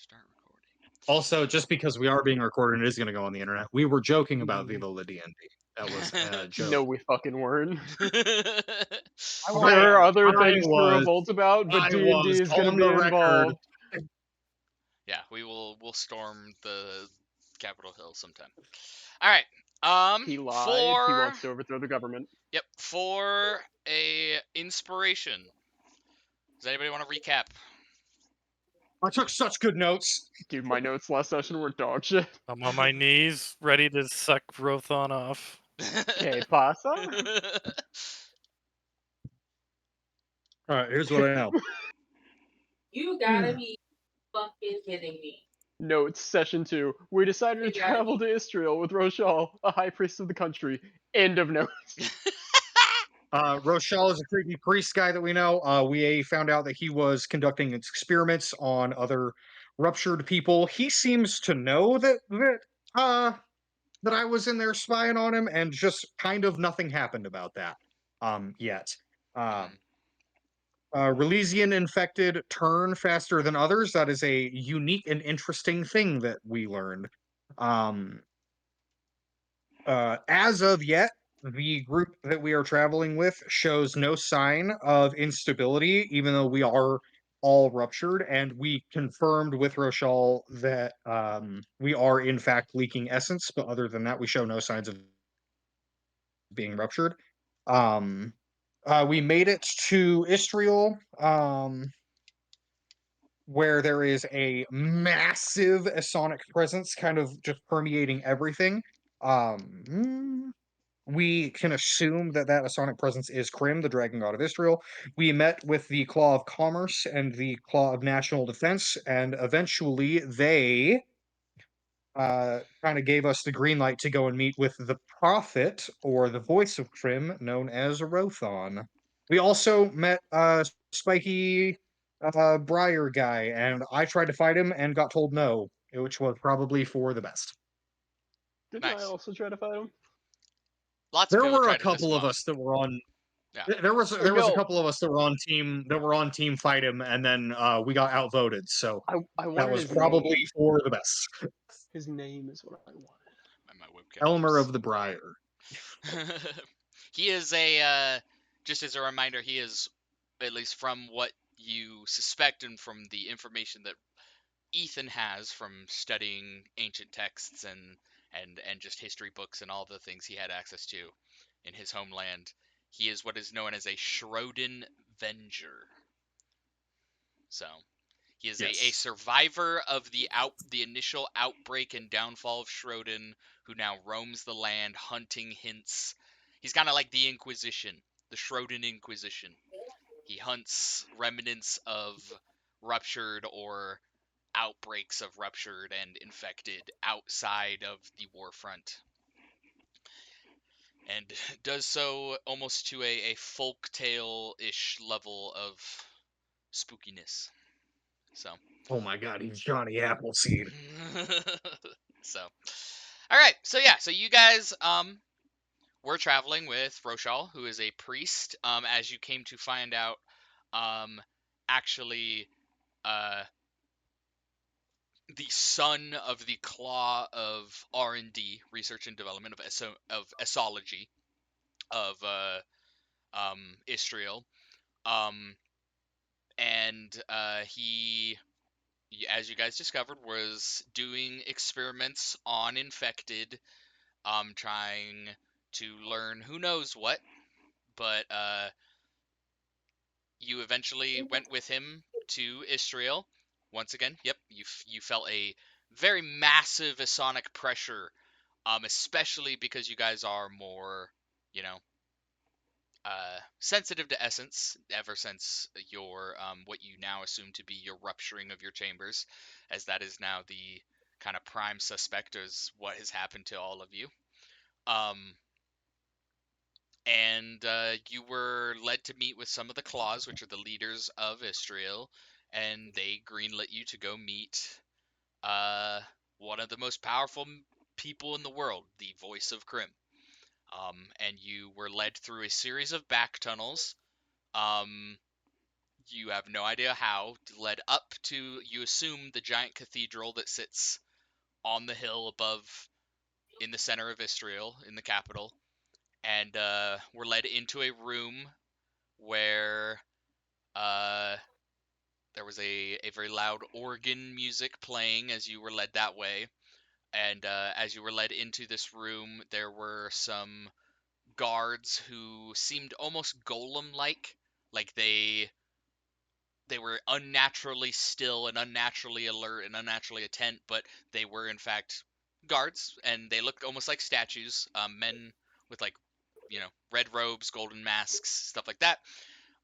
Start recording. Also, just because we are being recorded, it is going to go on the internet. We were joking about Viva La DnD. That was a joke. No, we fucking weren't. I There are other I things to was- revolt about, but I D&D was is going to on be the record. involved. Yeah, we'll storm the Capitol Hill sometime. All right. He lied. For He wants to overthrow the government. Yep, for a inspiration. Does anybody want to recap? I took such good notes. Dude, my notes last session were dog shit. I'm on my knees, ready to suck Rothan off. Que pasa? All right, here's what I know. You gotta be fucking kidding me. Notes, session 2. We decided to travel to Istriel with Rochal, a high priest of the country. End of notes. Rochelle is a creepy priest guy that we know. We found out that he was conducting experiments on other ruptured people. He seems to know that I was in there spying on him, and just kind of nothing happened about that yet. Releasian infected turn faster than others. That is a unique and interesting thing that we learned. As of yet, the group that we are traveling with shows no sign of instability, even though we are all ruptured, and we confirmed with Rochelle that we are in fact leaking essence, but other than that, we show no signs of being ruptured. We made it to Istriel, where there is a massive Essonic presence kind of just permeating everything. We can assume that Essonic presence is Krymm, the dragon god of Istriel. We met with the Claw of Commerce and the Claw of National Defense, and eventually they kind of gave us the green light to go and meet with the Prophet, or the Voice of Krymm, known as Rothan. We also met Spiky Briar guy, and I tried to fight him and got told no, which was probably for the best. Didn't I Nice. also try to fight him? Lots of There people were a tried to couple of disarm. us that were on. Yeah. There was a No. couple of us that were on team fight him, and then we got outvoted. So I that wanted was his probably name. for the best. His name is what I wanted. And my webcam. Elmer of the Briar. He is a just as a reminder, he is, at least from what you suspect and from the information that Ethan has from studying ancient texts and just history books and all the things he had access to in his homeland, he is what is known as a Schroden Venger. So he is Yes. a survivor of the initial outbreak and downfall of Schroden, who now roams the land hunting hints. He's kind of like the Inquisition, the Schroden Inquisition. He hunts remnants of ruptured or outbreaks of ruptured and infected outside of the war front, and does so almost to a folk tale-ish level of spookiness. So Oh my God, he's Johnny Appleseed. so all right, so yeah, so you guys we're traveling with Rochal, who is a priest, as you came to find out, actually the son of the Claw of R&D, research and development of Essology of Istriel, and he, as you guys discovered, was doing experiments on infected, trying to learn who knows what, but you eventually went with him to Istriel. Once again, yep, you felt a very massive Essonic pressure, especially because you guys are more, sensitive to essence ever since your what you now assume to be your rupturing of your chambers, as that is now the kind of prime suspect as what has happened to all of you. And you were led to meet with some of the Claws, which are the leaders of Istriel, and they greenlit you to go meet one of the most powerful people in the world, the Voice of Krymm. And you were led through a series of back tunnels you have no idea how, led up to, you assume, the giant cathedral that sits on the hill above in the center of Istriel, in the capital. And we're led into a room where there was a very loud organ music playing as you were led that way. And as you were led into this room, there were some guards who seemed almost golem-like. Like they were unnaturally still and unnaturally alert and unnaturally attent, but they were in fact guards, and they looked almost like statues, men with like, red robes, golden masks, stuff like that.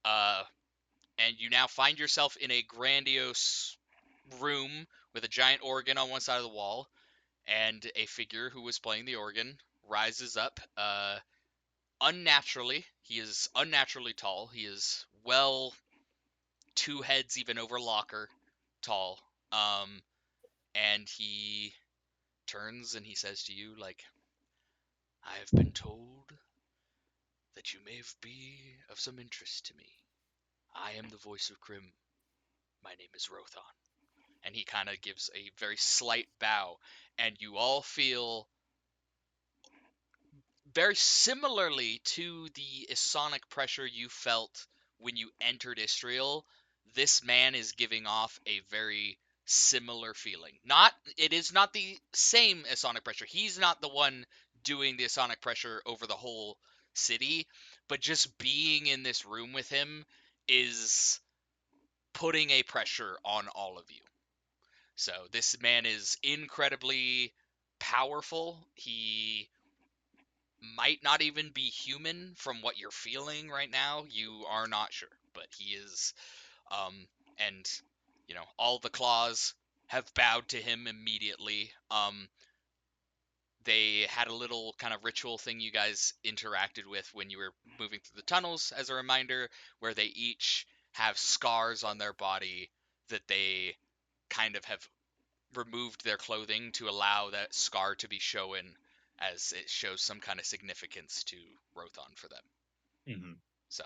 And you now find yourself in a grandiose room with a giant organ on one side of the wall, and a figure who was playing the organ rises up unnaturally. He is unnaturally tall. He is well 2 heads even over Locker tall. And he turns and he says to you, like, I have been told that you may be of some interest to me. I am the Voice of Krymm. My name is Rothan. And he kind of gives a very slight bow, and you all feel very similarly to the Esonic pressure you felt when you entered Istriel. This man is giving off a very similar feeling. It is not the same Esonic pressure. He's not the one doing the Esonic pressure over the whole city, but just being in this room with him is putting a pressure on all of you. So this man is incredibly powerful. He might not even be human from what you're feeling right now. You are not sure, but he is. And all the claws have bowed to him immediately. They had a little kind of ritual thing you guys interacted with when you were moving through the tunnels as a reminder, where they each have scars on their body that they kind of have removed their clothing to allow that scar to be shown, as it shows some kind of significance to Rothan for them. Mm-hmm. So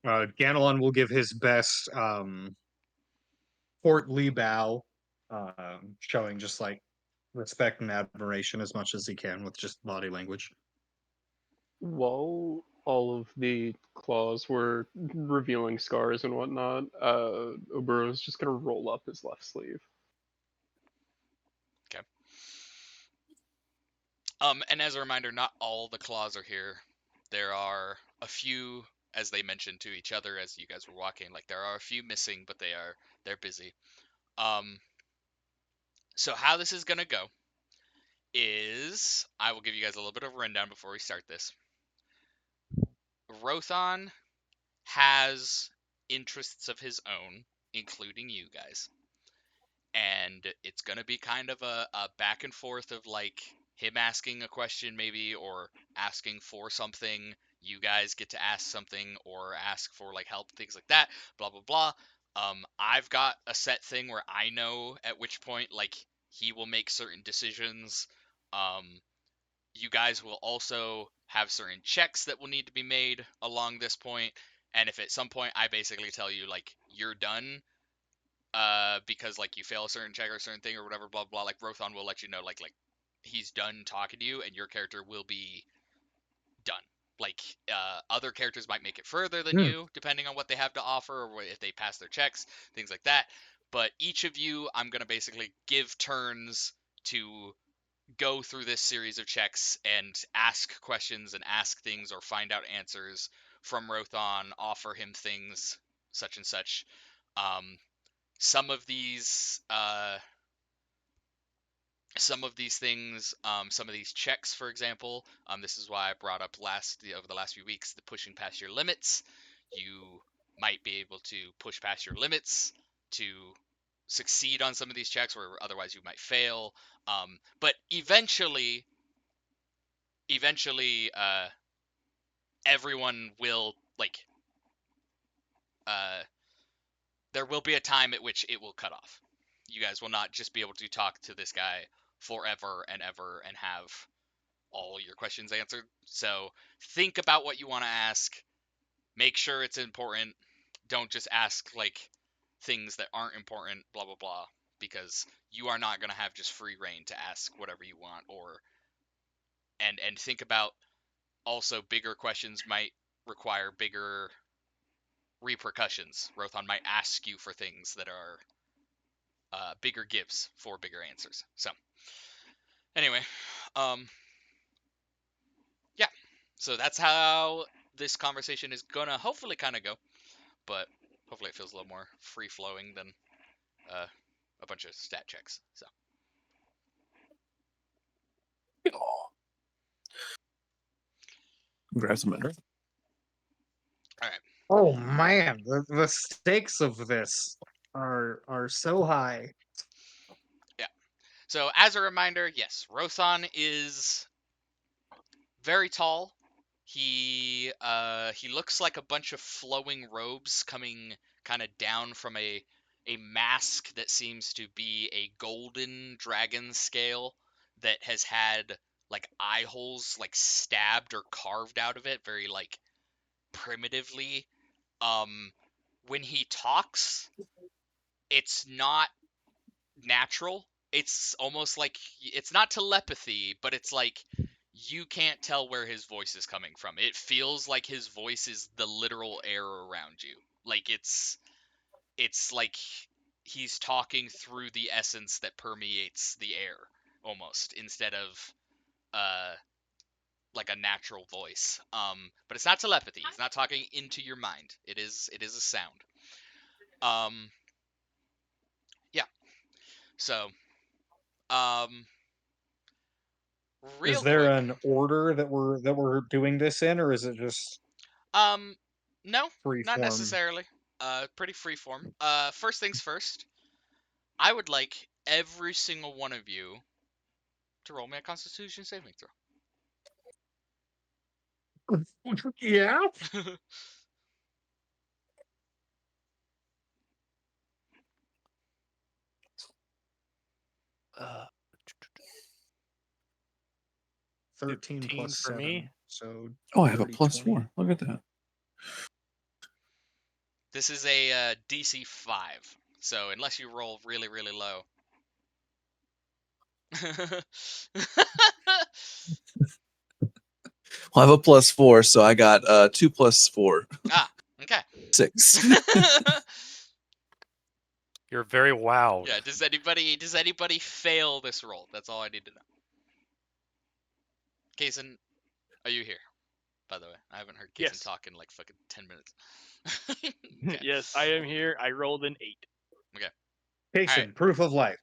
Ganelon will give his best portly bow, showing just like respect and admiration as much as he can with just body language. While all of the claws were revealing scars and whatnot, Oburo's just gonna roll up his left sleeve. Okay. And as a reminder, not all the claws are here. There are a few, as they mentioned to each other as you guys were walking, like there are a few missing, but they're busy. So how this is gonna go is, I will give you guys a little bit of a rundown before we start this. Rothan has interests of his own, including you guys. And it's going to be kind of a back and forth of like him asking a question maybe, or asking for something. You guys get to ask something or ask for like help, things like that, blah, blah, blah. I've got a set thing where I know at which point like he will make certain decisions. You guys will also have certain checks that will need to be made along this point. And if at some point I basically tell you like you're done, because like you fail a certain check or a certain thing or whatever, blah blah, like Rothan will let you know like he's done talking to you, and your character will be done. Like other characters might make it further than you, depending on what they have to offer or if they pass their checks, things like that. But each of you, I'm gonna basically give turns to go through this series of checks and ask questions and ask things or find out answers from Rothan, offer him things such and such. Some of these things, some of these checks, for example, this is why I brought up over the last few weeks, the pushing past your limits. You might be able to push past your limits to succeed on some of these checks, where otherwise you might fail. But eventually, everyone will there will be a time at which it will cut off. You guys will not just be able to talk to this guy forever and ever and have all your questions answered. So think about what you want to ask. Make sure it's important. don't just ask like things that aren't important, blah blah blah, because you are not going to have just free reign to ask whatever you want, or and think about also bigger questions might require bigger repercussions. Rothan might ask you for things that are bigger gifts for bigger answers. So anyway, yeah. So that's how this conversation is gonna hopefully kind of go, but hopefully it feels a little more free flowing than a bunch of stat checks. So Grab some better. all right. Oh man, the stakes of this are so high. So as a reminder, yes, Rothan is very tall. He looks like a bunch of flowing robes coming kind of down from a mask that seems to be a golden dragon scale that has had like eye holes like stabbed or carved out of it very like primitively. Um when he talks, it's not natural. It's almost like it's not telepathy, but it's like you can't tell where his voice is coming from. It feels like his voice is the literal air around you. Like it's like he's talking through the essence that permeates the air almost instead of uh like a natural voice. But it's not telepathy. He's not talking into your mind. It is a sound. Yeah. So um Is real there quick. an order that we're doing this in, or is it just Um, no, free not form? necessarily. Pretty free form. First things first, I would like every single one of you to roll me a Constitution saving Yeah. throw. 13 15 plus for 7. me. So Oh, I have a 30, plus 20. 4. Look at that. This is a DC 5, so unless you roll really, really low. Well, I have a plus 4, so I got 2 plus 4. Ah, okay. 6. You're very wowed. Yeah, does anybody fail this roll? That's all I need to know. Kaysen, are you here? By the way, I haven't heard Kaysen Yes. talk in like fucking 10 minutes. Okay. Yes, I am here. I rolled an 8. Patient, Alright. proof of life.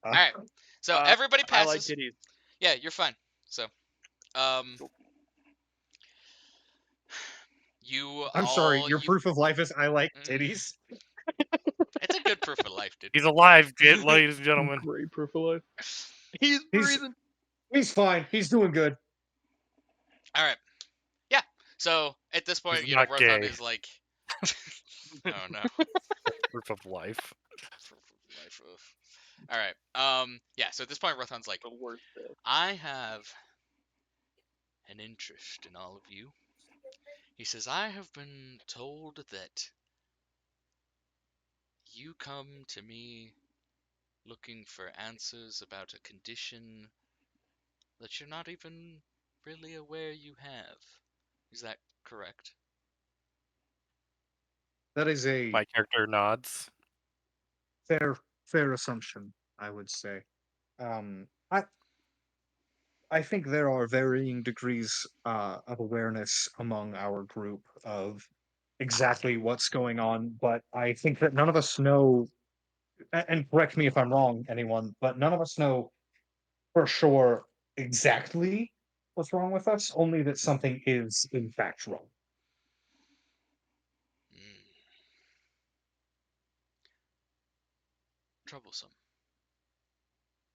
All right. So everybody I like passes. titties. Yeah, you're fine. So, you I'm all sorry, your you. proof of life is I like Mm. titties. It's a good proof of life, dude. He's alive, ladies and gentlemen. Great proof of life. He's He's- breathing. He's fine. He's doing good. All right. Yeah. So at this point, He's you know, not Rothan gay. is like, oh no, Proof of life. proof of life. Oof. All right. Yeah. So at this point, Rothan's like, The worst bit. I have an interest in all of you. He says, I have been told that you come to me looking for answers about a condition that you're not even really aware you have. Is that correct? That is a My character nods. fair assumption, I would say. I think there are varying degrees of awareness among our group of exactly what's going on, but I think that none of us know, and correct me if I'm wrong, anyone, but none of us know for sure exactly what's wrong with us, only that something is in fact wrong. Mm. Troublesome.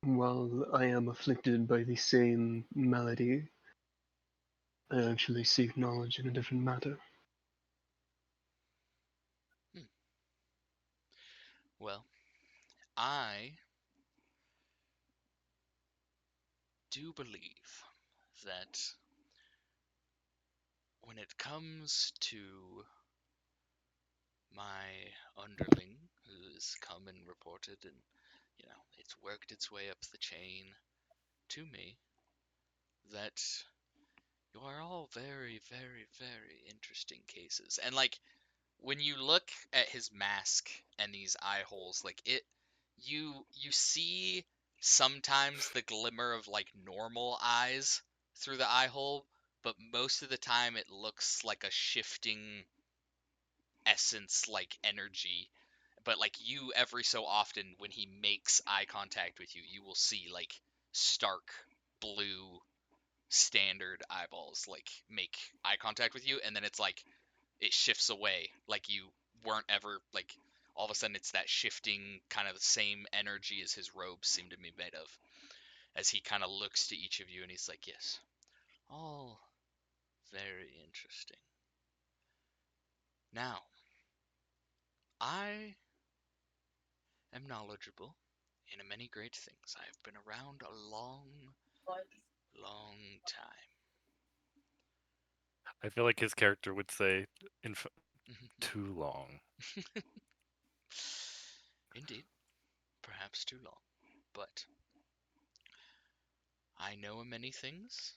While I am afflicted by the same malady, I actually seek knowledge in a different matter. Well, I do believe that when it comes to my underling who has come and reported, and it's worked its way up the chain to me that you are all very, very, very interesting cases. And like when you look at his mask and these eye holes, like you see sometimes the glimmer of like normal eyes through the eye hole, but most of the time it looks like a shifting essence, like energy. But like you, every so often when he makes eye contact with you, you will see like stark blue standard eyeballs like make eye contact with you, and then it's like it shifts away, like you weren't ever like all of a sudden it's that shifting kind of the same energy as his robes seem to be made of, as he kind of looks to each of you and he's like, yes, all very interesting. Now, I am knowledgeable in many great things. I have been around a long, long time. I feel like his character would say, too long. Indeed, perhaps too long, but I know many things.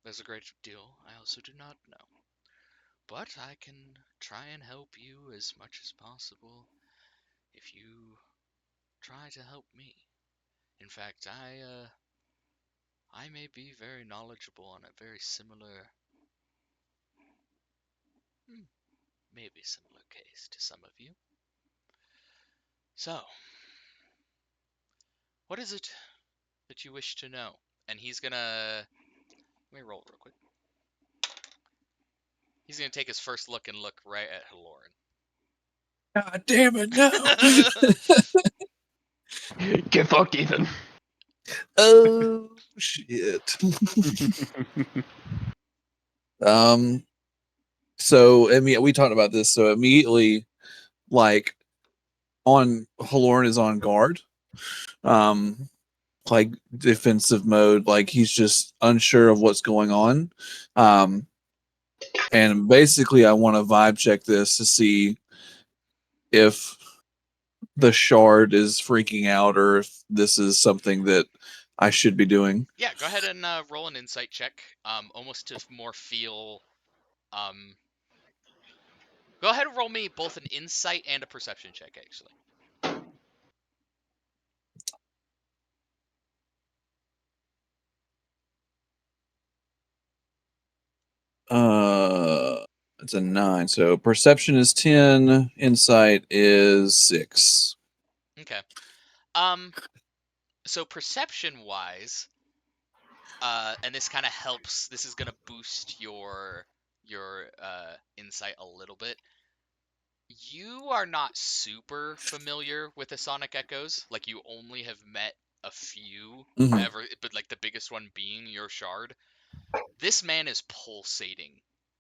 There's a great deal I also do not know. But I can try and help you as much as possible if you try to help me. In fact, I may be very knowledgeable on a very similar, maybe similar case to some of you. So, what is it that you wish to know? And he's gonna, let me roll real quick. He's gonna take his first look and look right at Haloran. God damn it, no. Get fucked, Ethan. Oh, shit. So, I mean, we talked about this. So immediately, like, Haloran is on guard. Like defensive mode, like he's just unsure of what's going on. And basically I want to vibe check this to see if the shard is freaking out or if this is something that I should be doing. Yeah, go ahead and roll an insight check, almost to more feel, go ahead and roll me both an insight and a perception check, actually. It's a 9. So perception is 10, insight is 6. Okay. So perception-wise, and this kind of helps. This is gonna boost your insight a little bit. You are not super familiar with the sonic echoes. Like you only have met a few ever, but like the biggest one being your shard. This man is pulsating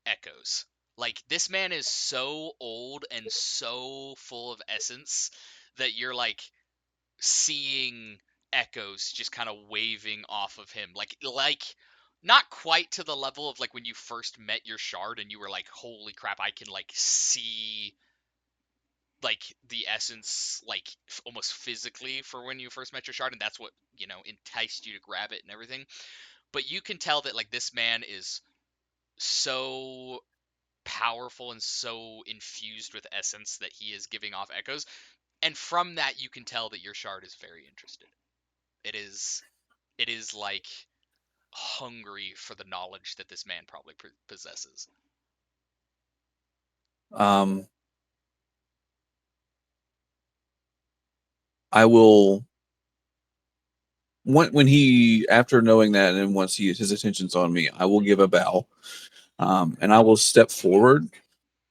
echoes. Like this man is so old and so full of essence that you're like seeing echoes just kind of waving off of him, like not quite to the level of like when you first met your shard and you were like, holy crap, I can like see like the essence like almost physically for when you first met your shard, and that's what enticed you to grab it and everything. But you can tell that like this man is so powerful and so infused with essence that he is giving off echoes, and from that you can tell that your shard is very interested. It is like hungry for the knowledge that this man probably possesses. I will, when he, after knowing that and once his attention's on me, I will give a bow, and I will step forward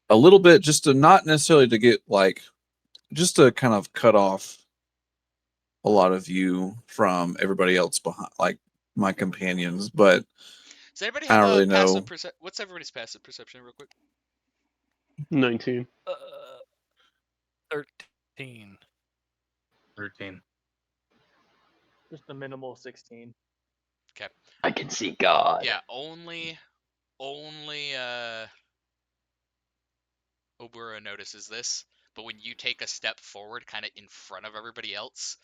a little bit, just to not necessarily to get like, just to kind of cut off a lot of view from everybody else behind, like my companions. But Does anybody I have don't a really passive know. what's everybody's passive perception real quick? 19. 13. 13. Just a minimal 16. Okay. I can see God. Yeah, only Obura notices this, but when you take a step forward, kind of in front of everybody else,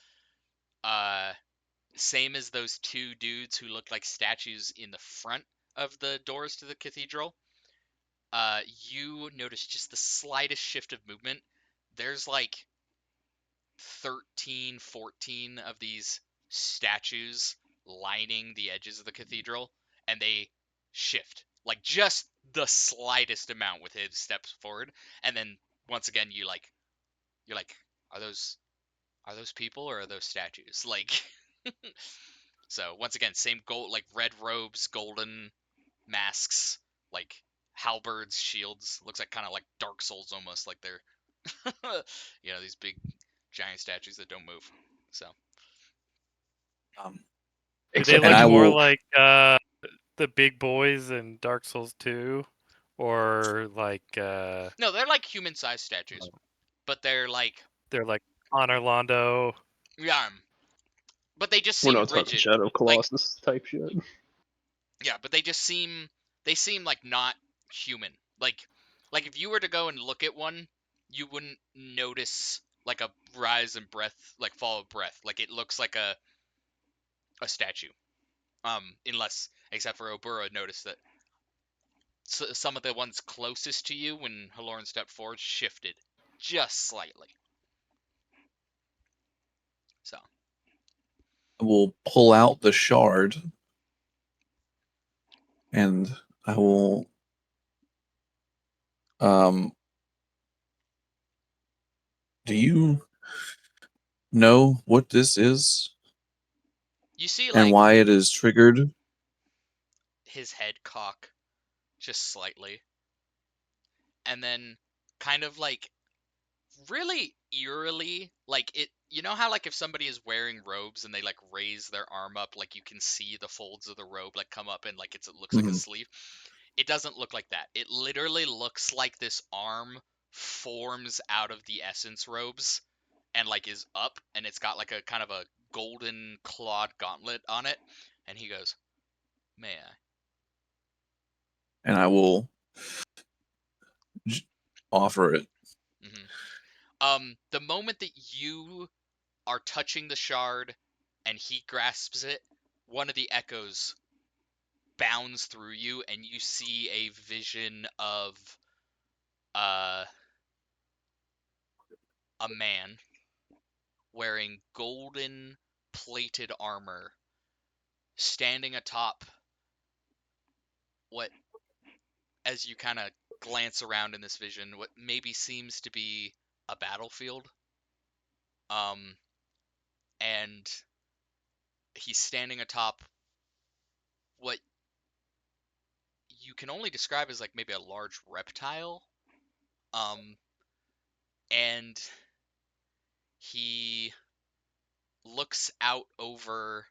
same as those two dudes who looked like statues in the front of the doors to the cathedral, you notice just the slightest shift of movement. There's like 13, 14 of these statues lining the edges of the cathedral, and they shift like just the slightest amount with his steps forward, and then once again you're like, are those people or are those statues? Like, so once again, same gold, like red robes, golden masks, like halberds, shields. Looks like kind of like Dark Souls almost, like they're these big giant statues that don't move. So Do they Except look I more will- like the big boys in Dark Souls 2, or like no, they're like human-sized statues, but they're like Honor Londo? yeah, but they just we're seem not talking rigid. Shadow Like Colossus type shit. yeah, but they seem like not human. Like if you were to go and look at one, you wouldn't notice like a rise in breath, like fall of breath. Like it looks like a statue. Unless except for Obura noticed that some of the ones closest to you when Halorn stepped forward shifted just slightly. So I will pull out the shard, and I will do you know what this is you see and like why it is triggered? his head cock just slightly, and then kind of like really eerily, like it, you know how like if somebody is wearing robes and they like raise their arm up, like you can see the folds of the robe like come up and like it looks like a Mhm. sleeve. It doesn't look like that. It literally looks like this arm forms out of the essence robes and like is up, and it's got like a kind of a golden clawed gauntlet on it, and he goes, may I? And I will offer it. The moment that you are touching the shard and he grasps it, one of the echoes bounds through you and you see a vision of a man wearing golden plated armor standing atop what, as you kind of glance around in this vision, what maybe seems to be a battlefield. And he's standing atop what you can only describe as like maybe a large reptile. And he looks out over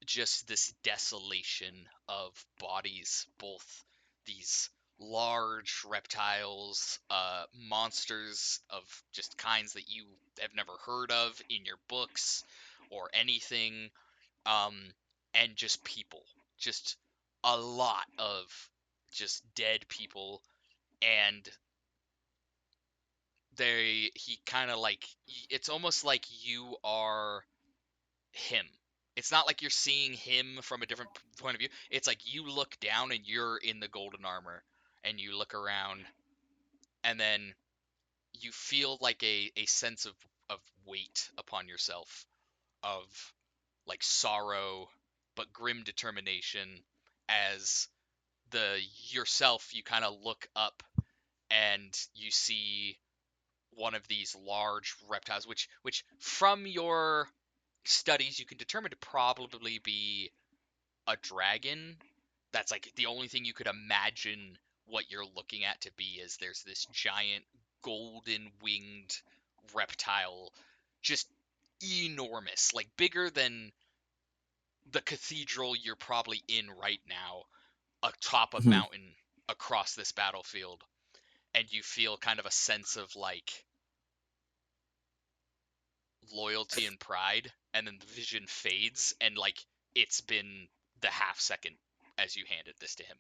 just this desolation of bodies, both these large reptiles, monsters of just kinds that you have never heard of in your books or anything, and just people, just a lot of just dead people, and he kind of like, it's almost like you are him. It's not like you're seeing him from a different point of view. It's like you look down and you're in the golden armor, and you look around, and then you feel like a sense of weight upon yourself, of like sorrow but grim determination, as the yourself, you kind of look up and you see one of these large reptiles, which from your studies you can determine to probably be a dragon. That's like the only thing you could imagine what you're looking at to be, is there's this giant golden winged reptile, just enormous, like bigger than the cathedral you're probably in right now, atop a Mhm. mountain across this battlefield. And you feel kind of a sense of like loyalty and pride, and then the vision fades, and like it's been the half second as you handed this to him,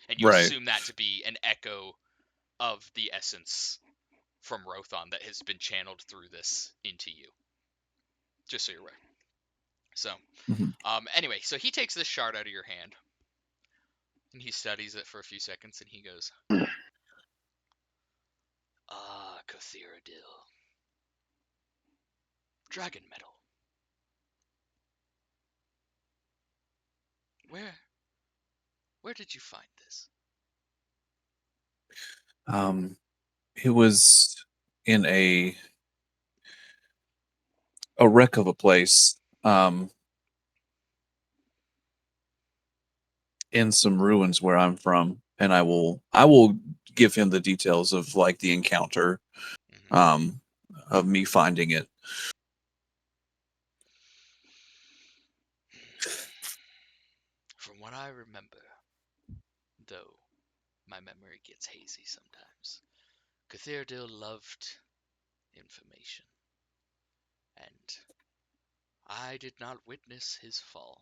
and you Right. assume that to be an echo of the essence from Rothan that has been channeled through this into you. Just so you're aware. So, Mhm. anyway, so he takes this shard out of your hand, and he studies it for a few seconds, and he goes, "Ah, Kothiradil. Dragon metal. Where did you find this?" It was in a wreck of a place. In some ruins where I'm from, and I will give him the details of like the encounter, Mhm. of me finding it. From what I remember, though my memory gets hazy sometimes, Kothiradil loved information, and I did not witness his fall.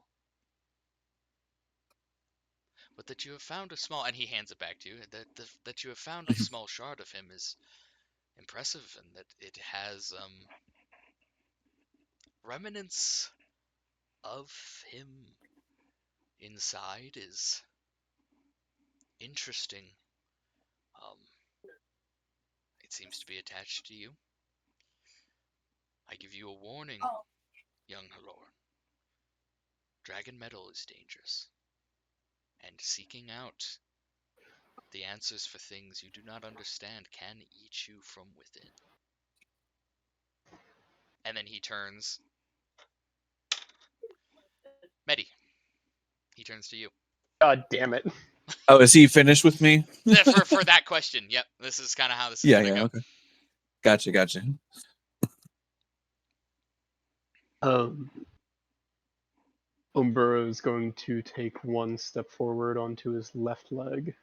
But that you have found a small, and he hands it back to you, that you have found a small shard of him is impressive, and that it has remnants of him inside is interesting. Um, it seems to be attached to you. I give you a warning, young Halor. Dragon metal is dangerous, and seeking out the answers for things you do not understand can eat you from within. And then he turns. Medi, he turns to you. God damn it. Oh, is he finished with me? For that question, yep. This is kind of how this is Yeah, gonna yeah, go. okay. Gotcha. Umburo is going to take one step forward onto his left leg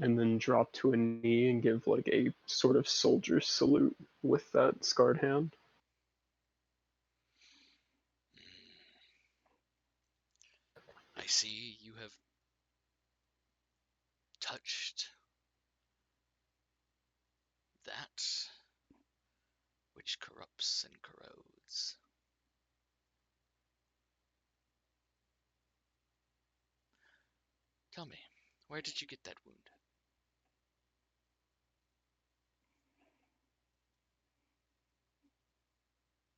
and then drop to a knee and give like a sort of soldier salute with that scarred hand. I see you have touched that which corrupts and corrodes. Tell me, where did you get that wound?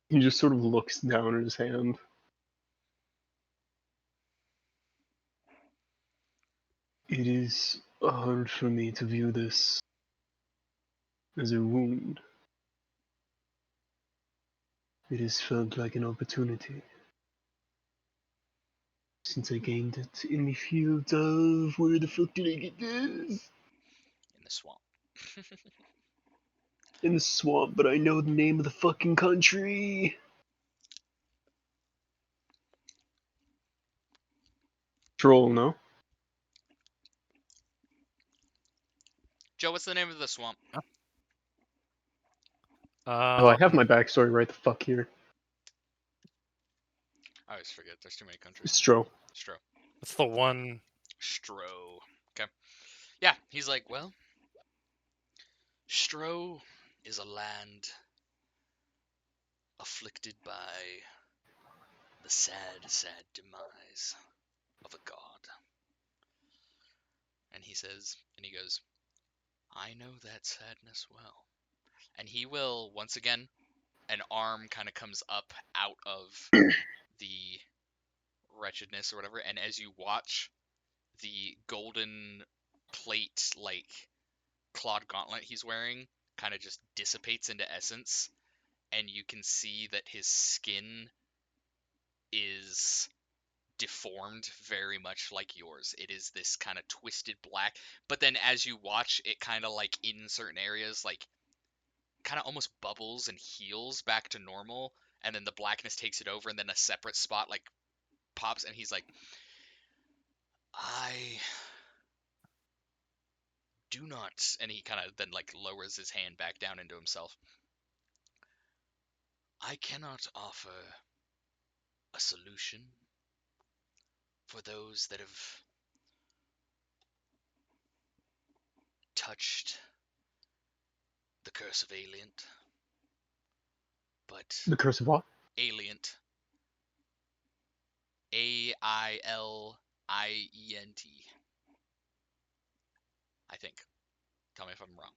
He just sort of looks down at his hand. It is hard for me to view this as a wound. It has felt like an opportunity. Since I gained it in the field of... Where the fuck did I get this? In the swamp. In the swamp, but I know the name of the fucking country. Troll, no? Joe, what's the name of the swamp? Oh, I have my backstory right the fuck here. I always forget. There's too many countries. Stro. Stro. It's the one. Stro. Okay. Yeah, he's like, well, Stro is a land afflicted by the sad, sad demise of a god. And he says, and he goes, I know that sadness well. And he will, once again, an arm kind of comes up out of the wretchedness or whatever, and as you watch, the golden plate, like, clawed gauntlet he's wearing kind of just dissipates into essence, and you can see that his skin is deformed very much like yours. It is this kind of twisted black, but then as you watch, it kind of like in certain areas, like kind of almost bubbles and heals back to normal, and then the blackness takes it over, and then a separate spot like pops, and he's like, I do not, and he kind of then like lowers his hand back down into himself. I cannot offer a solution for those that have touched the curse of Alient. But The curse of what? Alient. Ailient. I think. Tell me if I'm wrong.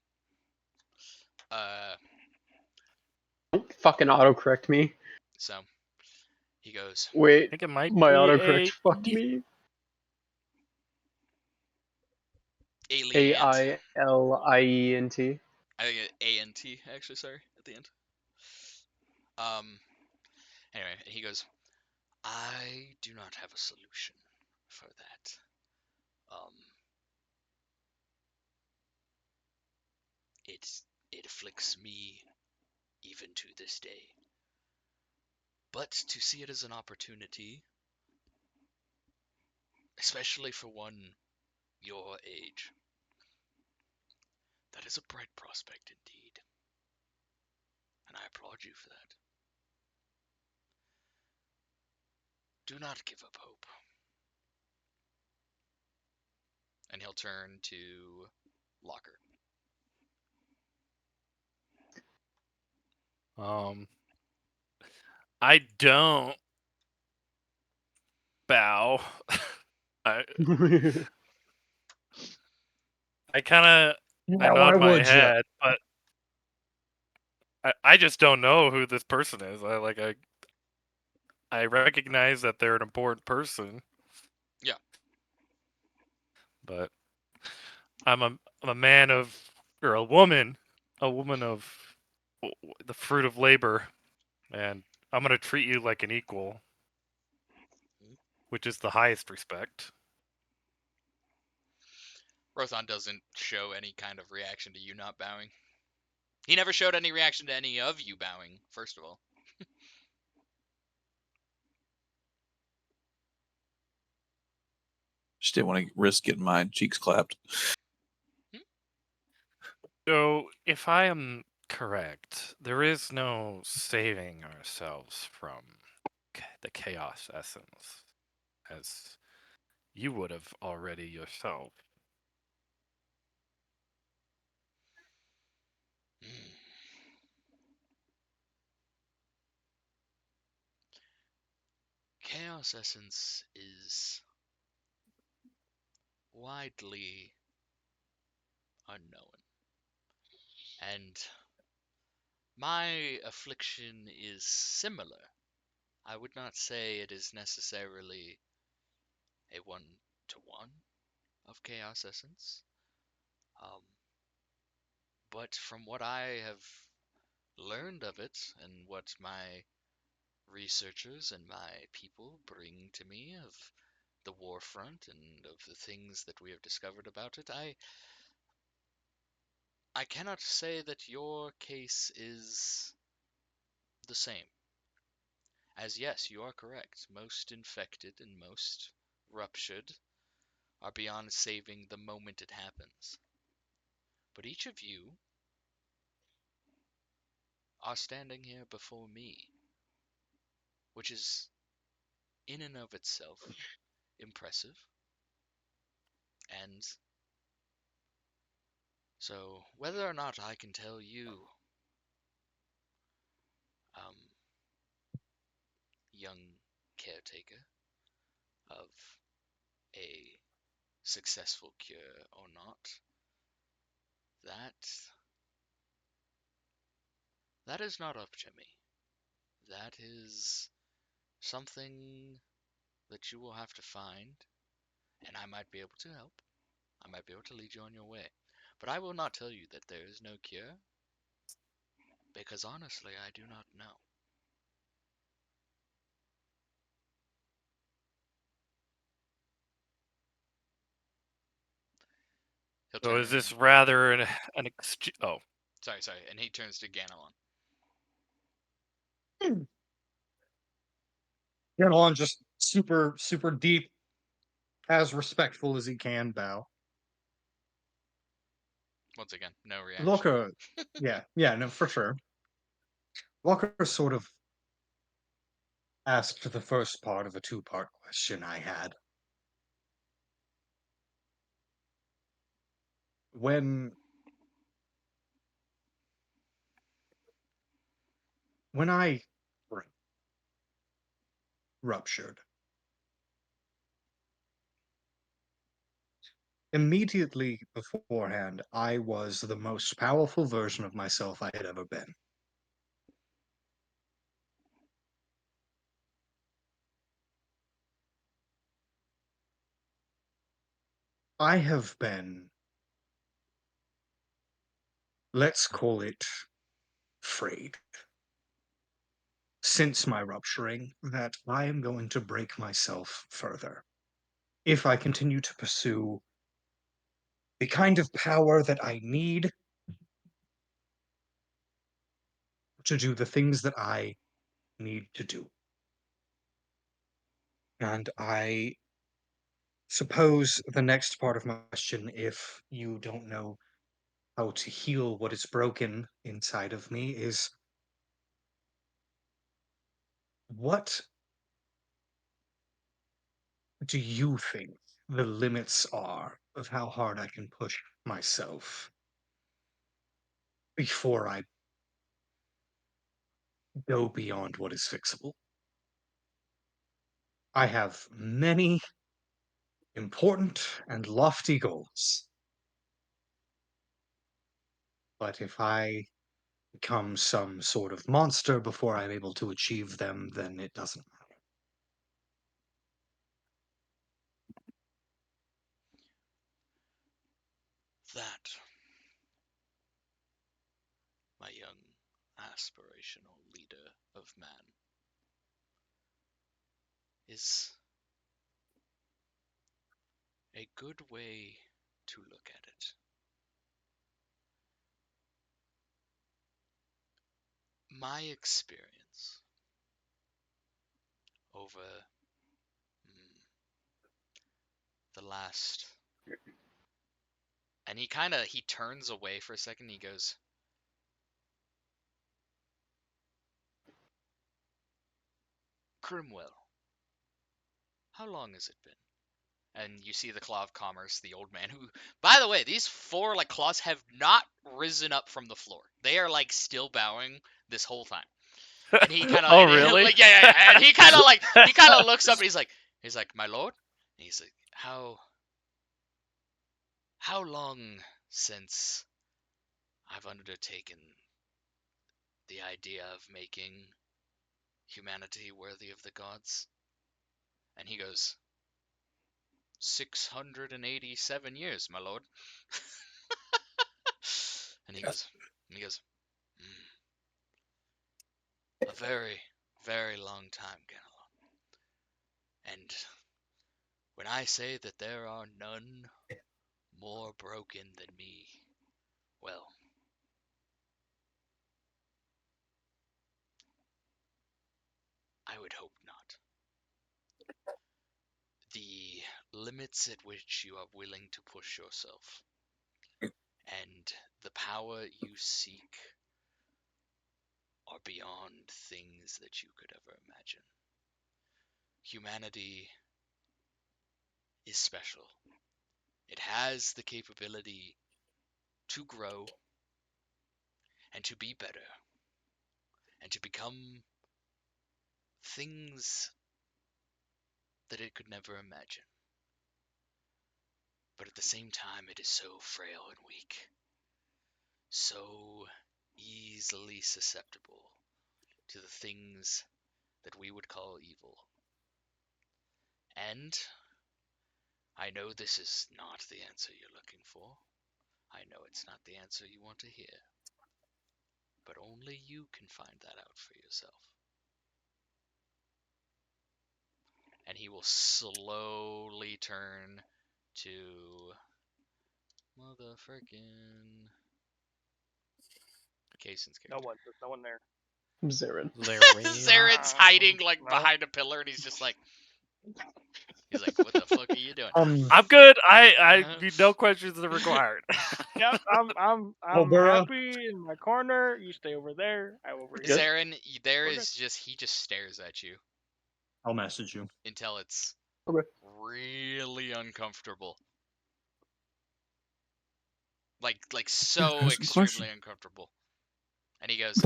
Don't fucking autocorrect me. So he goes, I Wait, think it might my be autocorrect a fucked me. Alient. Ailient. I think A-N-T, actually, sorry, at the end. Anyway, he goes, I do not have a solution for that. It afflicts me even to this day. But to see it as an opportunity, especially for one your age, that is a bright prospect indeed. And I applaud you for that. Do not give up hope. And he'll turn to Locker. I don't bow. I kind of I Yeah, why nod my would you? head, but I just don't know who this person is. I recognize that they're an important person. Yeah. But I'm a man of, or a woman of the fruit of labor, and I'm gonna treat you like an equal, which is the highest respect. Rothan doesn't show any kind of reaction to you not bowing. He never showed any reaction to any of you bowing, first of all. Just didn't want to risk getting my cheeks clapped. So, if I am correct, there is no saving ourselves from the chaos essence, as you would have already yourself. Chaos Essence is widely unknown. And my affliction is similar. I would not say it is necessarily a one-to-one of Chaos Essence. But from what I have learned of it and what my researchers and my people bring to me of the war front and of the things that we have discovered about it, I cannot say that your case is the same. As yes, you are correct. Most infected and most ruptured are beyond saving the moment it happens. But each of you are standing here before me, which is in and of itself impressive. And so, whether or not I can tell you, young caretaker, of a successful cure or not, that is not up to me. That is something that you will have to find, and I might be able to help. I might be able to lead you on your way. But I will not tell you that there is no cure, because honestly, I do not know. He'll So, turn is this and, rather Oh, sorry, and he turns to Ganelon. Ganelon just super, super deep, as respectful as he can bow. Once again, no reaction. Walker, yeah, no, for sure. Walker sort of asked the first part of a two-part question I had. When When I ruptured, immediately beforehand, I was the most powerful version of myself I had ever been. I have been, let's call it, afraid since my rupturing that I am going to break myself further if I continue to pursue the kind of power that I need to do the things that I need to do. And I suppose the next part of my question, if you don't know how to heal what is broken inside of me, is what do you think the limits are of how hard I can push myself before I go beyond what is fixable? I have many important and lofty goals. But if I become some sort of monster before I'm able to achieve them, then it doesn't matter. That, my young aspirational leader of man, is a good way to look at it. My experience over the last, and he turns away for a second. He goes, Crimwell, how long has it been? And you see the Claw of Commerce, the old man who, by the way, these four like claws have not risen up from the floor. They are like still bowing this whole time. And he kind of Oh, really? like yeah. And he kind of looks up and he's like, my lord. And he's like, how long since I've undertaken the idea of making humanity worthy of the gods? And he goes, 687 years, my lord. and he goes, a very, very long time, Ganelon. And when I say that there are none more broken than me, well, I would hope not. The limits at which you are willing to push yourself and the power you seek are beyond things that you could ever imagine. Humanity is special. It has the capability to grow and to be better and to become things that it could never imagine. But at the same time, it is so frail and weak, so easily susceptible to the things that we would call evil. And I know this is not the answer you're looking for. I know it's not the answer you want to hear. But only you can find that out for yourself. And he will slowly turn to motherfucking Kaysen's character. There's no one there. Zarin. Zaren's hiding like behind a pillar, and he's just like, what the fuck are you doing? I'm good. I no questions are required. Yep, I'm happy in my corner. You stay over there. I over here. Zaren, he just stares at you I'll message you. until it's Okay. really uncomfortable. Like so Ask a question. extremely uncomfortable. And he goes,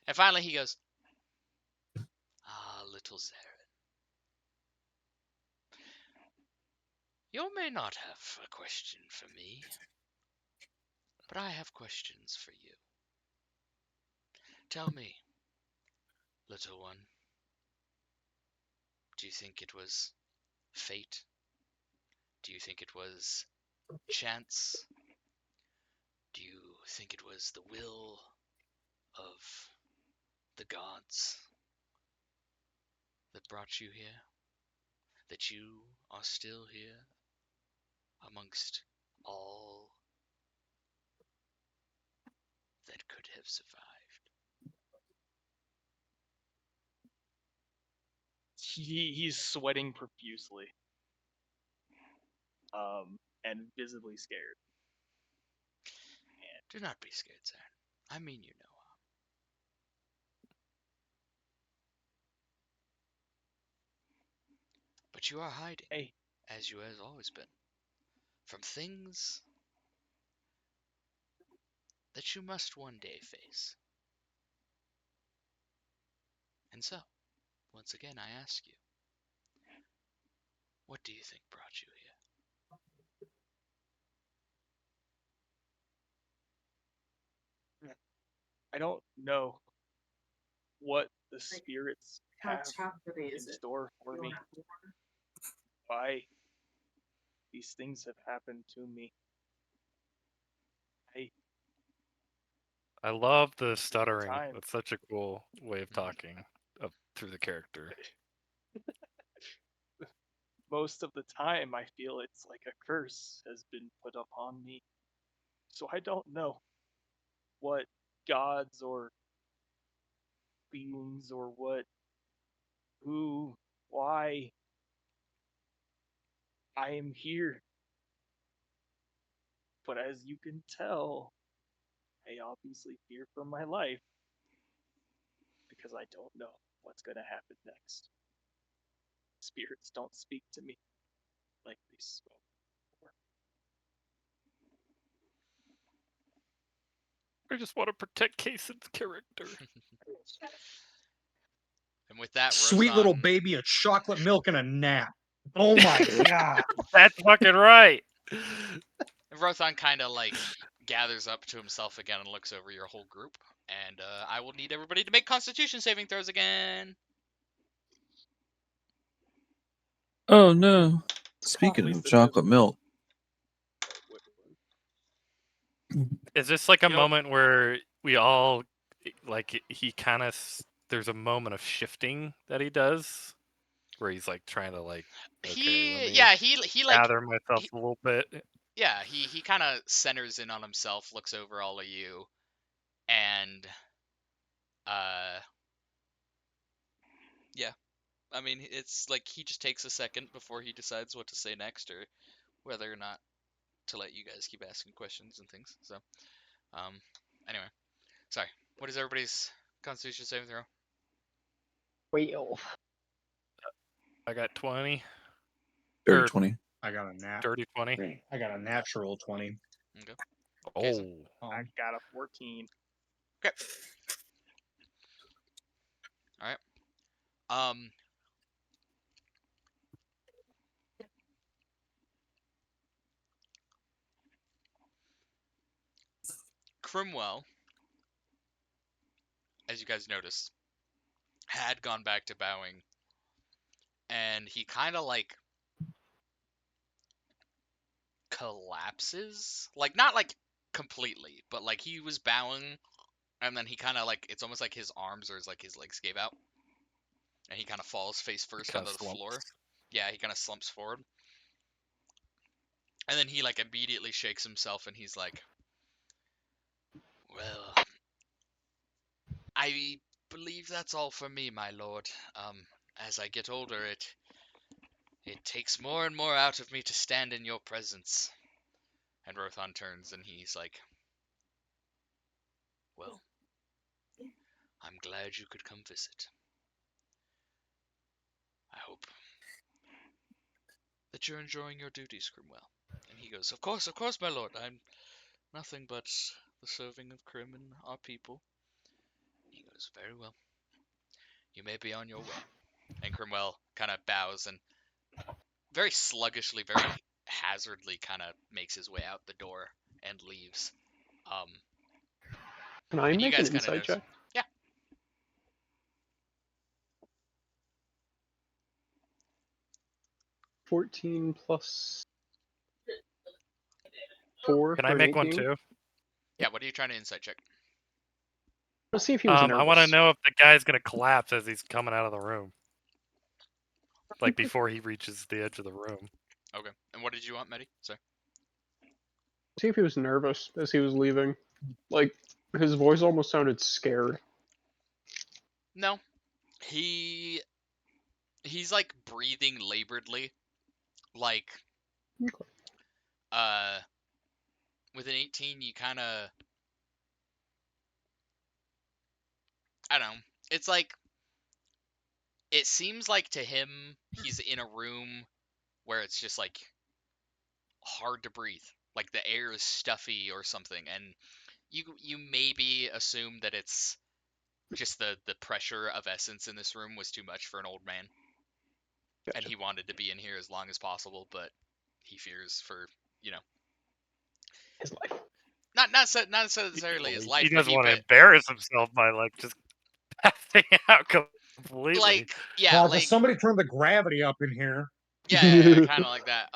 and finally he goes, Little Zarin, you may not have a question for me, but I have questions for you. Tell me, little one, do you think it was fate? Do you think it was chance? Do you think it was the will of the gods that brought you here? That you are still here amongst all that could have survived? He's sweating profusely. And visibly scared. Do not be scared, Zarin. I mean you no harm. But you are hiding, Hey, as you has always been, from things that you must one day face. And so, once again I ask you, what do you think brought you here? I don't know what the spirits How have chocolatey in is it? store for me. Why these things have happened to me. I love the stuttering. Time. That's such a cool way of talking through the character. Most of the time, I feel it's like a curse has been put upon me. So I don't know what gods or beings or what, who, why I am here. But as you can tell, I obviously fear for my life because I don't know what's going to happen next. Spirits don't speak to me like they spoke before. I just want to protect Kaysen's character. And with that, Sweet little Rothan, baby of chocolate milk and a nap. Oh my god. That's fucking right. Rothan kind of like gathers up to himself again and looks over your whole group. And I will need everybody to make Constitution saving throws again. Oh no. At Speaking least of it says chocolate milk, Is this like a Yep. moment where we all like he kind of there's a moment of shifting that he does where he's like trying to like okay, let me he like gather myself a little bit. he kind of centers in on himself, looks over all of you, and yeah, I mean it's like he just takes a second before he decides what to say next or whether or not to let you guys keep asking questions and things. So, anyway, sorry. What is everybody's Constitution saving throw? Well, I got 20 dirty or 20. I got a nat. dirty 20. I got a natural 20. Okay. Oh, I got a 14. Okay. All right. Crimwell, as you guys noticed, had gone back to bowing, and he kind of like collapses, like not like completely, but like he was bowing, and then he kind of like it's almost like his arms or like his legs gave out, and he kind of falls face first kind onto of the floor. slumps. Yeah, he kind of slumps forward, and then he like immediately shakes himself, and he's like, "Well, I believe that's all for me, my lord. As I get older, it takes more and more out of me to stand in your presence." And Rothan turns and he's like, "Well, I'm glad you could come visit. I hope that you're enjoying your duties, Crimwell." And he goes, of course, my lord. I'm nothing but the serving of Krymm and our people." He goes, "Very well. You may be on your way." And Crimwell kind of bows and very sluggishly, very hazardly kind of makes his way out the door and leaves. Can I And you make an guys kind of insight notice. check? Yeah. 14 plus 4 Can for I an make one 18. too? Yeah, what are you trying to insight check? Let's see if he was nervous. I want to know if the guy's gonna collapse as he's coming out of the room, like before he reaches the edge of the room. Okay. And what did you want, Medi? Sorry. See if he was nervous as he was leaving. Like, his voice almost sounded scared. No. He's like breathing laboredly. Like Okay. with an 18 you kind of, I don't know. It's like, it seems like to him he's in a room where it's just like hard to breathe. Like the air is stuffy or something, and you maybe assume that it's just the pressure of essence in this room was too much for an old man. Gotcha. And he wanted to be in here as long as possible, but he fears for, His life. not necessarily his life, He but doesn't want to embarrass himself by like just passing out completely. like, yeah, Wow, like, does somebody turn the gravity up in here? yeah, kind of like that.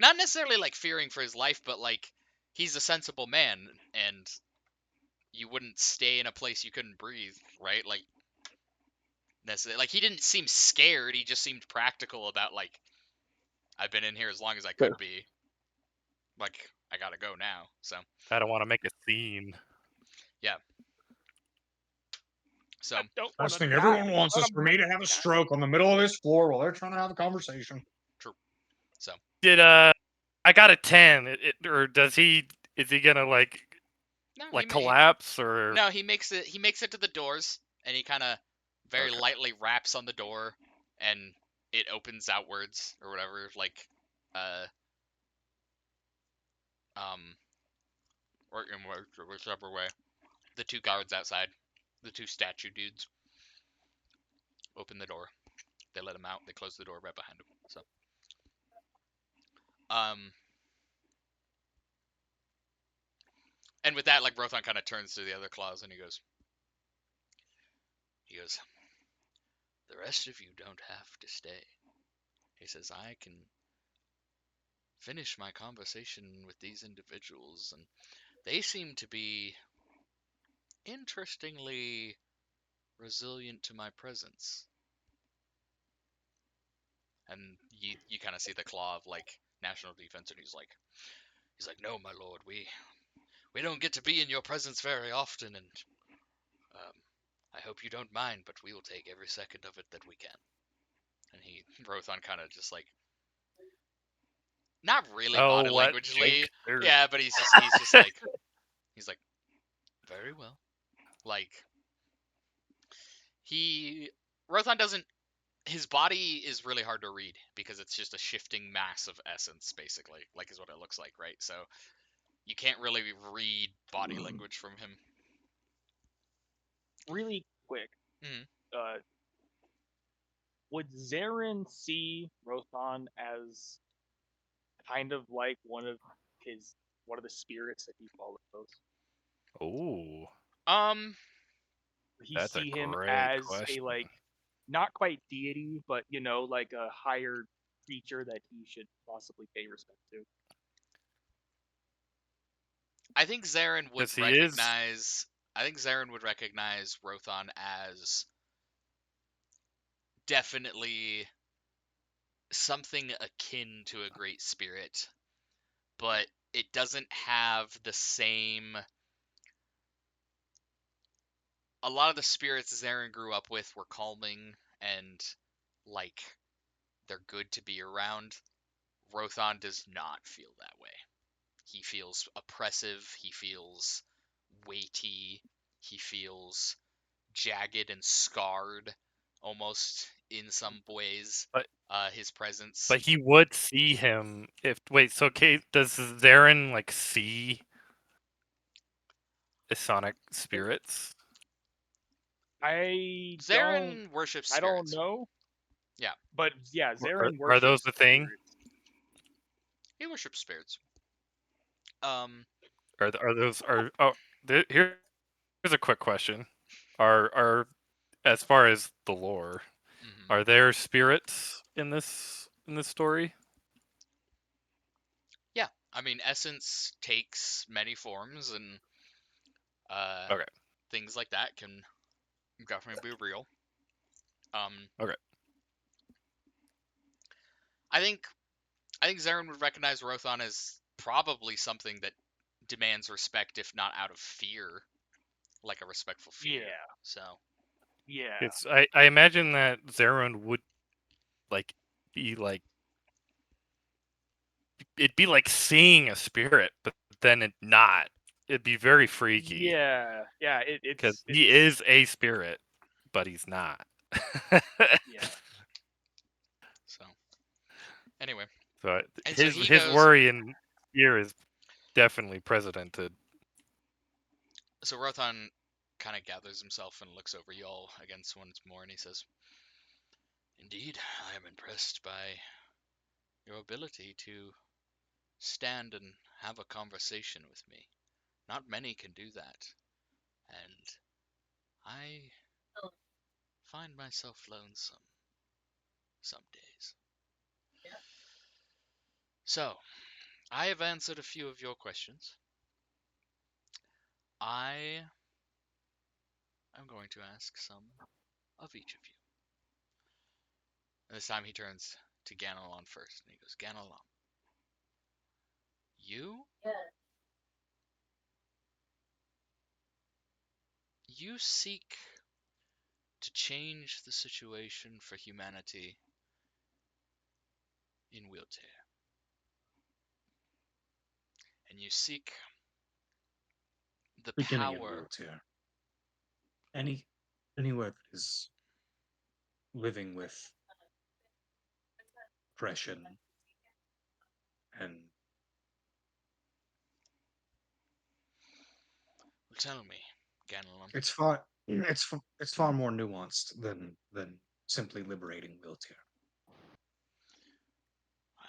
Not necessarily like fearing for his life, but like he's a sensible man, and you wouldn't stay in a place you couldn't breathe, right? Like, like he didn't seem scared. He just seemed practical about like, I've been in here as long as I could be. Like, I gotta go now. So I don't want to make a scene. yeah. So First thing everyone wants is for me to have a stroke on the middle of this floor while they're trying to have a conversation. True. So Did I got a 10. Or does he? Is he gonna like collapse or? No, he makes it. He makes it to the doors, and he kind of very lightly raps on the door, and it opens outwards or whatever. Like, or in whichever way. The two guards outside, the two statue dudes, open the door. They let him out. They close the door right behind him. So, and with that, like, Rothan kind of turns to the other claws and he goes, "The rest of you don't have to stay." He says, "I can finish my conversation with these individuals, and they seem to be interestingly resilient to my presence." And you kind of see the claw of like national defense, and he's like, "No, my lord, we don't get to be in your presence very often, and I hope you don't mind, but we will take every second of it that we can." And Rothan kind of just like, not really body languagely, yeah, but he's just like, "Very well." Like, Rothan doesn't, his body is really hard to read because it's just a shifting mass of essence, basically, like is what it looks like, right? So you can't really read body language from him. Really quick, would Zarin see Rothan as kind of like one of the spirits that he follows? Oh. Would he see him as a like, not quite deity, but like a higher creature that he should possibly pay respect to? I think Zarin would recognize. I think Zarin would recognize Rothan as definitely something akin to a great spirit, but it doesn't have the same. A lot of the spirits Zarin grew up with were calming and like they're good to be around. Rothan does not feel that way. He feels oppressive. He feels weighty. He feels jagged and scarred, almost in some ways. But his presence. But he would see him if. Wait, so does Zarin like see Esonic spirits? I Zarin worships I don't spirits. know. Yeah. But yeah, Zarin Are those worships the thing? spirits. He worships spirits. Are those are oh here's a quick question. Are as far as the lore, mhm. are there spirits in this story? Yeah. I mean, essence takes many forms, and Okay. things like that can definitely be real. Okay. I think Zarin would recognize Rothan as probably something that demands respect, if not out of fear, like a respectful fear. Yeah. So Yeah. It's I imagine that Zaron would like be like it'd be like seeing a spirit, but then it not. It'd be very freaky. Yeah. Yeah. Because It's he is a spirit, but he's not. yeah. so anyway, So and so he his goes. worry and fear is definitely precedented. So Rothan kind of gathers himself and looks over y'all against once more, and he says, "Indeed, I am impressed by your ability to stand and have a conversation with me. Not many can do that, and I find myself lonesome some days. So, I have answered a few of your questions. I am going to ask some of each of you." And this time he turns to Ganelon first, and he goes, "Ganelon, you seek to change the situation for humanity in wheelchair, and you seek the Beginning in power." wheelchair. Anywhere that is living with oppression and Tell me, Ganelon. it's far more nuanced than simply liberating wheelchair.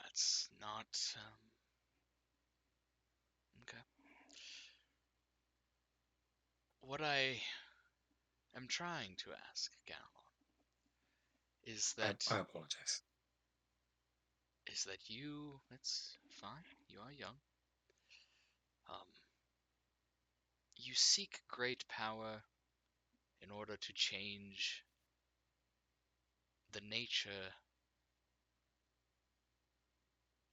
That's not okay. What I am trying to ask, Ganelon, is I apologize. that you. It's fine. You are young. Um, you seek great power in order to change the nature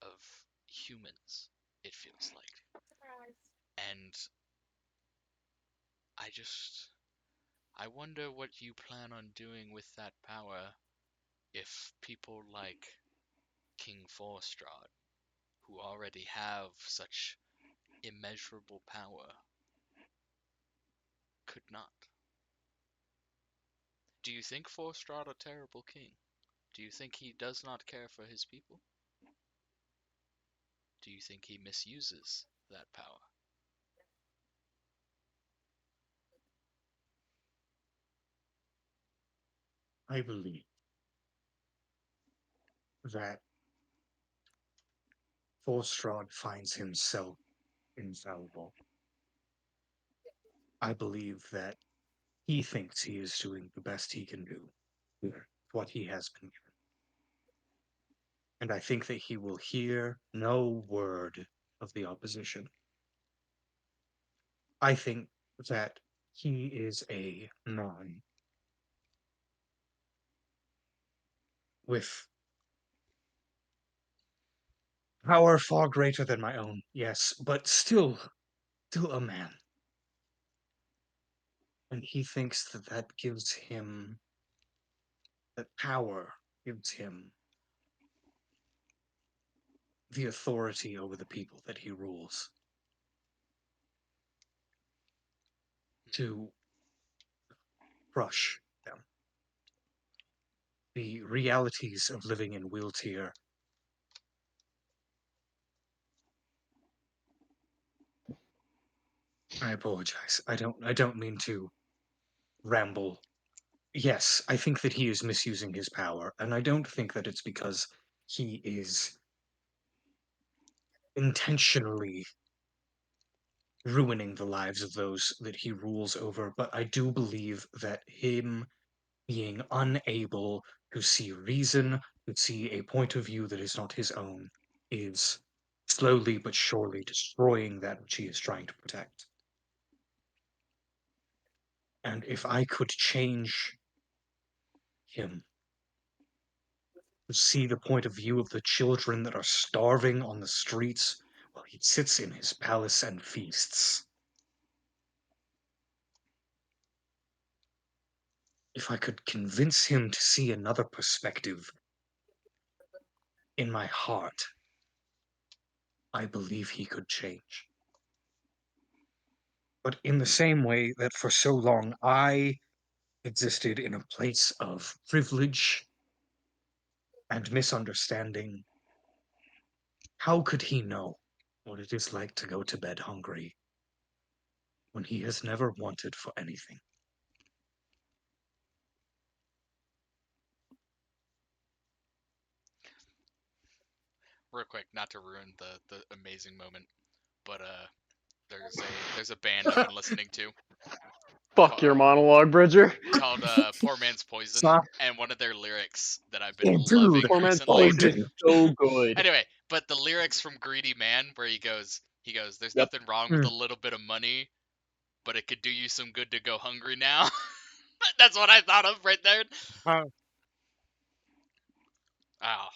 of humans, it feels like. And I wonder what you plan on doing with that power if people like King Forstrad, who already have such immeasurable power, could not. Do you think Forstrad a terrible king? Do you think he does not care for his people? Do you think he misuses that power? I believe that Forstrad finds himself infallible. I believe that he thinks he is doing the best he can do with what he has been given. And I think that he will hear no word of the opposition. I think that he is a man with power far greater than my own, yes, but still a man. And he thinks that that power gives him the authority over the people that he rules to crush them. The realities of living in wheelchair. I apologize. I don't mean to ramble Yes, I think that he is misusing his power, and I don't think that it's because he is intentionally ruining the lives of those that he rules over, but I do believe that him being unable to see reason, to see a point of view that is not his own, is slowly but surely destroying that which he is trying to protect. And if I could change him to see the point of view of the children that are starving on the streets while he sits in his palace and feasts, if I could convince him to see another perspective in my heart, I believe he could change. But in the same way that for so long I existed in a place of privilege and misunderstanding, how could he know what it is like to go to bed hungry when he has never wanted for anything? Real quick, not to ruin the amazing moment, but there's a band I've been listening to Fuck your monologue, Bridger. called Poor Man's Poison, Stop. and one of their lyrics that I've been Oh, loving dude. Poor Man's recently. Poison is so good. Anyway, but the lyrics from Greedy Man, where he goes, there's Yep. nothing wrong with a little bit of money, but it could do you some good to go hungry now. That's what I thought of right there. Oh,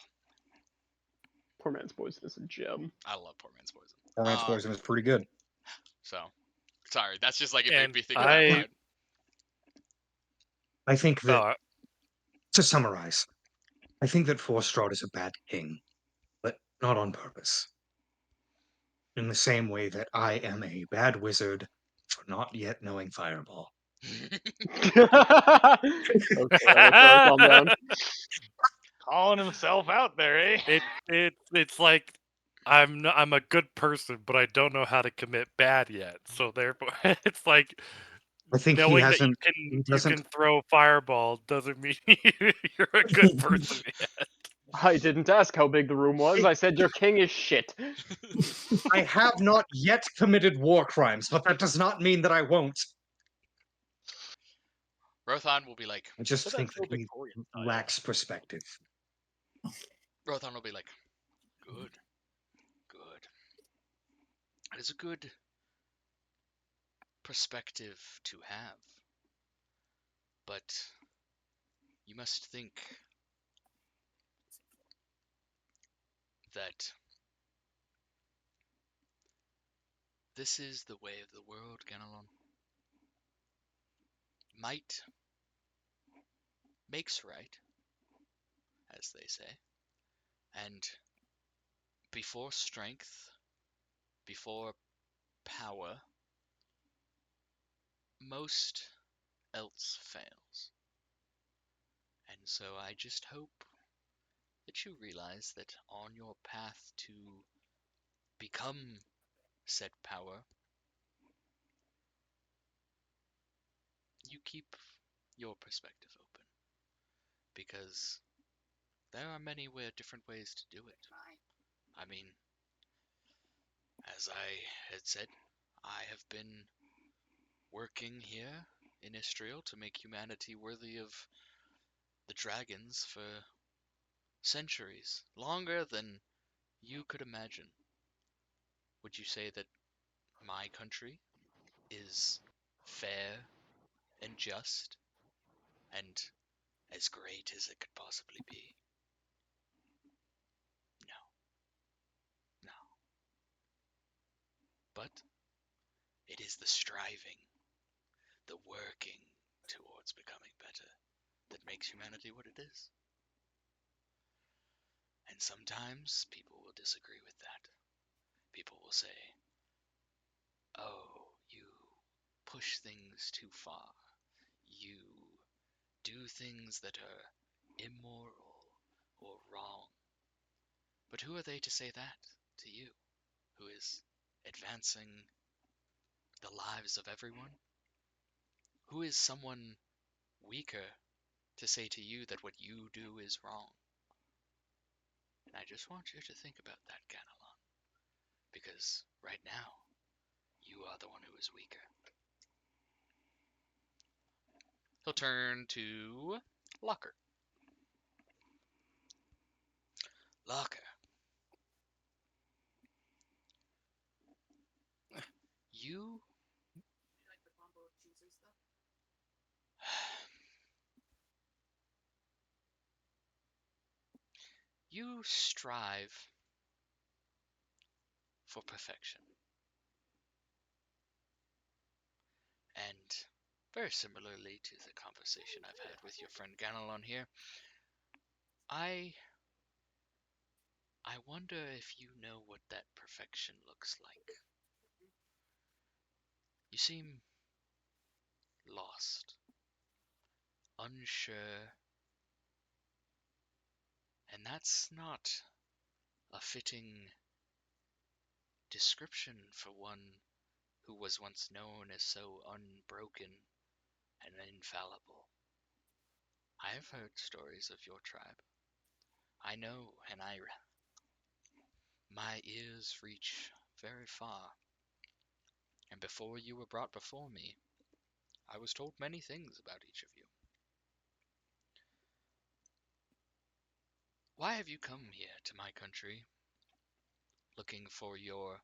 Poor Man's Poison is a gem. I love Poor Man's Poison. Poor Man's Poison is pretty good. So, sorry, that's just like it made And me think of that line. I think that, Oh, to summarize, I think that Forstrahd is a bad king, but not on purpose. In the same way that I am a bad wizard for not yet knowing Fireball. Okay, let's calm down. Calling himself out there, eh? it's like I'm a good person, but I don't know how to commit bad yet. So therefore, it's like I think he knowing that hasn't. He you doesn't. can throw fireball doesn't mean you're a good person yet. I didn't ask how big the room was. I said your king is shit. I have not yet committed war crimes, but that does not mean that I won't. Rothan will be like, I just So think that's no that he Victorian style. lacks perspective. Rothan will be like, good. It is a good perspective to have, but you must think that this is the way of the world, Ganelon. Might makes right, as they say, and before strength, before power, most else fails. And so I just hope that you realize that on your path to become said power, you keep your perspective open, because there are many different ways to do it. I mean, as I had said, I have been working here in Istriel to make humanity worthy of the dragons for centuries, longer than you could imagine. Would you say that my country is fair and just and as great as it could possibly be? No. No. But it is the striving, the working towards becoming better that makes humanity what it is. And sometimes people will disagree with that. People will say, oh, you push things too far. You do things that are immoral or wrong. But who are they to say that to you, who is advancing the lives of everyone? Who is someone weaker to say to you that what you do is wrong. And I just want you to think about that, Ganelon. Because right now, you are the one who is weaker. He'll turn to Locker. Locker. You Like the combo of choosers stuff. you strive for perfection. And very similarly to the conversation I've had with your friend Ganelon here, I wonder if you know what that perfection looks like. You seem lost, unsure, and that's not a fitting description for one who was once known as so unbroken and infallible. I have heard stories of your tribe. I know, and my ears reach very far. And before you were brought before me, I was told many things about each of you. Why have you come here to my country, looking for your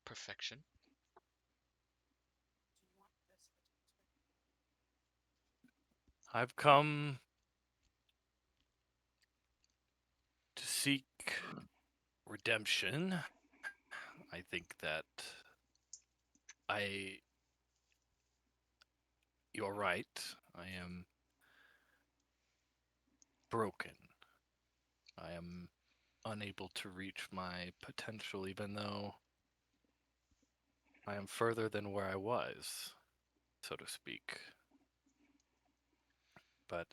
perfection? Do you want this? I've come to seek redemption. I think that I. You're right. I am broken. I am unable to reach my potential, even though I am further than where I was, so to speak. But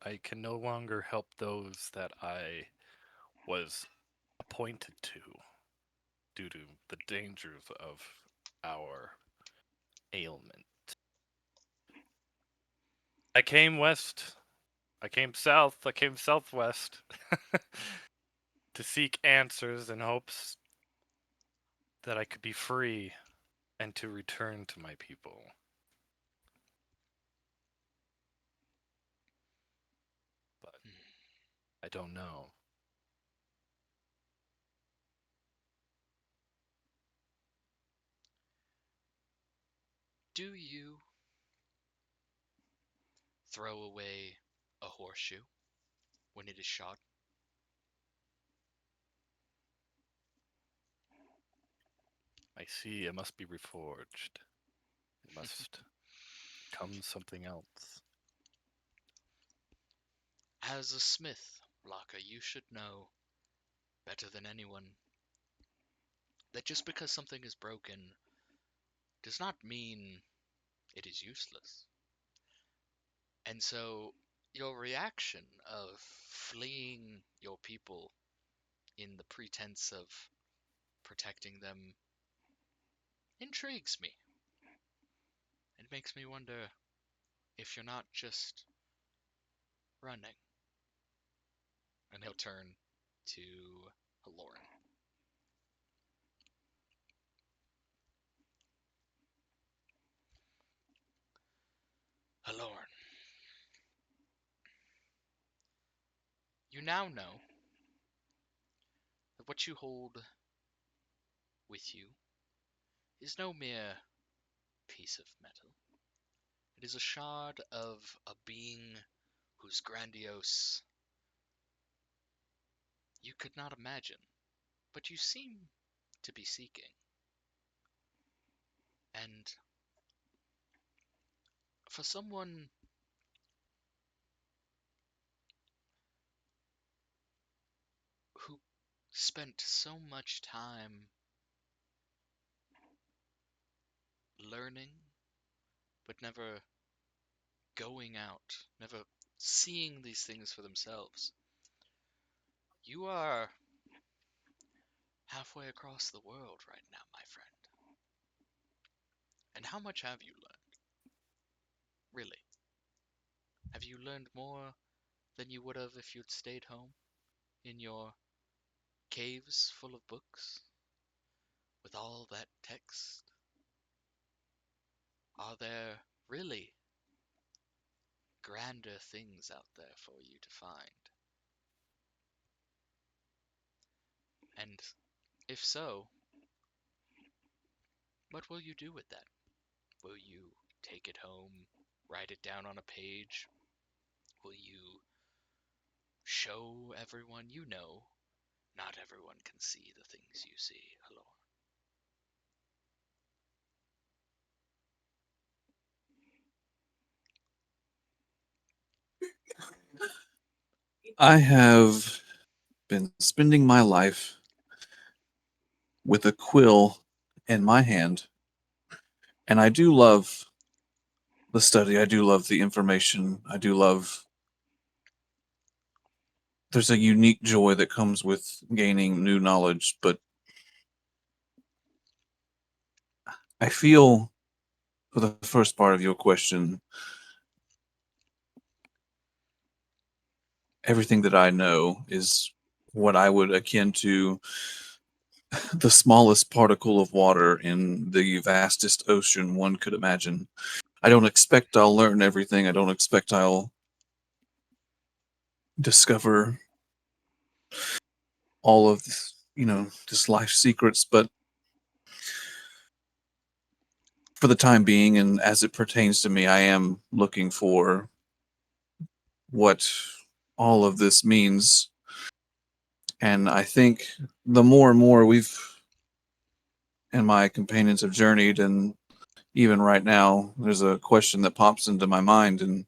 I can no longer help those that I was appointed to due to the dangers of our ailment. I came west. I came south. I came southwest to seek answers in hopes that I could be free and to return to my people. But I don't know. Do you throw away a horseshoe when it is shot? I see it must be reforged. It must become something else. As a smith, Locker, you should know better than anyone that just because something is broken does not mean it is useless. And so your reaction of fleeing your people in the pretense of protecting them intrigues me. It makes me wonder if you're not just running. And he'll turn to Lauren. Lauren, you now know that what you hold with you is no mere piece of metal. It is a shard of a being whose grandiose you could not imagine, but you seem to be seeking. And for someone who spent so much time learning, but never going out, never seeing these things for themselves, you are halfway across the world right now, my friend. And how much have you learned? Really? Have you learned more than you would have if you'd stayed home in your caves full of books with all that text? Are there really grander things out there for you to find? And if so, what will you do with that? Will you take it home, write it down on a page? Will you show everyone you know? Not everyone can see the things you see, Alor. I have been spending my life with a quill in my hand, and I do love the study. I do love the information. I do love. There's a unique joy that comes with gaining new knowledge, but I feel, for the first part of your question, everything that I know is what I would akin to the smallest particle of water in the vastest ocean one could imagine. I don't expect I'll learn everything. I don't expect I'll discover all of this, just life secrets, but for the time being and as it pertains to me, I am looking for what all of this means. And I think the more and more we've and my companions have journeyed, and even right now, there's a question that pops into my mind. And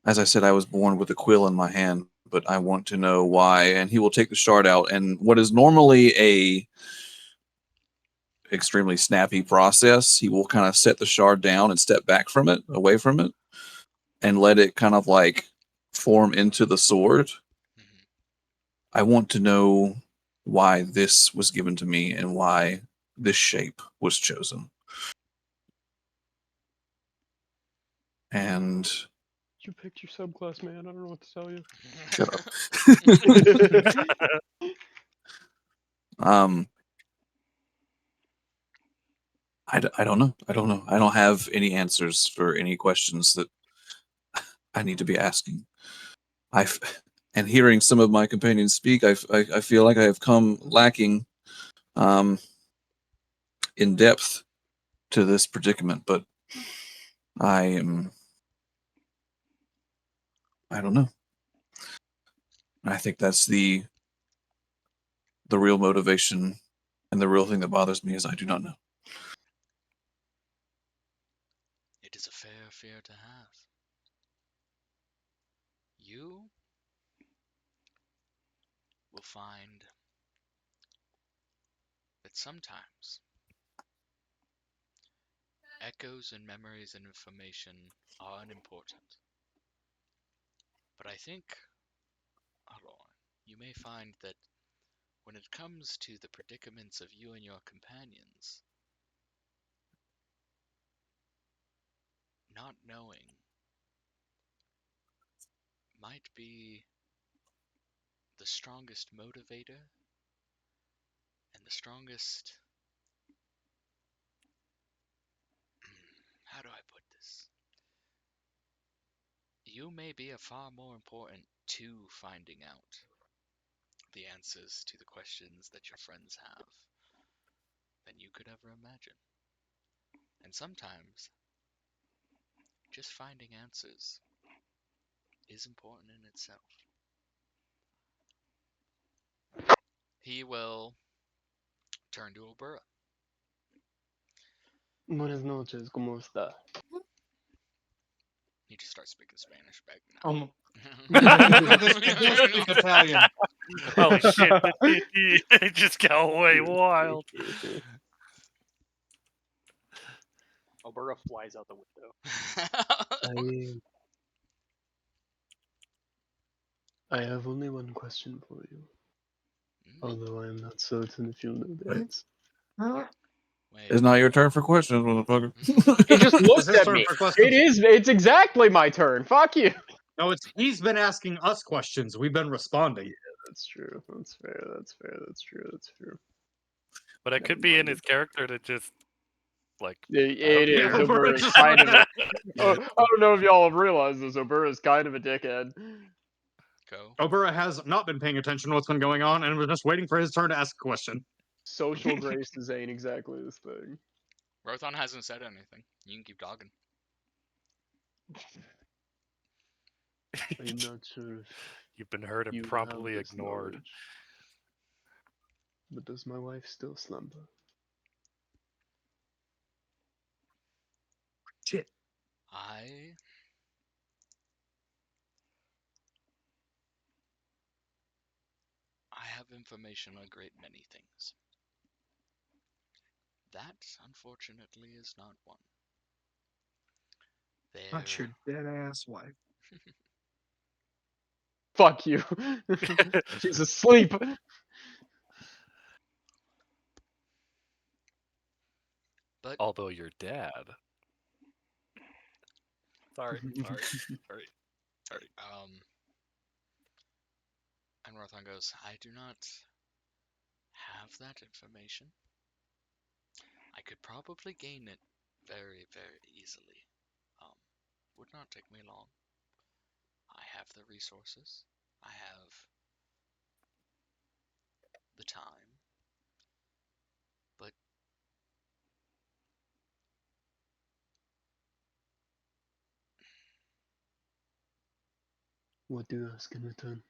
as I said, I was born with a quill in my hand, but I want to know why. And he will take the shard out, and what is normally a extremely snappy process, he will kind of set the shard down and step back from it, away from it, and let it kind of like form into the sword. Mhm. I want to know why this was given to me and why this shape was chosen. And You picked your subclass, man. I don't know what to tell you. shut up. I don't know. I don't know. I don't have any answers for any questions that I need to be asking. I've and hearing some of my companions speak, I feel like I have come lacking um, in depth to this predicament, but I am. I don't know. I think that's the real motivation and the real thing that bothers me is I do not know. It is a fair fear to have. You will find that sometimes echoes and memories and information are unimportant. But I think, Alor, you may find that when it comes to the predicaments of you and your companions, not knowing might be the strongest motivator and the strongest. How do I put this? You may be a far more important to finding out the answers to the questions that your friends have than you could ever imagine. And sometimes, just finding answers is important in itself. He will turn to Obura. Buenas noches, ¿cómo está? He just starts speaking Spanish back He'll speak Italian. Holy shit! It just got way wild. Obura flies out the window. I have only one question for you, although I am not certain if you'll know the answer. Wait. It's not your turn for questions, motherfucker. He just It's looked his at turn me. for questions. It's exactly my turn. Fuck you. No, he's been asking us questions. We've been responding. That's true. That's fair. That's fair. That's true. That's true. But it Never could be in mind. his character to just like It is. Yeah, Obura's just kind of. like- I don't know if y'all have realized this. Obura's kind of a dickhead. Go. Obura has not been paying attention to what's been going on and was just waiting for his turn to ask a question. Social graces ain't exactly this thing. Rothan hasn't said anything. You can keep talking. I'm not sure if you've been heard and you promptly have this ignored. knowledge, but does my wife still slumber? Shit. I have information on a great many things. That, unfortunately, is not one. Not your dead ass wife. Fuck you. She's asleep. But Although your dad. Sorry. and Rothan goes, I do not have that information. I could probably gain it very, very easily. Would not take me long. I have the resources. I have the time. But What do you ask in return?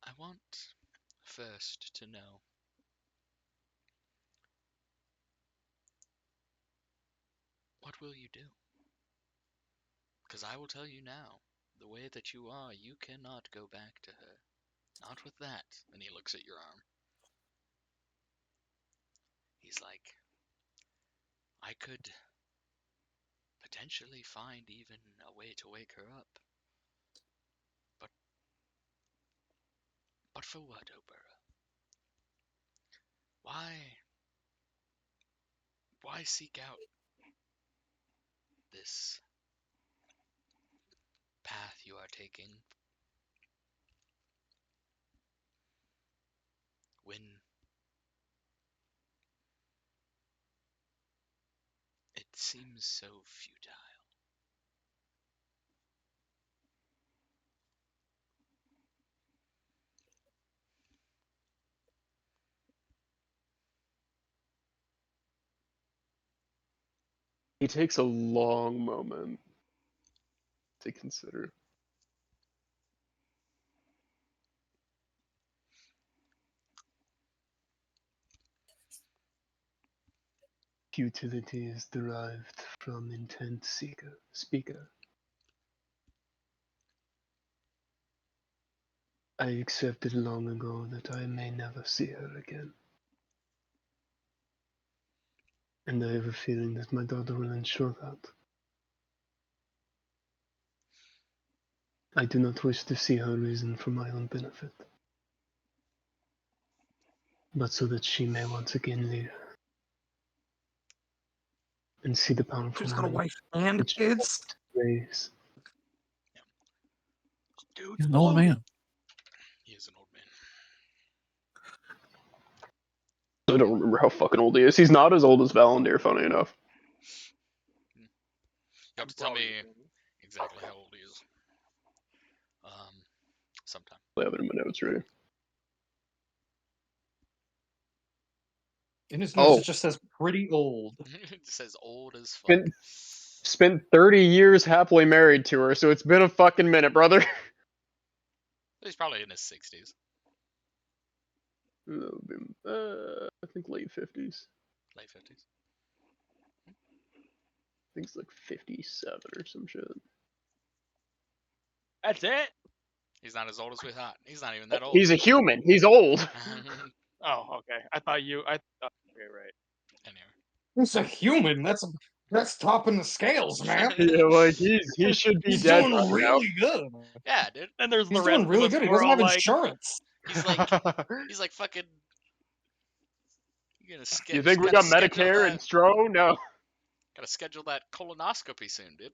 I want first to know what will you do? Because I will tell you now, the way that you are, you cannot go back to her. Not with that. And he looks at your arm. He's like, I could potentially find even a way to wake her up. But for what, Obura? Why seek out this path you are taking when it seems so futile? He takes a long moment to consider. Futility is derived from intent speaker. I accepted long ago that I may never see her again. And I have a feeling that my daughter will ensure that. I do not wish to see her reason for my own benefit, but so that she may once again live and see the powerful She's got a woman wife and which kids. raise. Dude, He's an old man. He is an old man. I don't remember how fucking old he is. He's not as old as Valandir, funny enough. You have to tell me exactly how old he is. Sometime. I have it in my notes ready. In his notes, it just says pretty old. It says old as fuck. Spent 30 years happily married to her, so it's been a fucking minute, brother. He's probably in his 60s. I think late 50s. Late 50s. I think it's like 57 or some shit. That's it? He's not as old as we thought. He's not even that old. He's a human. He's old. Oh, okay. I thought you. Okay, right. Anyway. He's a human. That's That's topping the scales, man. Yeah, like he should be He's dead doing by now. really good. Yeah, dude. And there's He's the rest doing really of us good. He who are doesn't all have like, insurance. He's like fucking. You're gonna You think we gotta got schedule Medicare that. and Stro? No. Gotta schedule that colonoscopy soon, dude.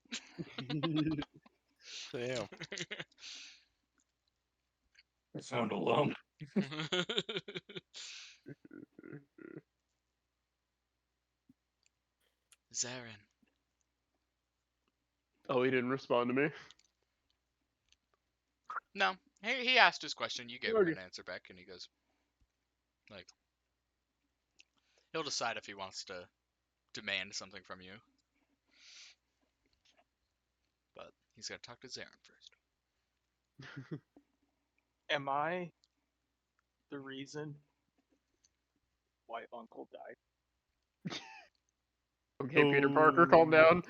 Damn. I found a lump. Zarin. Oh, he didn't respond to me. No, he asked his question. You gave him Okay. an answer back, and he goes, like, he'll decide if he wants to demand something from you. But he's got to talk to Zarin first. am I the reason why Uncle died? Okay, Peter Parker, calm down.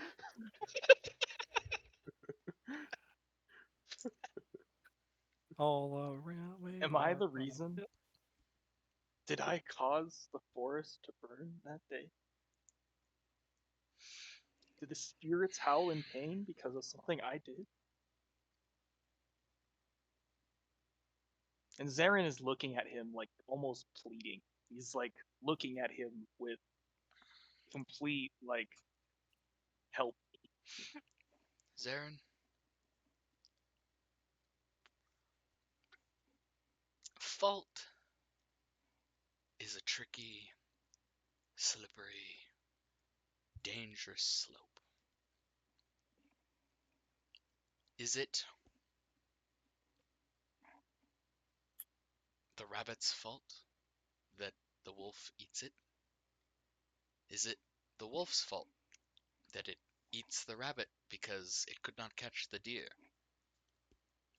All around me. Am I the reason? Did I cause the forest to burn that day? Did the spirits howl in pain because of something I did? And Zarin is looking at him like almost pleading. He's like looking at him with complete like help. Zarin, fault is a tricky, slippery, dangerous slope. Is it the rabbit's fault that the wolf eats it? Is it the wolf's fault that it eats the rabbit because it could not catch the deer?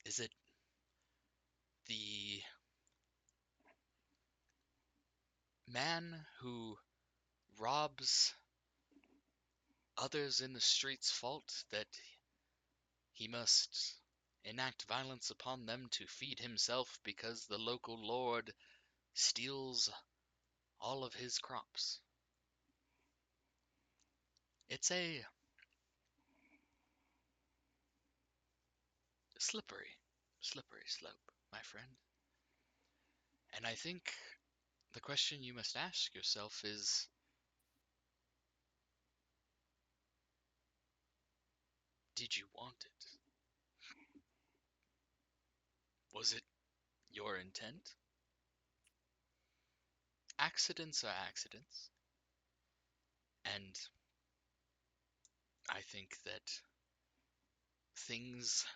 Is it the man who robs others in the street's fault that he must enact violence upon them to feed himself because the local lord steals all of his crops? It's a slippery, slippery slope, my friend. And I think the question you must ask yourself is, did you want it? Was it your intent? Accidents are accidents. And I think that things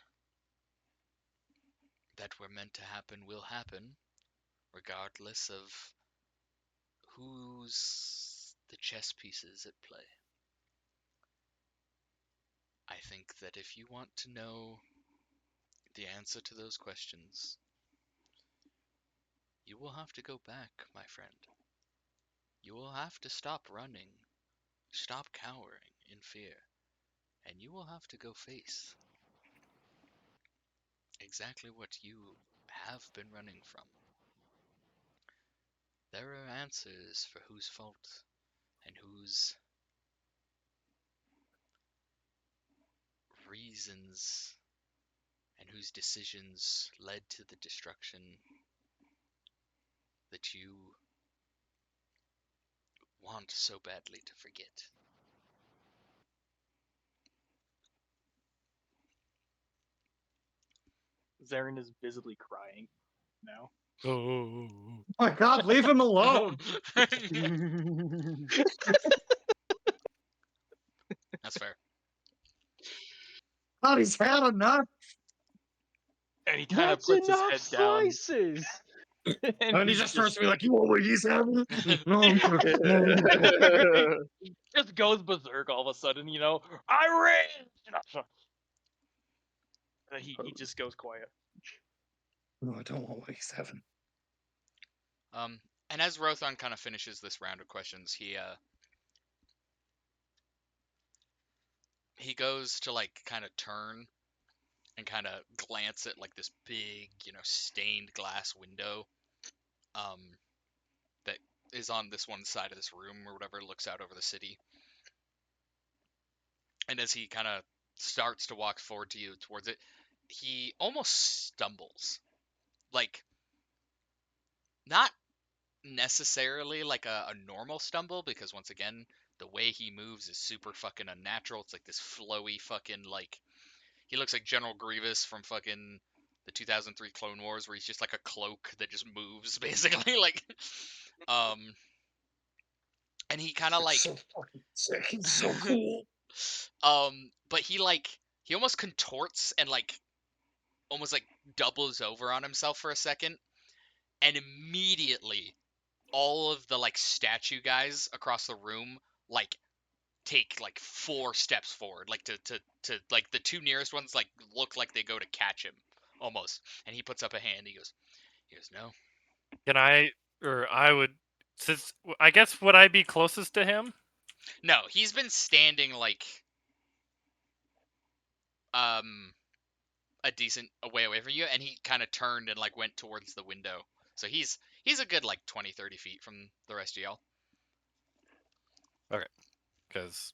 that were meant to happen will happen, regardless of who's the chess pieces at play. I think that if you want to know the answer to those questions, you will have to go back, my friend. You will have to stop running, stop cowering in fear, and you will have to go face exactly what you have been running from. There are answers for whose fault and whose reasons and whose decisions led to the destruction that you want so badly to forget. Zarin is visibly crying now. Oh. My God, leave him alone. That's fair. God, he's had enough. And he kind of That's puts his enough head down. slices. And he just starts to be like, "You want what he's having?" just goes berserk all of a sudden, you know. I ran. And he just goes quiet. No, I don't want what he's having. And as Rothan kind of finishes this round of questions, he goes to like kind of turn and kind of glance at like this big, stained glass window, that is on this one side of this room or whatever, looks out over the city. And as he kind of starts to walk forward to you towards it, he almost stumbles. Like, not necessarily like a normal stumble, because once again, the way he moves is super fucking unnatural. It's like this flowy fucking, like, he looks like General Grievous from fucking the 2003 Clone Wars, where he's just like a cloak that just moves, basically. Like, um, and he kind of It's like, so fucking sick. He's so cool. but he almost contorts and like almost like doubles over on himself for a second, and immediately all of the like statue guys across the room like take like 4 steps forward, like to like the 2 nearest ones like look like they go to catch him almost, and he puts up a hand. He goes, no. Can I, or I would, since I guess would I be closest to him? No, he's been standing like um a decent away from you, and he kind of turned and like went towards the window. So he's a good like 20-30 feet from the rest of y'all. Because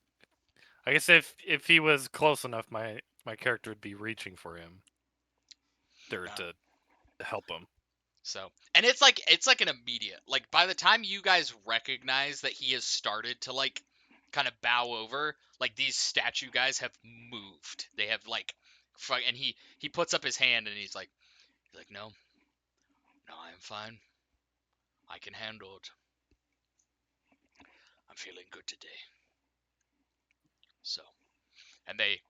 I guess if he was close enough, my character would be reaching for him, or Oh. to help him. So, and it's like an immediate, like by the time you guys recognize that he has started to like kind of bow over, like these statue guys have moved. They have like and he puts up his hand and he's like no, I am fine. I can handle it. I'm feeling good today. So, and they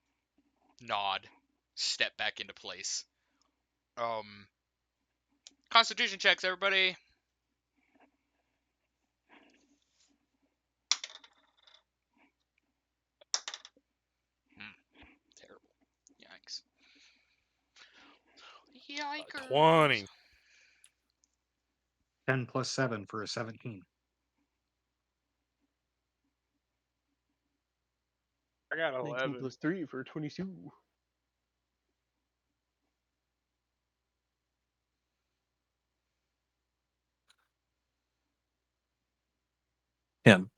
nod, step back into place. Constitution checks, everybody. Terrible. Yikes. Yikers. 20. 10 plus 7 for a 17. I got 19 11. plus 3 for 22. Him.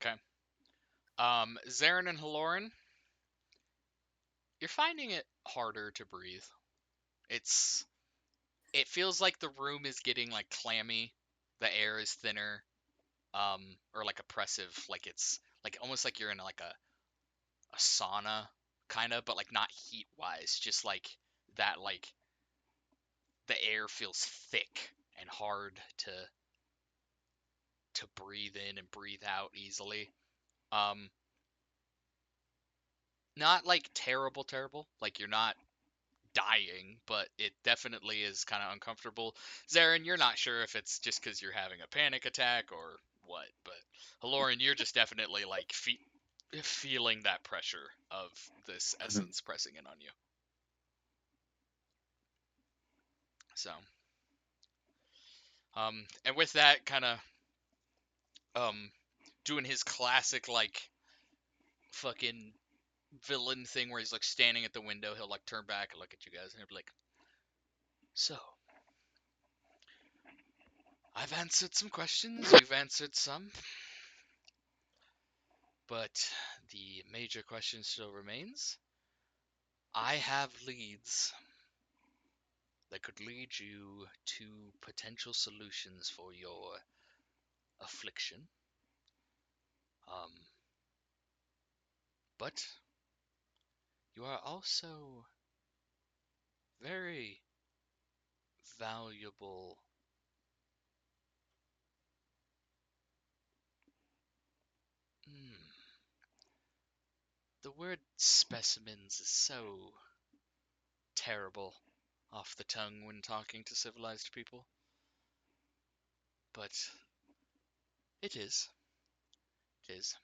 Okay. Zarin and Haloran, you're finding it harder to breathe. It feels like the room is getting like clammy. The air is thinner, or like oppressive. Like it's like almost like you're in like a sauna, kind of, but like not heat wise. Just like that, like the air feels thick and hard to breathe in and breathe out easily. Um, Not like terrible. Like you're not dying, but it definitely is kind of uncomfortable. Zarin, you're not sure if it's just because you're having a panic attack or what, but Haloran, you're just definitely like feeling that pressure of this essence pressing in on you. So, and with that, kind of, doing his classic like fucking villain thing where he's like standing at the window, he'll like turn back and look at you guys, and he'll be like, "So, I've answered some questions, you've answered some, but the major question still remains. I have leads that could lead you to potential solutions for your affliction. But you are also very valuable. The word specimens is so terrible off the tongue when talking to civilized people. But it is. It is.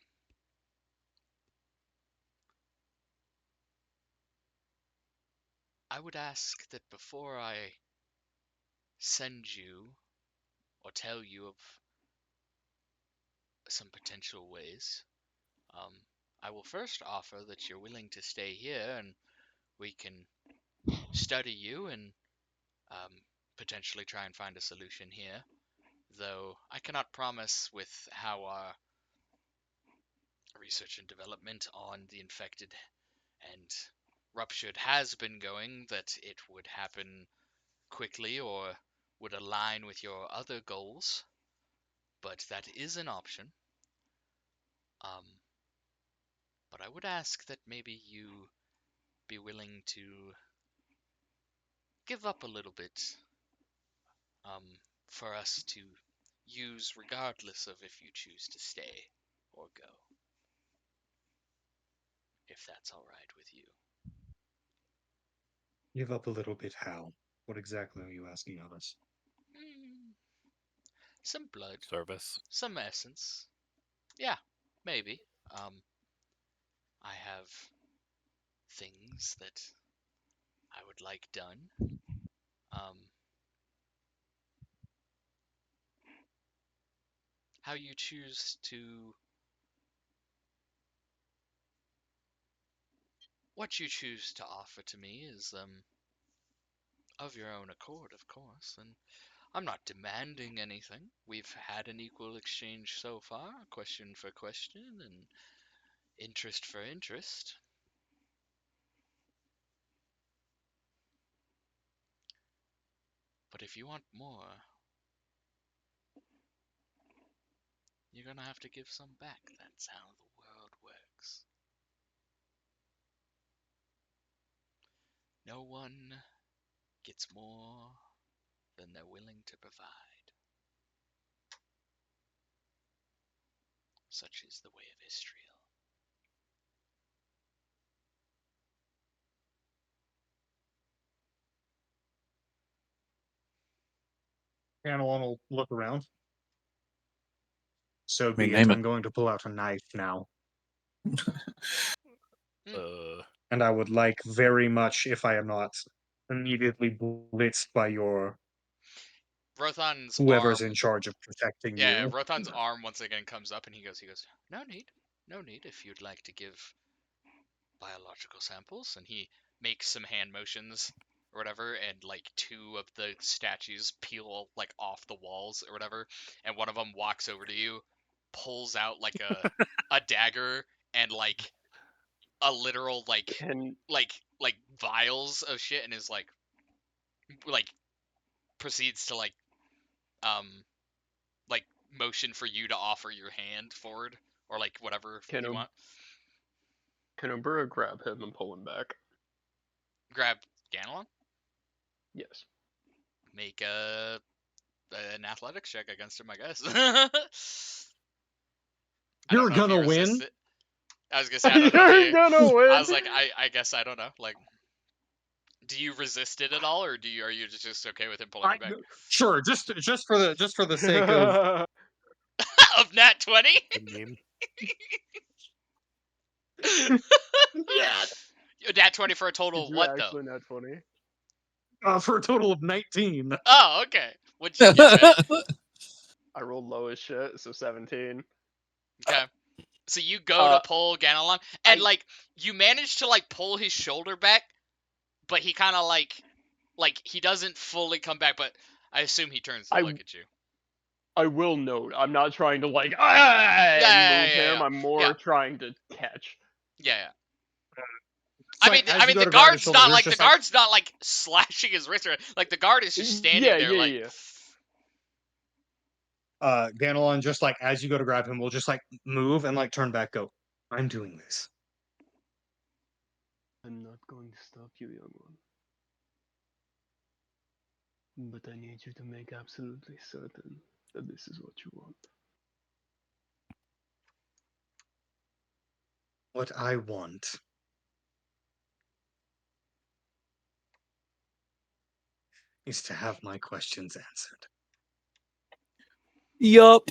I would ask that before I send you or tell you of some potential ways, I will first offer that you're willing to stay here and we can study you and potentially try and find a solution here. Though I cannot promise with how our research and development on the infected and ruptured has been going, that it would happen quickly or would align with your other goals, but that is an option. But I would ask that maybe you be willing to give up a little bit for us to use regardless of if you choose to stay or go. If that's all right with you. Give up a little bit how? What exactly are you asking of us? Some blood. Service. Some essence. Yeah, maybe. I have things that I would like done. How you choose to... What you choose to offer to me is, of your own accord, of course, and I'm not demanding anything. We've had an equal exchange so far, question for question, and interest for interest. But if you want more, you're gonna have to give some back. That's how the world works. No one gets more than they're willing to provide. Such is the way of Israel. Ganelon will look around. So mean, be it. name it. I'm going to pull out a knife now. And I would like very much, if I am not immediately blitzed by your Rothan's whoever's arm... in charge of protecting you. Rothan's arm once again comes up and he goes, no need. No need if you'd like to give biological samples. And he makes some hand motions or whatever, and like two of the statues peel like off the walls or whatever, and one of them walks over to you, pulls out like a dagger and like a literal like vials of shit, and is like proceeds to like motion for you to offer your hand forward or like whatever you want. Can Obura grab him and pull him back? Grab Ganelon? Yes. Make an athletics check against him, I guess. You're gonna win. It. I was gonna say, I don't know. You're gonna win. I was like, I guess I don't know. Like, do you resist it at all, or are you just okay with him pulling you back? Sure, just for the sake of of nat 20. Yeah. Nat 20 for a total of what though? Actually, nat 20. For a total of 19. Oh, okay. What'd you get, man? I rolled low as shit, so 17. Okay. So you go to pull Ganelon, and like you manage to like pull his shoulder back, but he kind of like he doesn't fully come back. But I assume he turns to look at you. I will note, I'm not trying to like move him. I'm more trying to catch. Yeah. I mean, the guard's not like slashing his wrist, or like the guard is just standing there, Ganelon, just like as you go to grab him, will just like move and like turn back. Go. I'm doing this. I'm not going to stop you, young one. But I need you to make absolutely certain that this is what you want. What I want is to have my questions answered. Yup.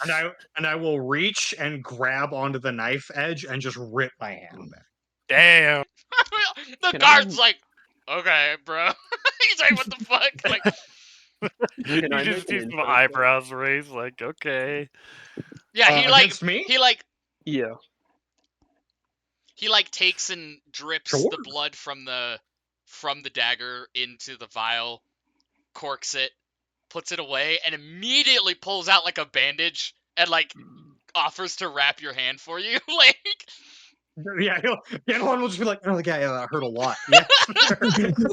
And I will reach and grab onto the knife edge and just rip my hand back. Damn. The guard's like, okay, bro. He's like, what the fuck? Like, you just see some eyebrows raised, like, okay. Yeah, he against me? Yeah. He like takes and drips the blood from the dagger into the vial, corks it, puts it away, and immediately pulls out like a bandage and like offers to wrap your hand for you. Like, Yeah, Ganelon will just be like, "Oh, yeah, that hurt a lot." Yeah,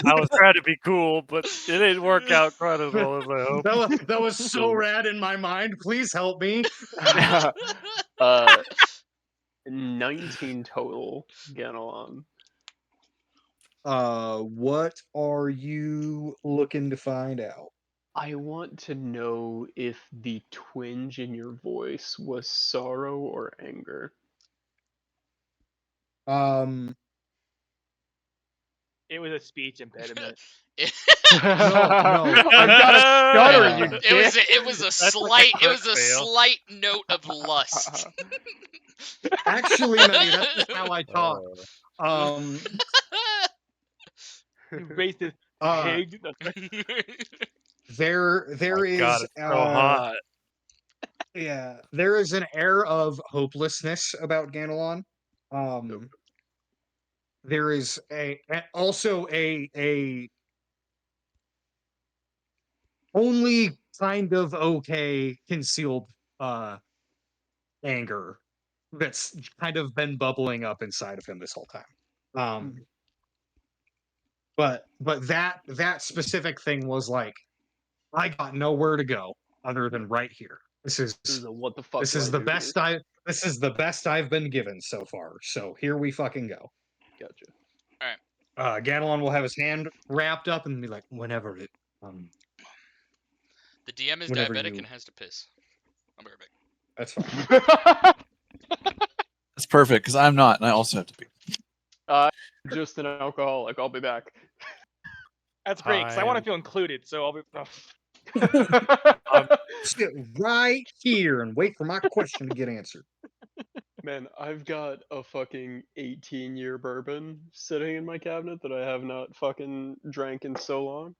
I was trying to be cool, but it didn't work out quite as well as I hoped. that was so rad in my mind. Please help me. 19 total, Ganelon. What are you looking to find out? I want to know if the twinge in your voice was sorrow or anger. It was a speech impediment. No. I've got a stutter, you dick. it was a That's like a slight crit fail. slight note of lust. Actually, Manny, that's just how I talk. You racist pig. That's right. There God, is it's so hot. yeah, there is an air of hopelessness about Ganelon. There is also a only kind of okay concealed anger that's kind of been bubbling up inside of him this whole time. But that specific thing was like, I got nowhere to go other than right here. This is a what the fuck this do is I the do best here? this is the best I've been given so far. So here we fucking go. Gotcha. Ganelon will have his hand wrapped up and be like, whenever it The DM is Whenever diabetic you- and has to piss. I'll be right back. that's fine. That's perfect because I'm not, and I also have to be. Just an alcoholic. I'll be back. That's great, because I want to feel included, so I'll be... Sit right here and wait for my question to get answered. Man, I've got a fucking 18-year bourbon sitting in my cabinet that I have not fucking drank in so long.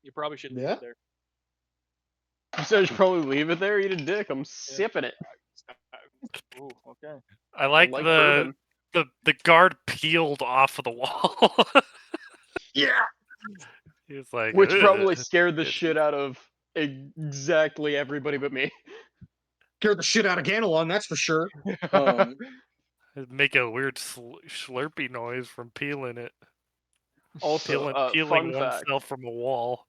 You probably should leave Yeah? it there. You said I should probably leave it there, eat a dick. I'm sipping it. Ooh, okay. I like, like the bourbon. the guard peeled off of the wall. Yeah. He's like, Which "Ugh." probably scared the It's- shit out of exactly everybody but me. Scared the shit out of Ganelon, that's for sure. Make a weird slurpy noise from peeling it. Also, Peeling fun fact, oneself from a wall.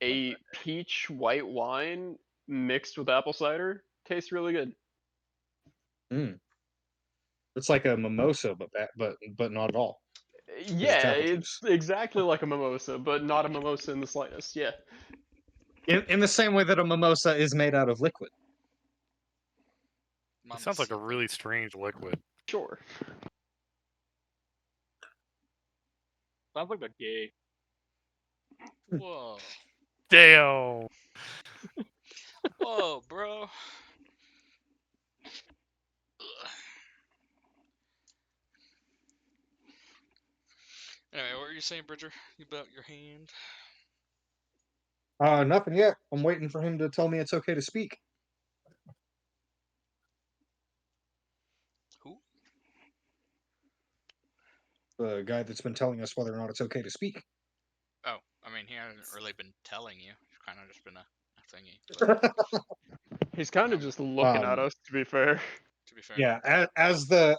a peach white wine mixed with apple cider tastes really good. It's like a mimosa, but not at all. Yeah, apple it's exactly like a mimosa, but not a mimosa in the slightest. Yeah. In the same way that a mimosa is made out of liquid. It sounds like a really strange liquid. Sure. Sounds like a gay. Whoa. Damn. Whoa, bro. Anyway, what were you saying, Bridger? About your hand? Nothing yet. I'm waiting for him to tell me it's okay to speak. Who? The guy that's been telling us whether or not it's okay to speak. Oh, I mean, he hasn't really been telling you. It's kind of just been a thingy. But, He's kind of just looking at us, to be fair. to be fair. Yeah, as the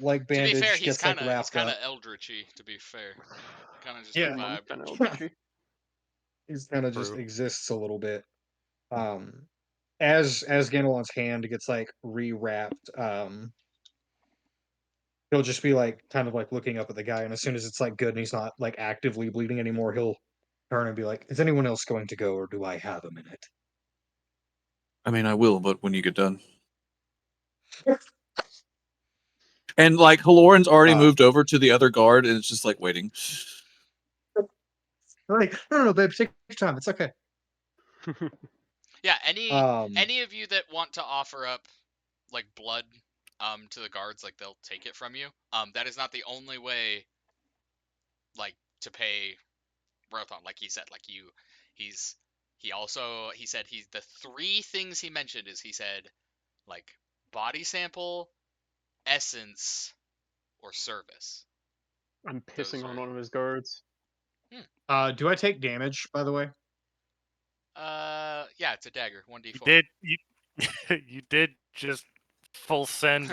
like To be bandage fair, he's gets like kind wrapped of up. eldritchy. To be fair, kind of just Yeah. a vibe. Kinda eldritchy. He's kind of just True. exists a little bit. As Ganelon's hand gets like rewrapped, he'll just be like kind of like looking up at the guy, and as soon as it's like good and he's not like actively bleeding anymore, he'll turn and be like, "Is anyone else going to go, or do I have a minute?" I mean, I will, but when you get done. And like Haloran's already moved over to the other guard, and it's just like waiting. Like, no, babe, take your time. It's okay. Yeah, any of you that want to offer up like blood to the guards, like they'll take it from you. That is not the only way like to pay Rothan, like he said. Like he said the three things he mentioned is he said like body sample, essence, or service. I'm pissing on one of his guards. Do I take damage, by the way? Yeah, it's a dagger, 1d4. You did just full send.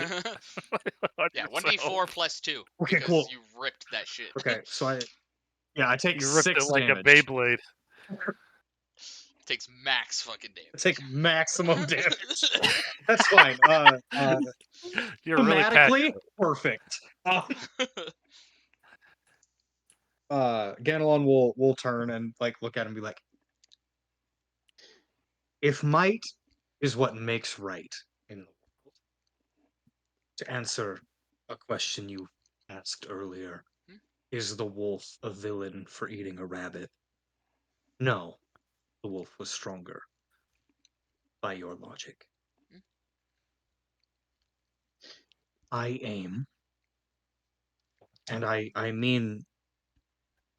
Yeah, on 1d4 yourself. plus 2. Okay, because cool. you ripped that shit. Okay, so I take You ripped it 6 like damage. a Beyblade. Takes max fucking I damage. take maximum damage. That's fine. You're really Thematically, passionate. perfect. Ganelon will turn and like look at him and be like, if might is what makes right in the world. To answer a question you asked earlier, Hmm? is the wolf a villain for eating a rabbit? No, the wolf was stronger. By your logic. Hmm? I aim, and I mean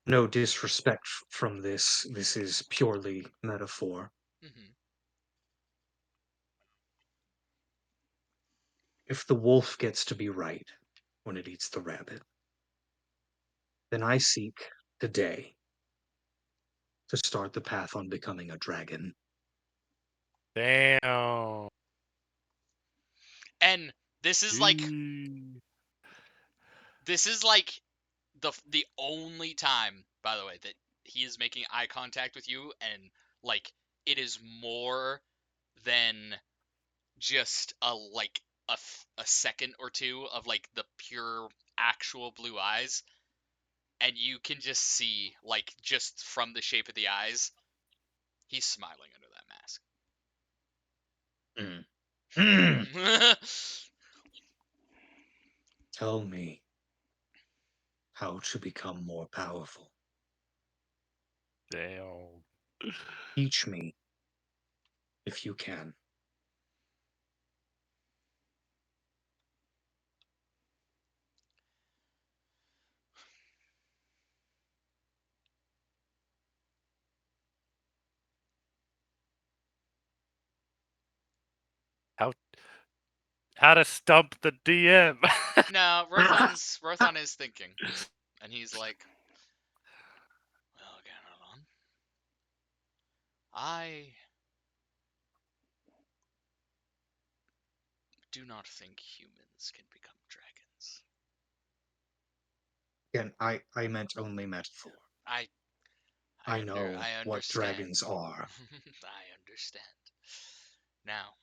no disrespect from this. This is purely metaphor. Mhm. If the wolf gets to be right when it eats the rabbit, then I seek today to start the path on becoming a dragon. Damn. And this is like Eee. the only time, by the way, that he is making eye contact with you, and like it is more than just a second or two of like the pure actual blue eyes, and you can just see like just from the shape of the eyes, he's smiling under that mask. Tell me how to become more powerful. Damn. Teach me if you can. How to stump the DM? No, Rothan is thinking, and he's like, "Well, Ganelon, I do not think humans can become dragons. Again, I meant only metaphor. I I know I what understand. dragons are. I understand. Now,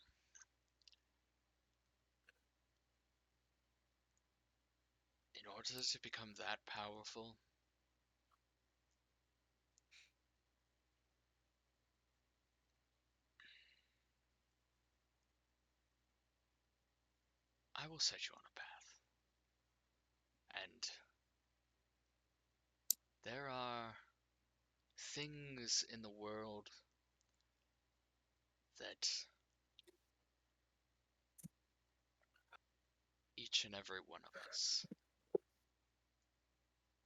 in order to become that powerful, I will set you on a path. And there are things in the world that each and every one of us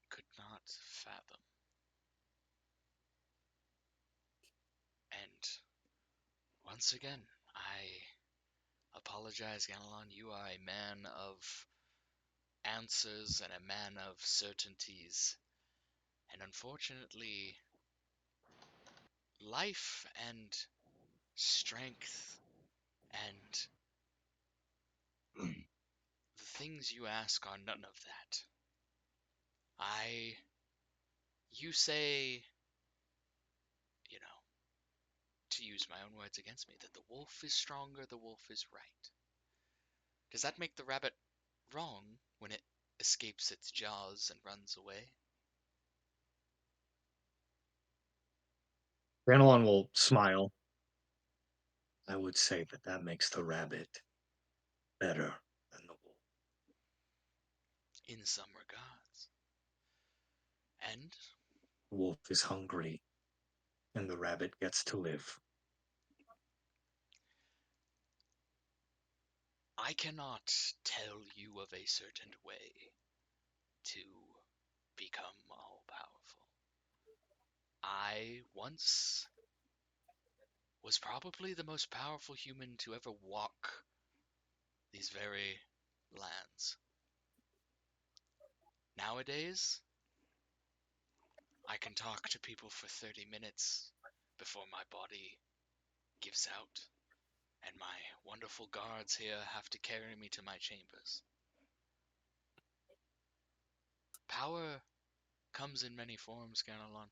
could not fathom. And once again, I apologize, Ganelon. You are a man of answers and a man of certainties. And unfortunately, life and strength and the things you ask are none of that. You say, you know, to use my own words against me, that the wolf is stronger, the wolf is right. Does that make the rabbit wrong when it escapes its jaws and runs away? Granelon will smile. I would say that makes the rabbit better than the wolf. In some regards. And The wolf is hungry, and the rabbit gets to live. I cannot tell you of a certain way to become all powerful. I once was probably the most powerful human to ever walk these very lands. Nowadays, I can talk to people for 30 minutes before my body gives out. and my wonderful guards here have to carry me to my chambers. Power comes in many forms, Ganelon,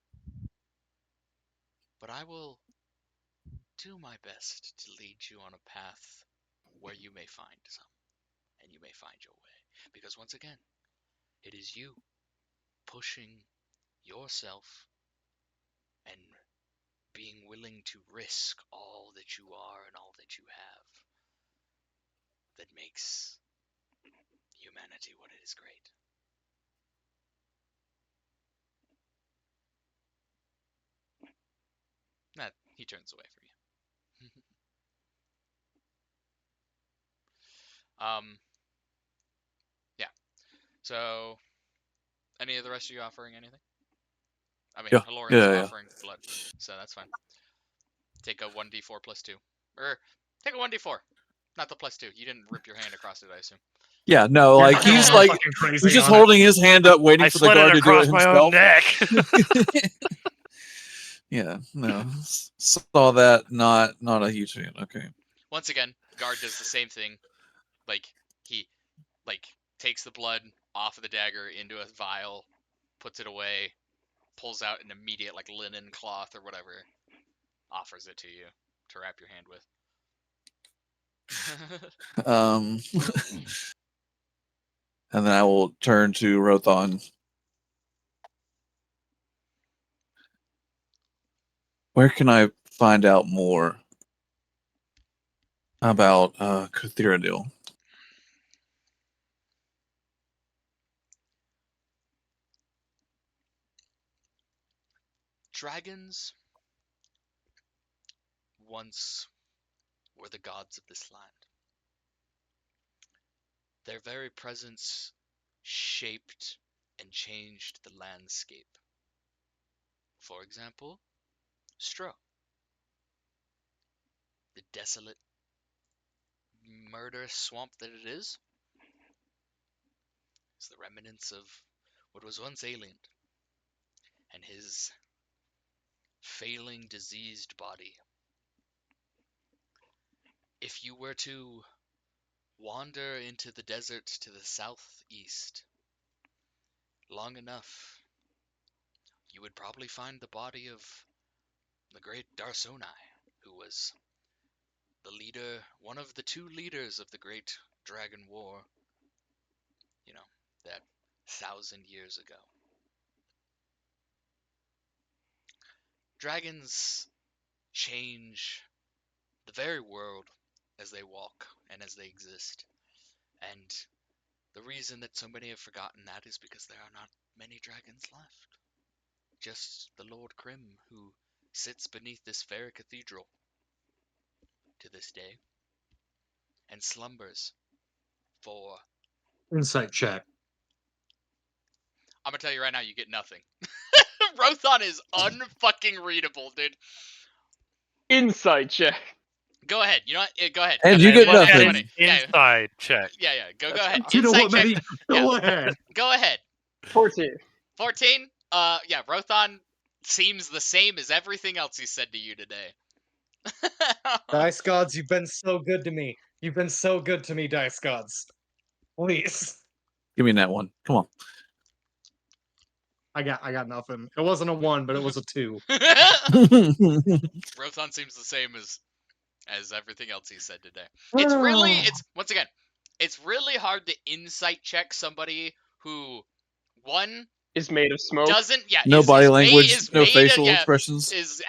but I will do my best to lead you on a path where you may find some, and you may find your way. Because once again, it is you pushing yourself and being willing to risk all that you are and all that you have that makes humanity what it is great. That he turns away from you. Yeah. So, any of the rest of you offering anything? I mean, Yeah. Halorian's Yeah. offering blood, so that's fine. Take a 1d4 plus 2. Or, take a 1d4. Not the plus 2. You didn't rip your hand across it, I assume. Yeah. No, You're like not going he's all like fucking crazy he's just on it. holding his hand up, waiting I for the slid guard it to do it across my own himself. neck. Yeah. No. Saw that. Not a huge fan. Okay. Once again, guard does the same thing. Like, he, takes the blood off of the dagger into a vial, puts it away, pulls out an immediate, linen cloth or whatever, offers it to you to wrap your hand with. And then I will turn to Rothan. Where can I find out more about Cthiridil? Dragons once were the gods of this land. Their very presence shaped and changed the landscape. For example, Stro, the desolate, murderous swamp that it is the remnants of what was once Alien, and his failing, diseased body. If you were to wander into the desert to the southeast long enough, you would probably find the body of the great Darsonai, who was the leader, one of the two leaders of the great Dragon War, that 1,000 years ago. Dragons change the very world as they walk and as they exist. And the reason that so many have forgotten that is because there are not many dragons left. Just the Lord Krymm, who sits beneath this fair cathedral to this day and slumbers for... Insight check. I'm gonna tell you right now, you get nothing. Rothan is unfucking readable, dude. Insight check. Go ahead. You know what? Go ahead. And you Got get it. Plus nothing. 20. Yeah, Inside check. yeah. Go ahead. You know Insight what, check. Matty? Go ahead. Go ahead. 14. 14. Yeah. Rothan seems the same as everything else he said to you today. Dice gods, you've been so good to me. You've been so good to me, dice gods. Please. Give me that one. Come on. I got nothing. It wasn't a 1, but it was a 2. Rothan seems the same as everything else he said today. It's once again, it's really hard to insight check somebody who one Is made of smoke. doesn't No is body made- language, is no made- facial yeah, expressions. is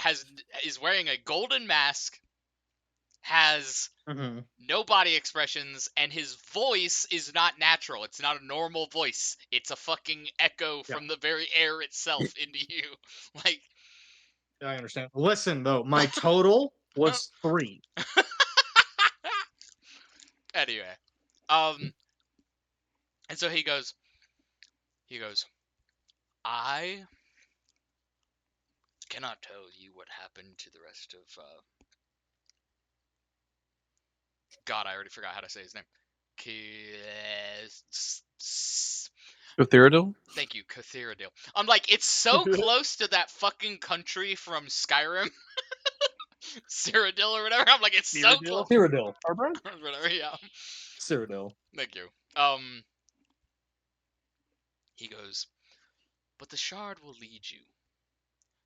wearing a golden mask, has Mhm. no body expressions, and his voice is not natural. It's not a normal voice. It's a fucking echo from the very air itself into you. Like, I understand. Listen, though, my total was 3. anyway, and so he goes, I cannot tell you what happened to the rest of, God, I already forgot how to say his name. Cthiridil? Thank you, Cthiridil. I'm like, it's so close to that fucking country from Skyrim. Cyrodiil or whatever. I'm like, it's so Cyrodiil? close. Cyrodiil. Arbor? Whatever, yeah. Cyrodiil. Thank you. He goes, but the shard will lead you.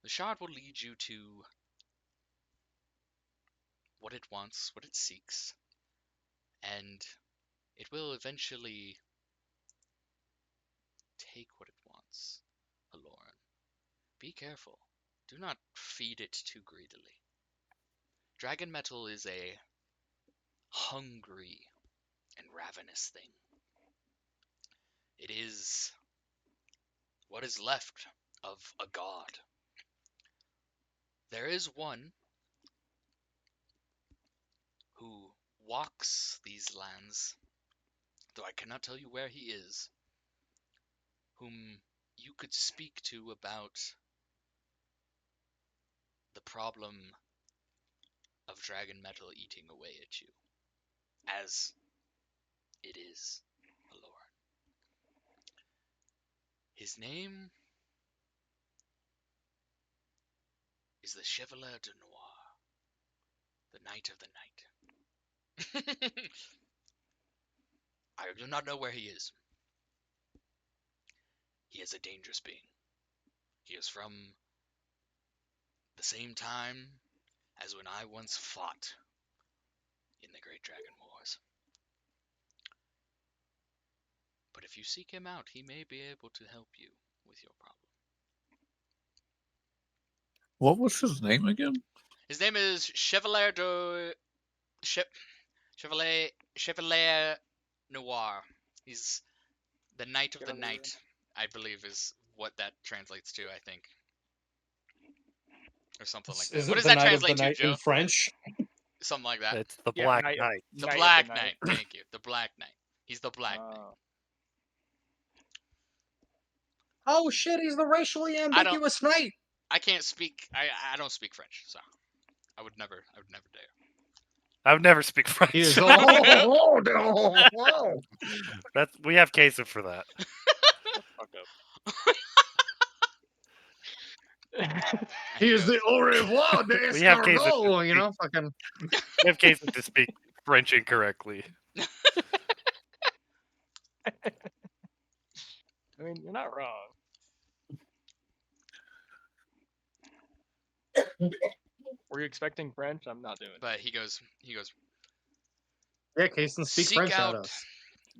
The shard will lead you to what it wants, what it seeks, and it will eventually take what it wants. Aloran, be careful. Do not feed it too greedily. Dragon metal is a hungry and ravenous thing. It is what is left of a god. There is one who walks these lands, though I cannot tell you where he is, whom you could speak to about the problem of dragon metal eating away at you, as it is, Aloran. His name is the Chevalier de Noir, the Knight of the Night. I do not know where he is. He is a dangerous being. He is from the same time as when I once fought in the Great Dragon Wars. But if you seek him out, he may be able to help you with your problem. What was his name again? His name is Chevalier Noir. He's the Knight of the Night, I believe, is what that translates to, I think. Or something like that. Is What it does the that Knight of the translate to, Night Joe? in French? Something like that. It's the Yeah, Black Knight- Knight. The Knight of Black the Knight. Thank you. The Black Knight. He's the Black Knight. Oh shit, he's the racially ambiguous knight. I can't speak. I don't speak French, so I would never dare. I would never speak French. He is We have cases for that. Fuck up. He is the au revoir de We have cases to escargot, you speak- know, fucking. We have cases to speak French incorrectly. I mean, you're not wrong. Were you expecting French? I'm not doing it. But he goes. Yeah, Kason, speak Seek French out. at us.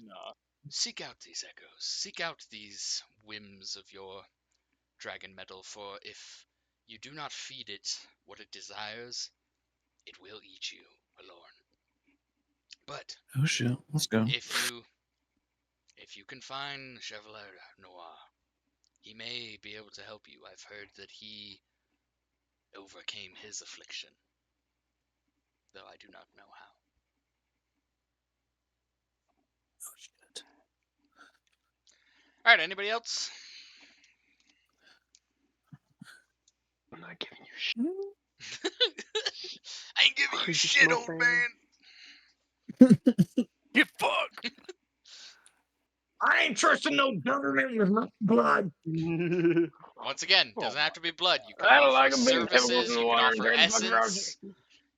Nah. Seek out these echoes. Seek out these whims of your dragon metal, for if you do not feed it what it desires, it will eat you, Alorn. But Oh shit! Let's go. if you can find Chevalier Noir, he may be able to help you. I've heard that he overcame his affliction, though I do not know how. Oh shit! All right, anybody else? I'm not giving you shit. I ain't giving you Crazy shit, smoke old man. man. Get fucked. I ain't trusting no government with my blood. Once again, doesn't have to be blood. You can I don't offer like 'em being chemicals services. in the You can water and offer turn the fucking essence.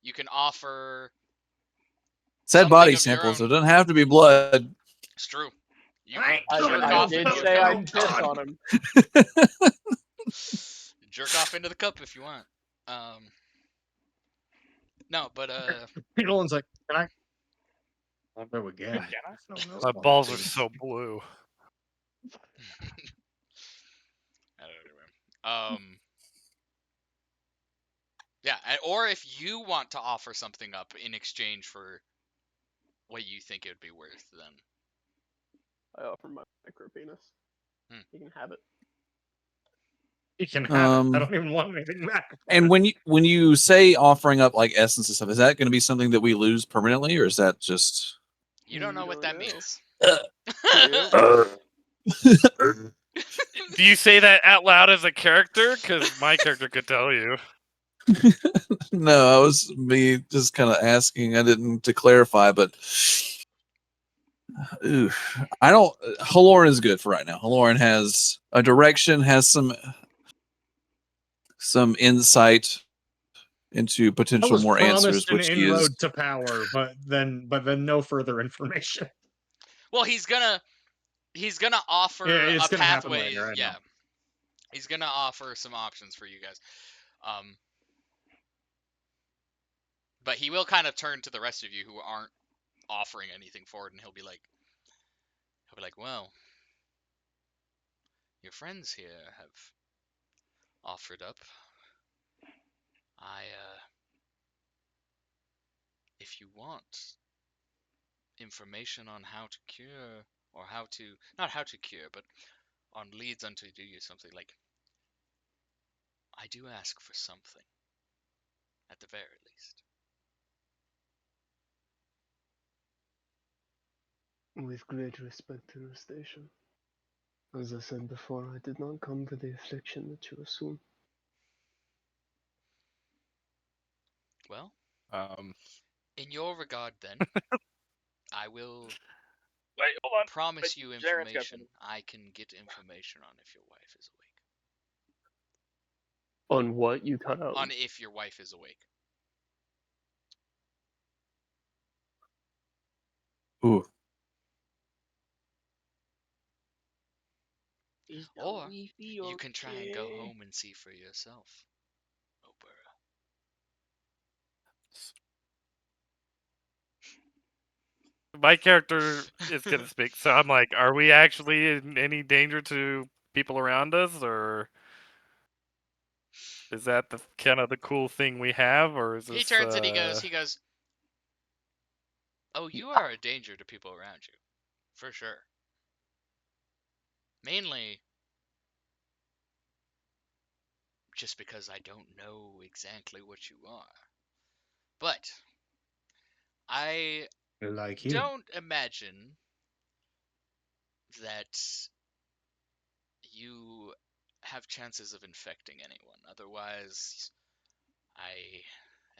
You can offer. Said Something body of your samples. own. It doesn't have to be blood. It's true. You I can ain't jerk coming off off I into did no say God. I'd piss on him. jerk off into the cup if you want. No, but Nolan's like, can I? I'll go again. My balls are so blue. anyway. Yeah, or if you want to offer something up in exchange for what you think it would be worth, then I offer my micro penis. Hmm. You can have it. You can have it. I Um, don't even want anything back. And when you say offering up like essence and stuff, is that going to be something that we lose permanently, or is that just? you don't know You what don't that know. means. Do you say that out loud as a character? Because my character could tell you. No, I was me just kind of asking. I didn't to clarify, but ooh, I don't. Haloran is good for right now. Haloran has a direction, has some insight, into I potential was more answers, promised an which he is. inroad to power, but then no further information. Well, he's gonna offer Yeah, it's a gonna happen pathway. later, I know. Yeah, he's gonna offer some options for you guys. But he will kind of turn to the rest of you who aren't offering anything forward, and he'll be like, well, your friends here have offered up. If you want information on how to cure, or not how to cure, but on leads unto do you something, like, I do ask for something, at the very least. With great respect to the station. As I said before, I did not come for the affliction that you assume. Well, Um, in your regard, then, I will Wait, hold on. promise you Jaren's got information. something. I can get information on if your wife is awake. On what you cut out? On if your wife is awake. Ooh, Is the Or Wi-Fi you can try and go okay? home and see for yourself, Obura. my character is gonna speak, so I'm like, are we actually in any danger to people around us, or is that the kind of the cool thing we have, or is He this? turns and he goes, oh, you are a danger to people around you. For sure. Mainly just because I don't know exactly what you are. But I Like you. don't imagine that you have chances of infecting anyone. Otherwise, I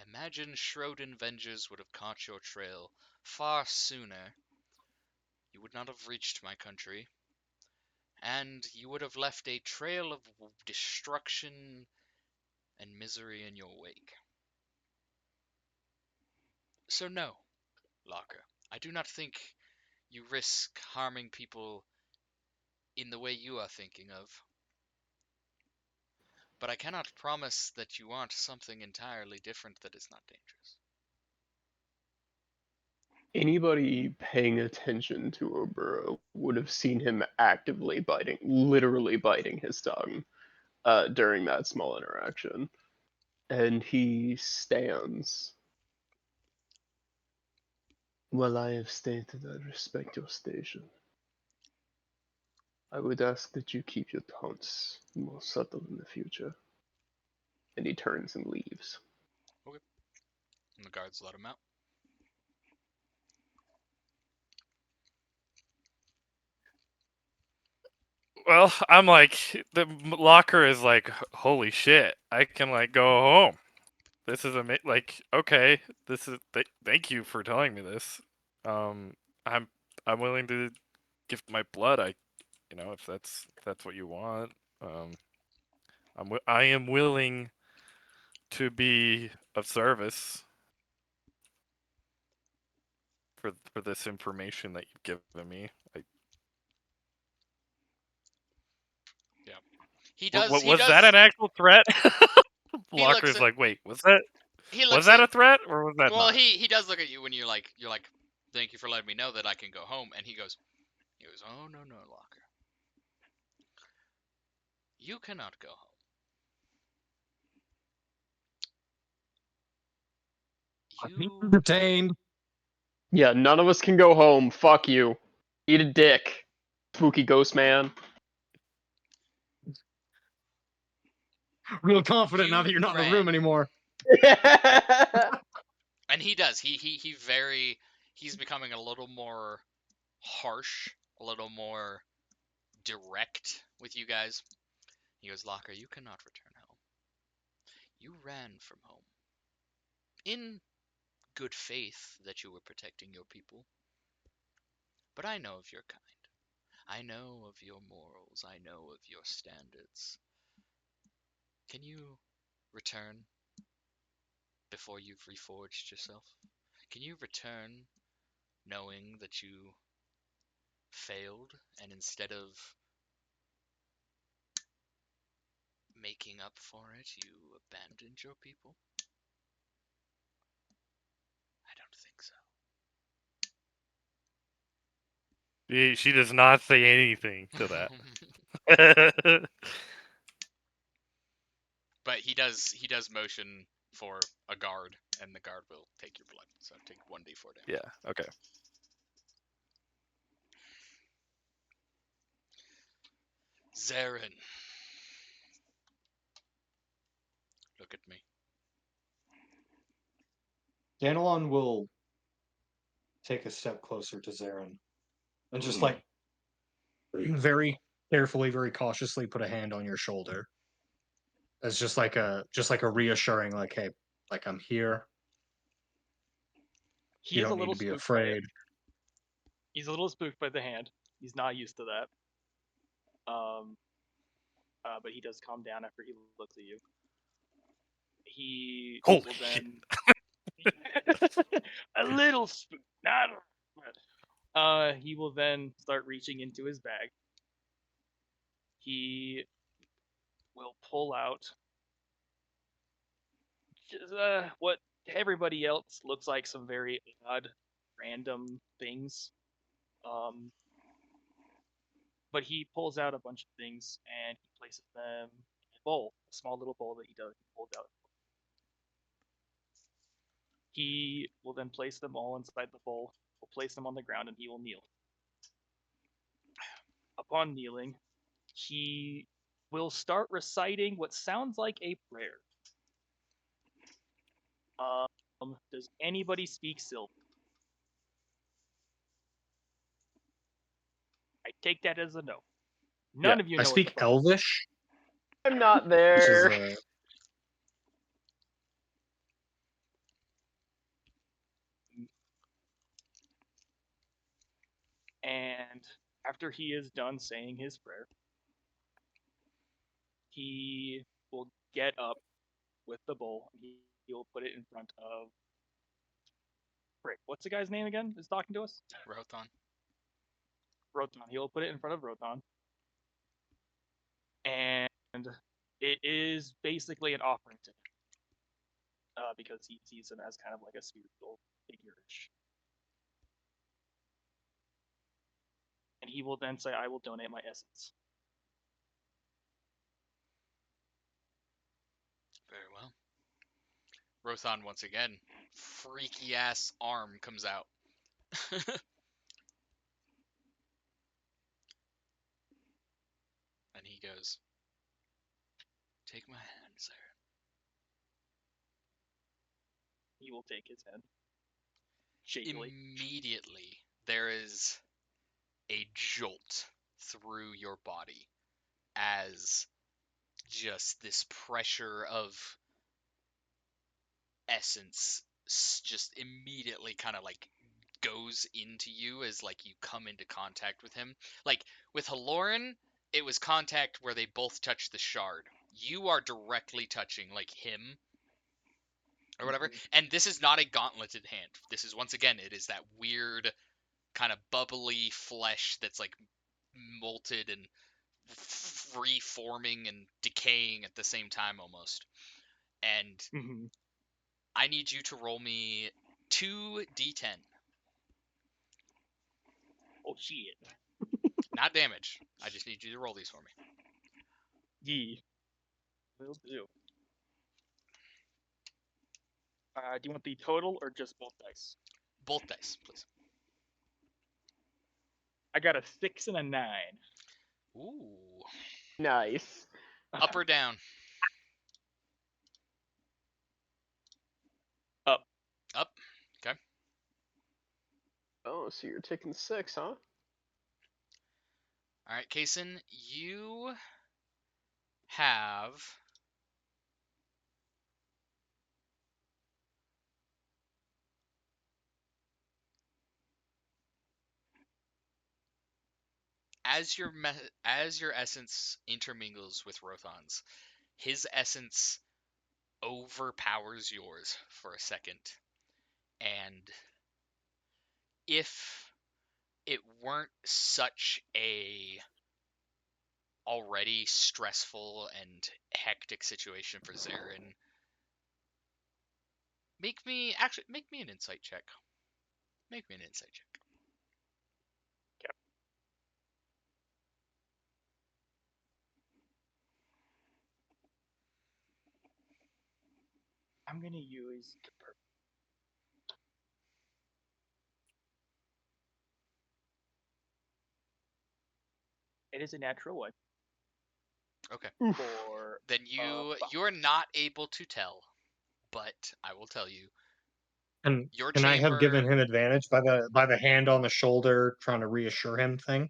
imagine Schroden Vengers would have caught your trail far sooner. You would not have reached my country, and you would have left a trail of destruction and misery in your wake. So no, Locker, I do not think you risk harming people in the way you are thinking of. But I cannot promise that you aren't something entirely different that is not dangerous. Anybody paying attention to Obura would have seen him actively biting, literally biting his tongue during that small interaction. And he stands. Well, I have stated I respect your station. I would ask that you keep your taunts more subtle in the future. And he turns and leaves. Okay. And the guards let him out. Well, I'm like, the locker is like, holy shit, I can like go home. This is like, okay, this is thank you for telling me this. Um, I'm willing to give my blood. If that's what you want. I am willing to be of service for this information that you've given me. Yeah. He does. He Was that does. an actual threat? He looks Locker's at. like, wait, He was looks that at. a threat or was that Well, not? he does look at you when you're like, thank you for letting me know that I can go home. And he goes, oh no, Locker, you cannot go home. You Detained. Yeah, none of us can go home. Fuck you. Eat a dick. Spooky ghost man. Real confident now that you're not in the room ran. anymore. And he does. He's becoming a little more harsh, a little more direct with you guys. He goes, Locker, you cannot return home. You ran from home. In good faith that you were protecting your people. But I know of your kind. I know of your morals. I know of your standards. Can you return before you've reforged yourself? Can you return knowing that you failed and instead of making up for it, you abandoned your people? I don't think so. She does not say anything to that. But he does motion for a guard, and the guard will take your blood. So take 1d4 damage. Yeah. Okay. Zarin, look at me. Danilon will take a step closer to Zarin and just like very carefully, very cautiously put a hand on your shoulder. As just like a reassuring, like, hey, like I'm here. He You is a don't need little to be spooked by it. afraid. He's a little spooked by the hand. He's not used to that. But he does calm down after he looks at you. He Holy will shit. then a little spooked, not he will then start reaching into his bag. He will pull out what to everybody else looks like some very odd, random things. But he pulls out a bunch of things and he places them in a bowl, a small little bowl that he pulls out. He will then place them all inside the bowl, will place them on the ground, and he will kneel. Upon kneeling, he will start reciting what sounds like a prayer. Does anybody speak Sylvan? I take that as a no. None of you I know what the speak fuck. Elvish, I'm not which is there. And after he is done saying his prayer, he will get up with the bowl and he will put it in front of Frick. What's the guy's name again? Is talking to us? Rothan. Rothan. He will put it in front of Rothan. And it is basically an offering to him. Because he sees him as kind of like a spiritual figure-ish. And he will then say, I will donate my essence. Very well. Rothan once again, freaky ass arm comes out. And he goes, take my hand, sir. He will take his hand. Shakily. Immediately, there is a jolt through your body as just this pressure of essence just immediately kind of like goes into you as like you come into contact with him. Like with Haloran, it was contact where they both touch the shard. You are directly touching like him or whatever. And this is not a gauntleted hand. This is once again, it is that weird kind of bubbly flesh that's like molted and reforming and decaying at the same time almost. And I need you to roll me 2d10. Oh shit. Not damage. I just need you to roll these for me. Yee. Will do. Do you want the total or just both dice? Both dice, please. I got a 6 and a 9. Ooh. Nice. Up or down? Up. Up. Okay. Oh, so you're taking 6, huh? All right, Kaysen, you have as your essence intermingles with Rothan's, his essence overpowers yours for a second. And if it weren't such a already stressful and hectic situation for Zarin, make me an insight check. Make me an insight check. I'm gonna use the purple. It is a natural one. Okay. For Then you're not able to tell, but I will tell you. And Your can I have given chamber. him advantage by the hand on the shoulder, trying to reassure him thing?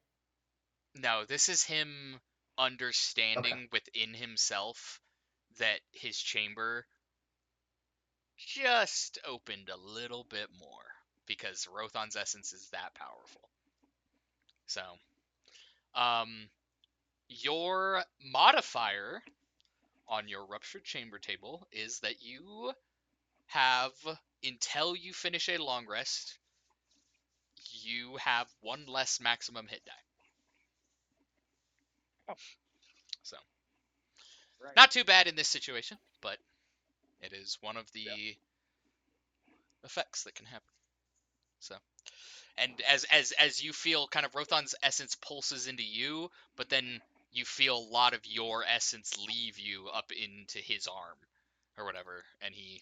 No, this is him understanding within himself that his chamber just opened a little bit more because Rothan's essence is that powerful. So, your modifier on your ruptured chamber table is that you have, until you finish a long rest, you have one less maximum hit die. Oh. So, Right. not too bad in this situation, but it is one of the effects that can happen. So, and as you feel kind of Rothan's essence pulses into you, but then you feel a lot of your essence leave you up into his arm or whatever, and he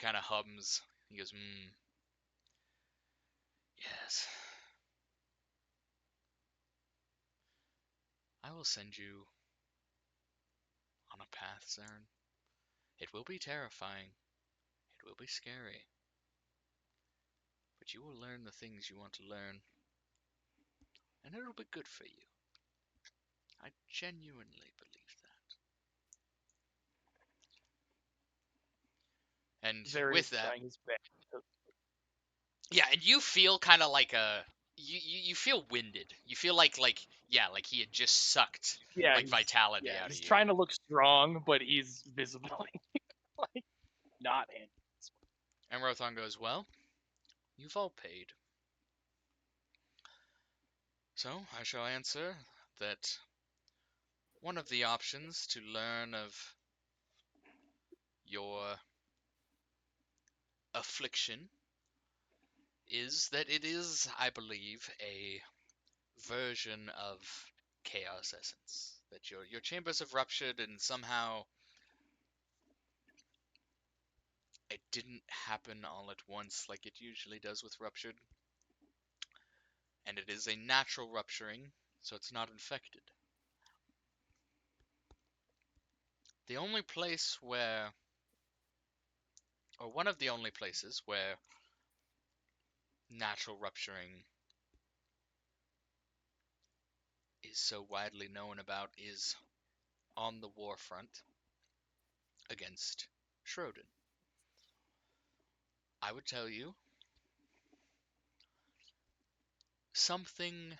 kind of hums. He goes, yes. I will send you on a path, Zarin. It will be terrifying. It will be scary. But you will learn the things you want to learn. And it'll be good for you. I genuinely believe that. And Zarin with is that, trying his best. yeah, and you feel kind of like you feel winded. You feel like he had just sucked Yeah, vitality out of he's you. trying to look strong, but he's visibly like not in. And Rothan goes, well, you've all paid. So I shall answer that one of the options to learn of your affliction is that it is, I believe, a version of chaos essence. That your chambers have ruptured and somehow it didn't happen all at once like it usually does with ruptured. And it is a natural rupturing, so it's not infected. The only place where, or one of the only places where natural rupturing is so widely known about is on the war front against Schroden. I would tell you something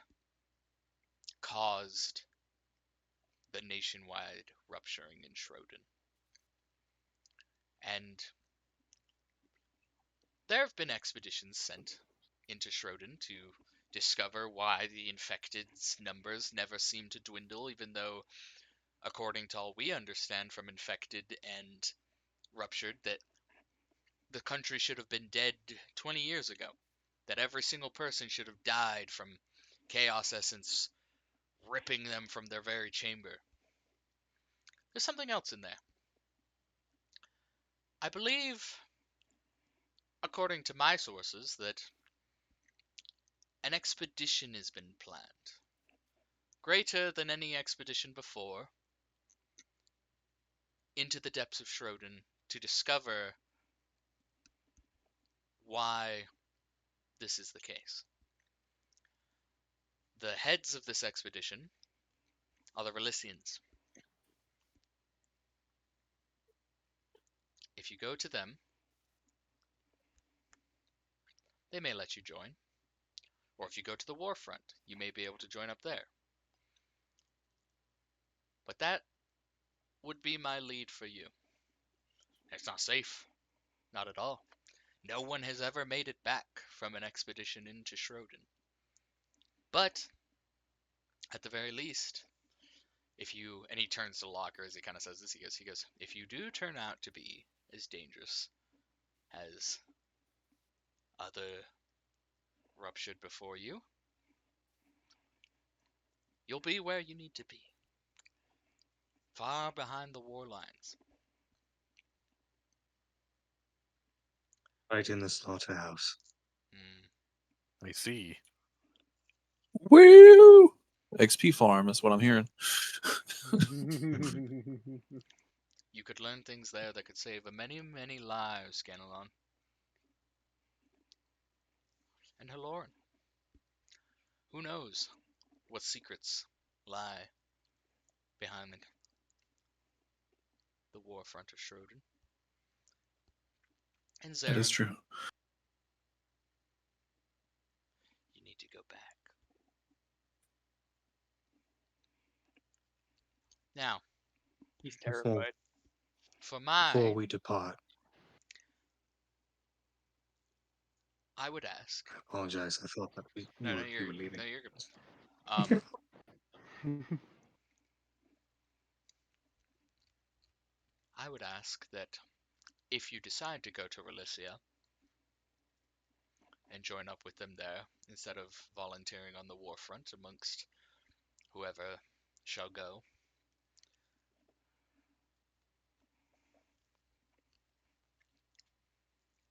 caused the nationwide rupturing in Schroden. And there have been expeditions sent into Schroden to discover why the infected's numbers never seem to dwindle, even though, according to all we understand from infected and ruptured, that the country should have been dead 20 years ago. That every single person should have died from chaos essence ripping them from their very chamber. There's something else in there. I believe, according to my sources, that an expedition has been planned. Greater than any expedition before, into the depths of Schroden to discover why this is the case. The heads of this expedition are the Relisians. If you go to them, they may let you join. Or if you go to the war front, you may be able to join up there. But that would be my lead for you. It's not safe. Not at all. No one has ever made it back from an expedition into Schroden. But, at the very least, if you, and he turns to Locker as he kind of says this, he goes, if you do turn out to be as dangerous as other ruptured before you, you'll be where you need to be. Far behind the war lines. Right in the slaughterhouse. I see. Woo! XP farm is what I'm hearing. You could learn things there that could save many, many lives, Ganelon. And Haloran. Who knows what secrets lie behind the war front of Schroden. And That is Zarin, true. you need to go back. Now, He's Before- terrified. for Before my, we depart, I would ask. I apologize. I thought that we No, were leaving. no, you're good. I would ask that if you decide to go to Relicia and join up with them there, instead of volunteering on the war front amongst whoever shall go,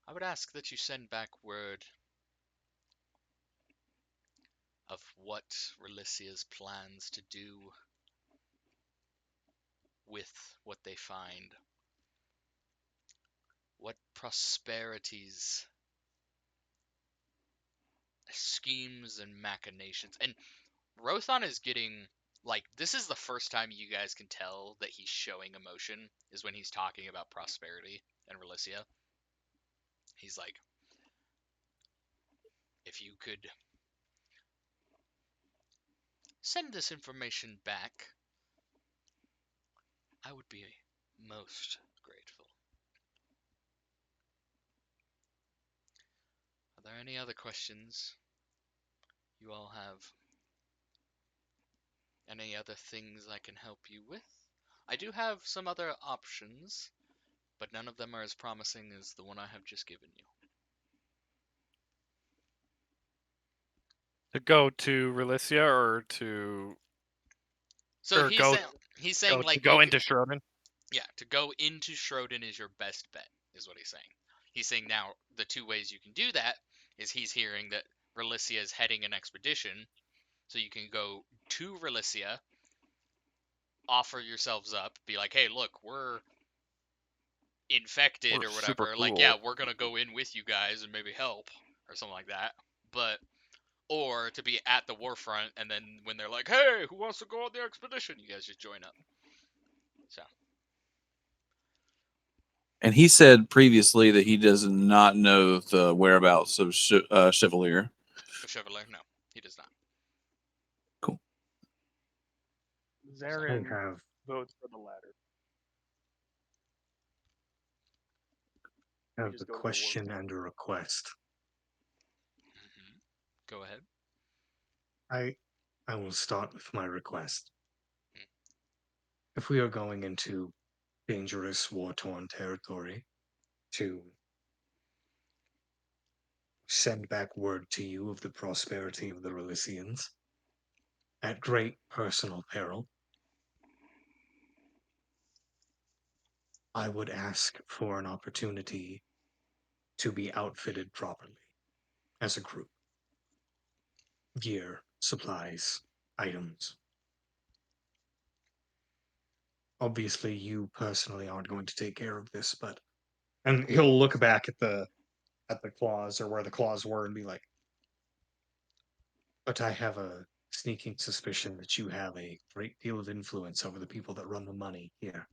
I would ask that you send back word of what Relicia's plans to do with what they find. What prosperities, schemes, and machinations. And Rothan is getting, like, this is the first time you guys can tell that he's showing emotion, is when he's talking about prosperity and Relicia. He's like, if you could send this information back, I would be most grateful. Are there any other questions you all have? Any other things I can help you with? I do have some other options, but none of them are as promising as the one I have just given you. To go to Relicia or to So Or he's go- saying to like go you into Schroden? yeah, to go into Schroden is your best bet, is what he's saying. He's saying now the two ways you can do that is he's hearing that Relicia is heading an expedition, so you can go to Relicia, offer yourselves up, be like, hey, look, we're infected We're or super whatever. Like, cool. yeah, we're gonna go in with you guys and maybe help or something like that. But or to be at the war front, and then when they're like, hey, who wants to go on the expedition, you guys just join up. So And he said previously that he does not know the whereabouts of Chevalier. Chevalier, no, he does not. I Zarin have votes for the latter. have just a go to the war question front. and a request. Hmm. Go ahead. I will start with my request. If we are going into dangerous, war-torn territory, to send back word to you of the prosperity of the Relicians, at great personal peril, I would ask for an opportunity to be outfitted properly as a group. Gear, supplies, items. Obviously, you personally aren't going to take care of this, but and he'll look back at the claws or where the claws were and be like, but I have a sneaking suspicion that you have a great deal of influence over the people that run the money here.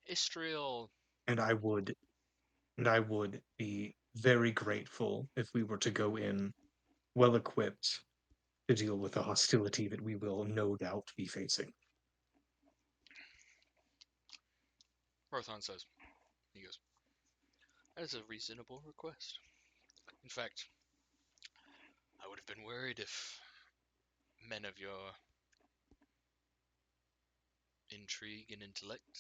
Istriel. And I would be very grateful if we were to go in well equipped, to deal with the hostility that we will no doubt be facing. Rothan says, he goes, that is a reasonable request. In fact, I would have been worried if men of your intrigue and intellect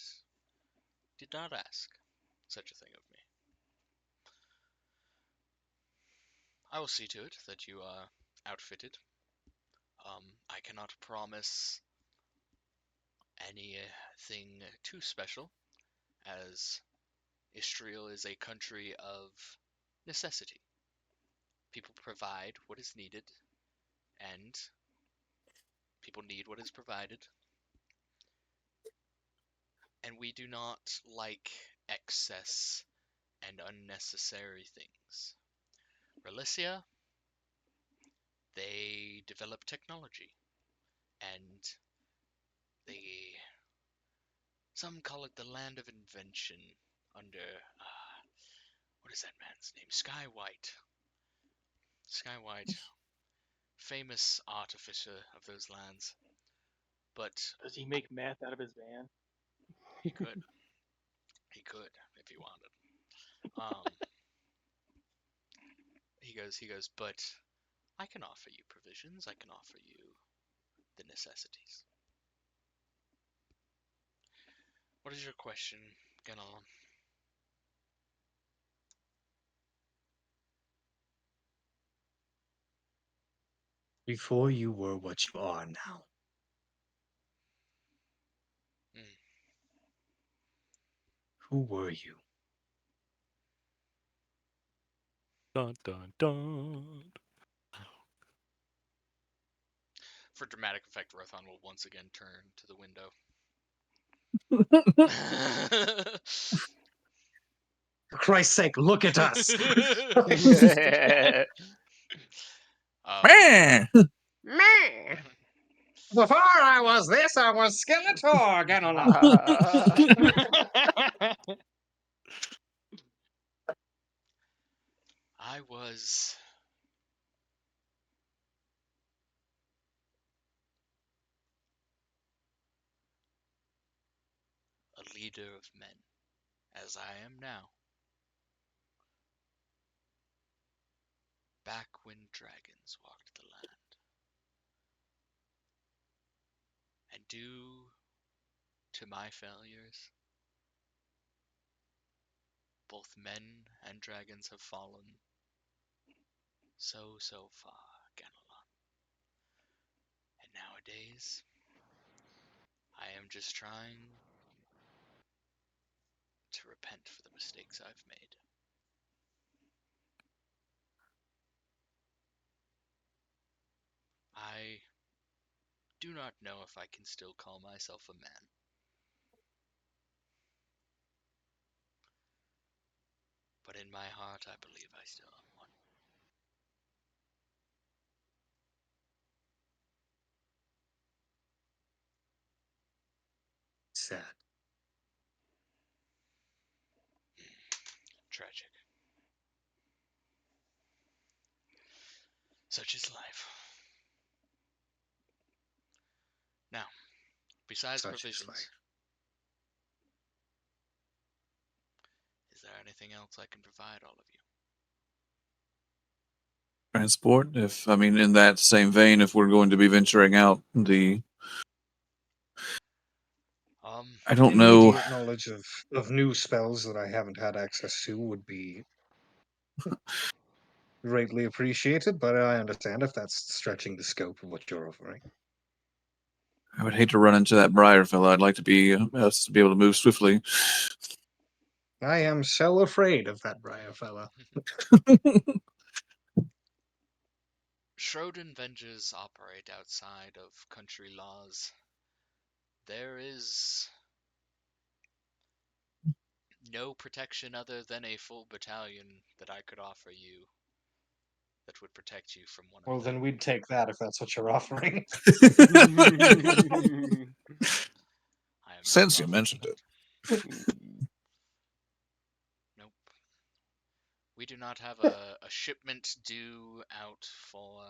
did not ask such a thing of me. I will see to it that you are outfitted. I cannot promise anything too special, as Istriel is a country of necessity. People provide what is needed, and people need what is provided. And we do not like excess and unnecessary things. Relicia, they develop technology, and they, some call it the land of invention under, what is that man's name? Sky White. Sky White, famous artificer of those lands. But Does he make meth out of his van? he could. He could, if he wanted. He goes, but I can offer you provisions, I can offer you the necessities. What is your question, Ganalon? Before you were what you are now. Who were you? Dun dun dun. For dramatic effect, Rothan will once again turn to the window. For Christ's sake, look at us! Man! Before I was this, I was Skeletor, Ganalon. I was a leader of men, as I am now. Back when dragons walked the land. And due to my failures, both men and dragons have fallen so far, Ganalon. And nowadays, I am just trying to repent for the mistakes I've made. I do not know if I can still call myself a man. But in my heart, I believe I still am one. Sad. Tragic. Such is life. Now, besides Such is provisions, life. is there anything else I can provide all of you? Transport, if I mean, in that same vein, if we're going to be venturing out, I don't know. Immediate knowledge of new spells that I haven't had access to would be greatly appreciated, but I understand if that's stretching the scope of what you're offering. I would hate to run into that Briar fella. I'd like to be us to be able to move swiftly. I am so afraid of that Briar fella. Schroden Vengers operate outside of country laws. There is no protection other than a full battalion that I could offer you that would protect you from one Well, of them. then we'd take that if that's what you're offering. I am Since not you offering mentioned that. it. Nope. We do not have a shipment due out for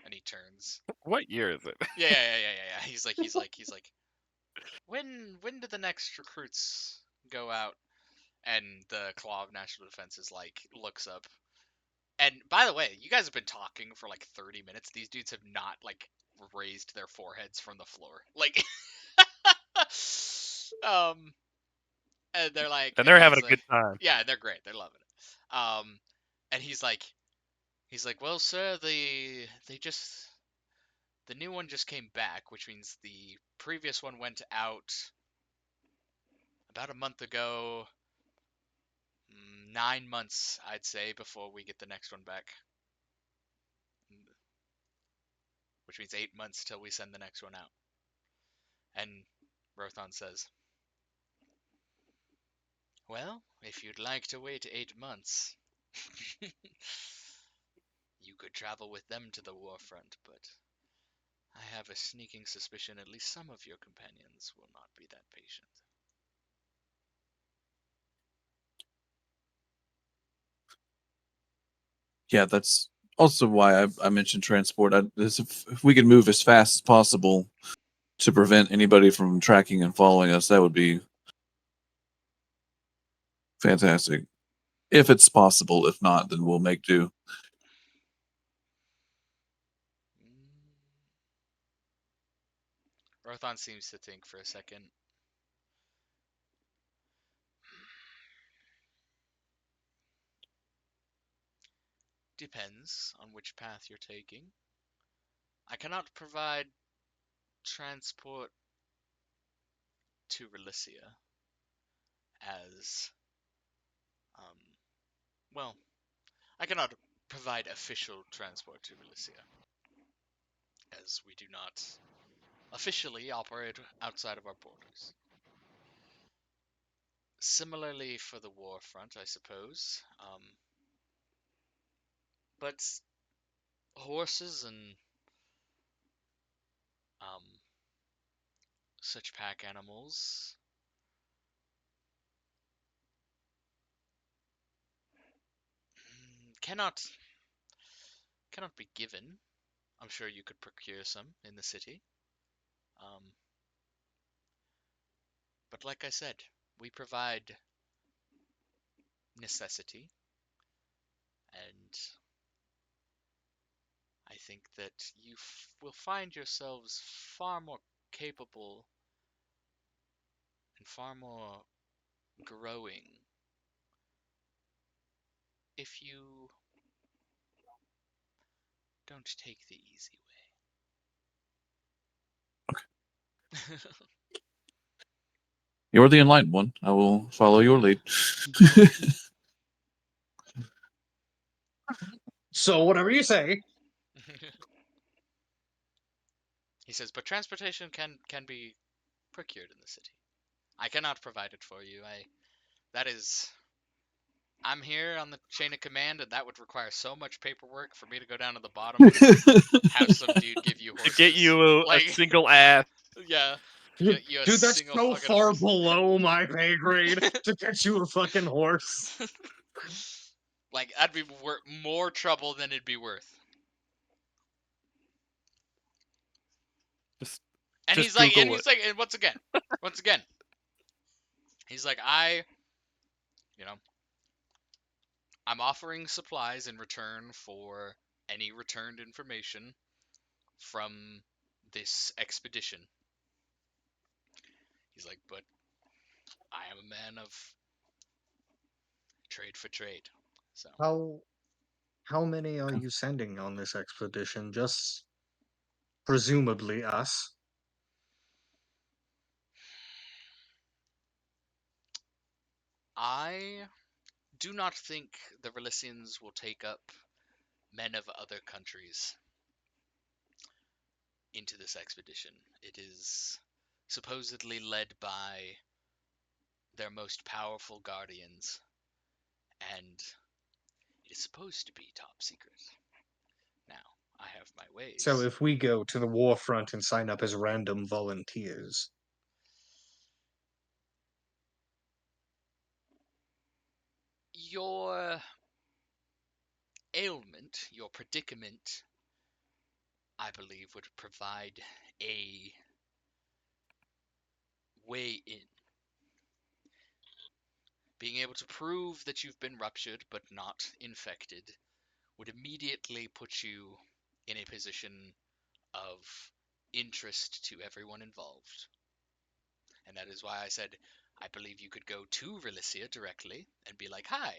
And he turns. What year is it? Yeah. He's like, when do the next recruits go out? And the Claw of National Defense is like, looks up. And by the way, you guys have been talking for like 30 minutes. These dudes have not like raised their foreheads from the floor. Like, and they're like, And they're having he's a like, good time. yeah, they're great. They're loving it. And he's like, well, sir, the new one just came back, which means the previous one went out about a month ago. 9 months, I'd say, before we get the next one back. Which means 8 months till we send the next one out. And Rothan says, well, if you'd like to wait 8 months, you could travel with them to the war front, but I have a sneaking suspicion at least some of your companions will not be that patient. Yeah, that's also why I mentioned transport. If we could move as fast as possible to prevent anybody from tracking and following us, that would be fantastic. If it's possible. If not, then we'll make do. Rothan seems to think for a second. Depends on which path you're taking. I cannot provide transport to Relicia as, well, I cannot provide official transport to Relicia, as we do not officially operate outside of our borders. Similarly for the war front, I suppose. But horses and such pack animals cannot be given. I'm sure you could procure some in the city. But like I said, we provide necessity, and I think that you will find yourselves far more capable and far more growing if you don't take the easy way. You're the enlightened one. I will follow your lead. So whatever you say. He says, but transportation can be procured in the city. I cannot provide it for you. I'm here on the chain of command, and that would require so much paperwork for me to go down to the bottom and have some dude give you To horses. get you a like, single ass. yeah. Dude, You a that's single so fucking far horse. below my pay grade to get you a fucking horse. Like, that'd be more trouble than it'd be worth. And Just he's like, Google it. and once again, he's like, I'm offering supplies in return for any returned information from this expedition. He's like, but I am a man of trade for trade. So How many are you sending on this expedition? Just presumably us. I do not think the Relicians will take up men of other countries into this expedition. It is supposedly led by their most powerful guardians, and it is supposed to be top secret. Now, I have my ways. So if we go to the war front and sign up as random volunteers, your ailment, your predicament, I believe would provide a way in. Being able to prove that you've been ruptured but not infected would immediately put you in a position of interest to everyone involved. And that is why I said I believe you could go to Relicia directly and be like, "Hi,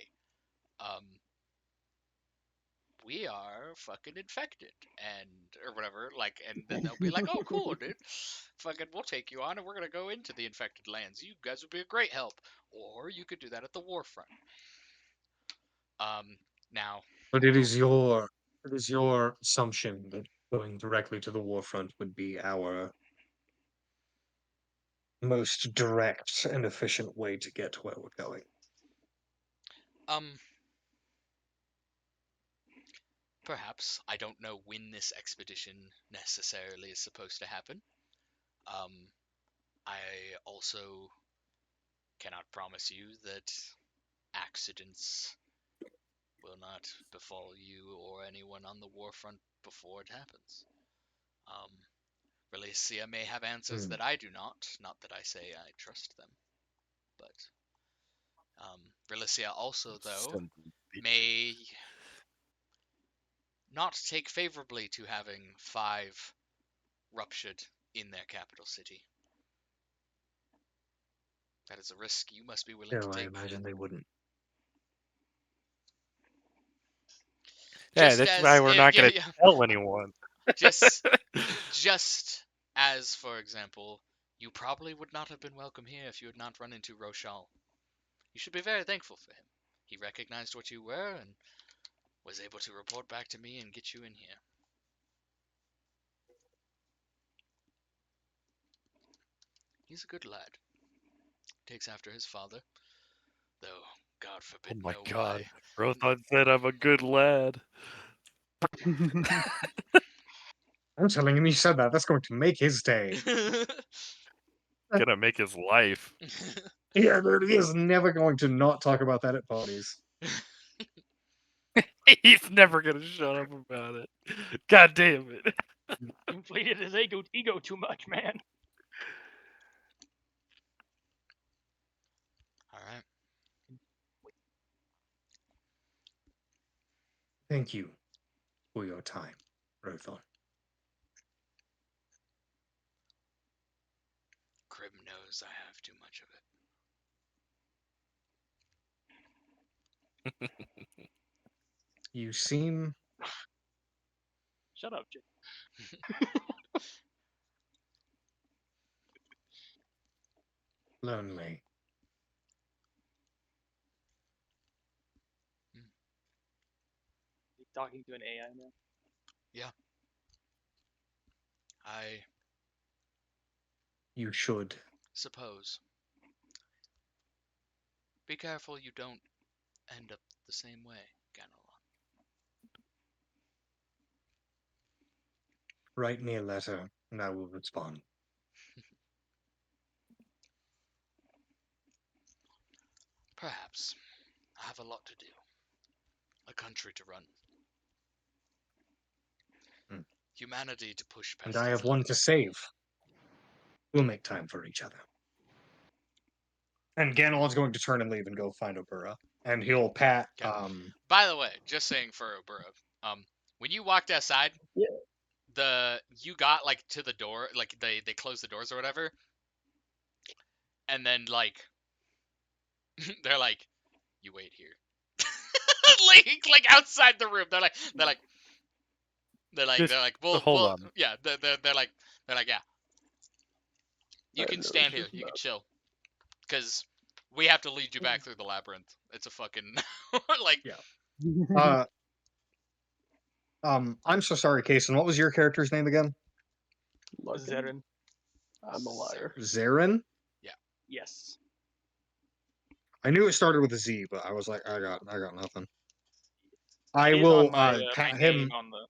we are fucking infected," and or whatever, like, and then they'll be like, "Oh, cool, dude, fucking, we'll take you on, and we're gonna go into the infected lands. You guys would be a great help." Or you could do that at the warfront. Now, But it is your assumption that going directly to the warfront would be our most direct and efficient way to get to where we're going. perhaps I don't know when this expedition necessarily is supposed to happen. I also cannot promise you that accidents will not befall you or anyone on the warfront before it happens. Relicia may have answers that I do not. Not that I say I trust them, but Relicia also, though, may not take favorably to having 5 ruptured in their capital city. That is a risk you must be willing to No, I take. imagine they wouldn't. Yeah, Just that's as why we're not going to tell anyone. just as, for example, you probably would not have been welcome here if you had not run into Rochal. You should be very thankful for him. He recognized what you were and was able to report back to me and get you in here. He's a good lad. Takes after his father, though God forbid Oh my know god. why. Rothan said I'm a good lad. I'm telling him you said that. That's going to make his day. Gonna make his life. Yeah, dude, he is never going to not talk about that at parties. He's never gonna shut up about it. God damn it. Inflated his ego too much, man. All right. Thank you for your time, Rothan. Krymm knows I have too much of it. You seem Shut up, Jay. lonely. He's talking to an AI now. Yeah. I You should. suppose. Be careful you don't end up the same way, Ganelon. Write me a letter, and I will respond. Perhaps. I have a lot to do. A country to run. Humanity to push past. And I have one to save. We'll make time for each other. And Ganelon's going to turn and leave and go find Obura. And he'll pat Okay. By the way, just saying for Obura, when you walked outside, you got like to the door, like they closed the doors or whatever, and then like they're like, you wait here, like outside the room. They're like, well, hold on. yeah, they're like, yeah, you can stand here, you can chill, because we have to lead you back through the labyrinth. It's a fucking like. Yeah. I'm so sorry, Kason. What was your character's name again? Zeren. I'm a liar. Zaren? Yeah. Yes. I knew it started with a Z, but I was like, I got nothing. I It is will on my, pat my him. name on the.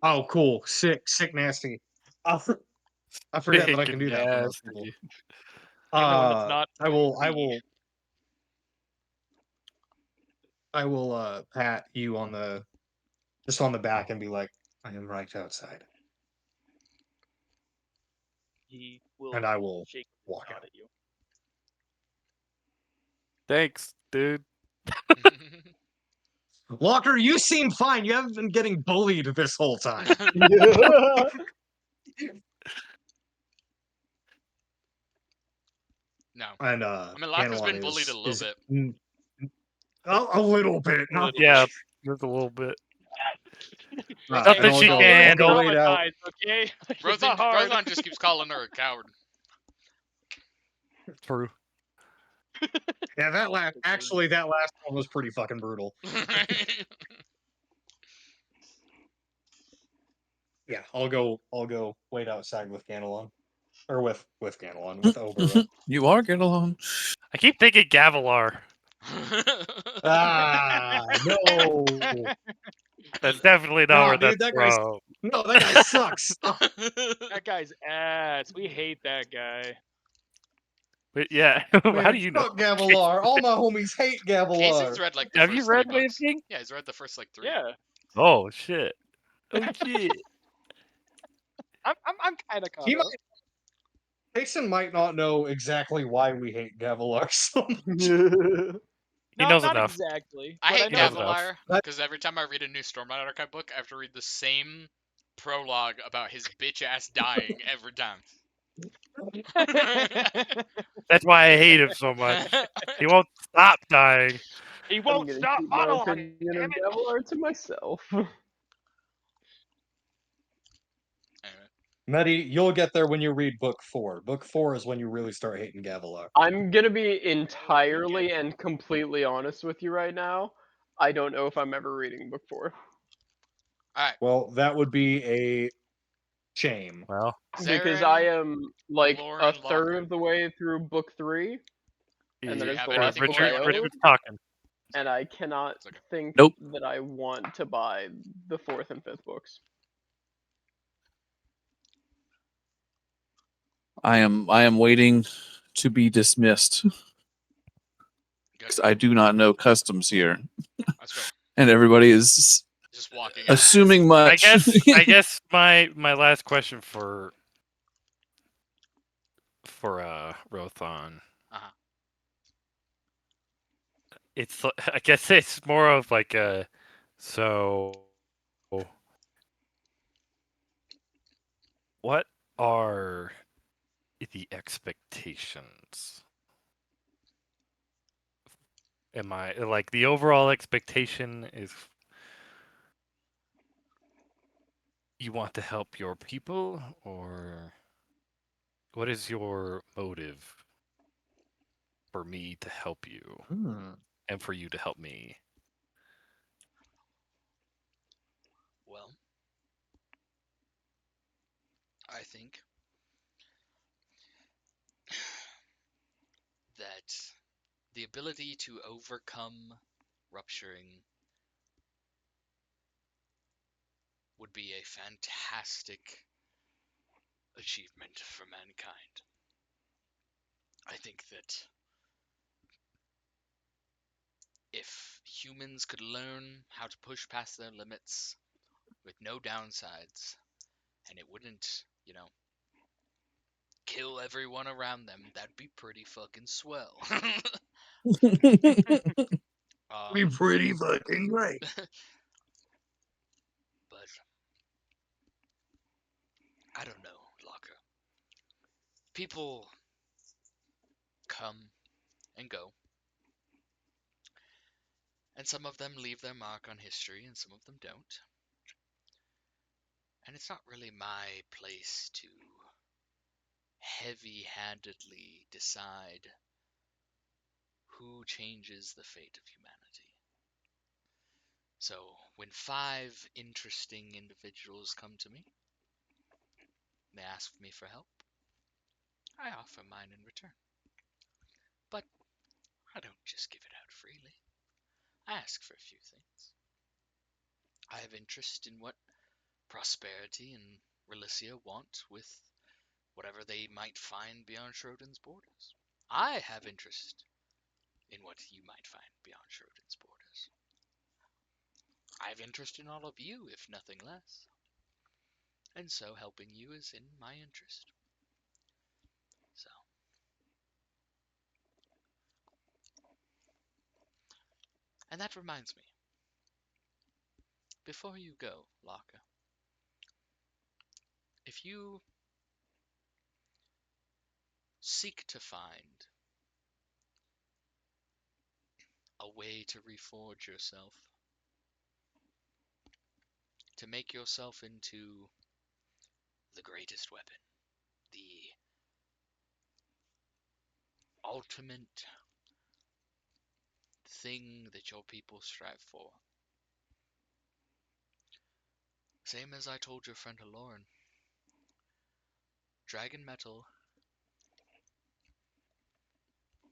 Oh, cool. Sick, nasty. I forget that I can do that for most people. Everyone that's not I will pat you on the back and be like, I am right outside. He will And I will shake his walk nod out. at you. Thanks, dude. Locker, you seem fine. You haven't been getting bullied this whole time. No. And I mean, Locker's been Ganelon bullied a little bit. a little bit, not Yeah, much. just a little bit. And Nothing she can't I'll go handle. wait out. Traumatized, okay? It's Rothan, not hard. Rothan just keeps calling her a coward. True. Yeah, that last one was pretty fucking brutal. Yeah, I'll go wait outside with Ganelon. Or with Ganelon, with Obera. You are get along. I keep thinking Gavilar. Ah, no. That's definitely not Nah, where dude, that's that guy's from. no, that guy sucks. That guy's ass. We hate that guy. But yeah, Man, how do you know? fuck Gavilar. All my homies hate Casey's Gavilar. read like the Have first you read 3 books. anything? Yeah, he's read the first like 3. Yeah. Oh shit! Oh shit! I'm kind of caught He up. Jason might not know exactly why we hate Gavilar so much. He No, knows not enough. exactly. I but hate I know enough. Gavilar because every time I read a new Stormlight Archive book, I have to read the same prologue about his bitch ass dying every time. That's why I hate him so much. He won't stop dying. He I'm won't gonna stop keep my monologuing. opinion of Damn it. Gavilar to myself. Anyway. Medi, you'll get there when you read book 4. Book 4 is when you really start hating Gavilar. I'm gonna be entirely and completely honest with you right now. I don't know if I'm ever reading book 4. All right. Well, that would be a shame. Well, Because I Zarin, am like Lore, a and third Locker. of the way through book 3, and Do that you is have the last anything book more I you want to do? own, Richard's talking. and I cannot It's okay. think Nope. that I want to buy the 4th and 5th books. I am waiting to be dismissed Good. because I do not know customs here, That's fair. and everybody is Just walking out. assuming much. I guess my last question for Rothan. Uh-huh. It's I guess it's more of like a so. What are the expectations? Am I like the overall expectation is you want to help your people, or what is your motive for me to help you and for you to help me? Well, I think that the ability to overcome rupturing would be a fantastic achievement for mankind. I think that if humans could learn how to push past their limits with no downsides, and it wouldn't, kill everyone around them, that'd be pretty fucking swell. Be pretty fucking great. But I don't know, Locker. People come and go, and some of them leave their mark on history, and some of them don't. And it's not really my place to heavy-handedly decide who changes the fate of humanity. So, when 5 interesting individuals come to me, they ask me for help, I offer mine in return. But I don't just give it out freely. I ask for a few things. I have interest in what Prosperity and Relicia want with whatever they might find beyond Schrodin's borders. I have interest in what you might find beyond Schrodin's borders. I have interest in all of you, if nothing less. and so helping you is in my interest. So, and that reminds me, before you go, Laka, if you seek to find a way to reforge yourself, to make yourself into the greatest weapon, the ultimate thing that your people strive for. Same as I told your friend Aloran, dragon metal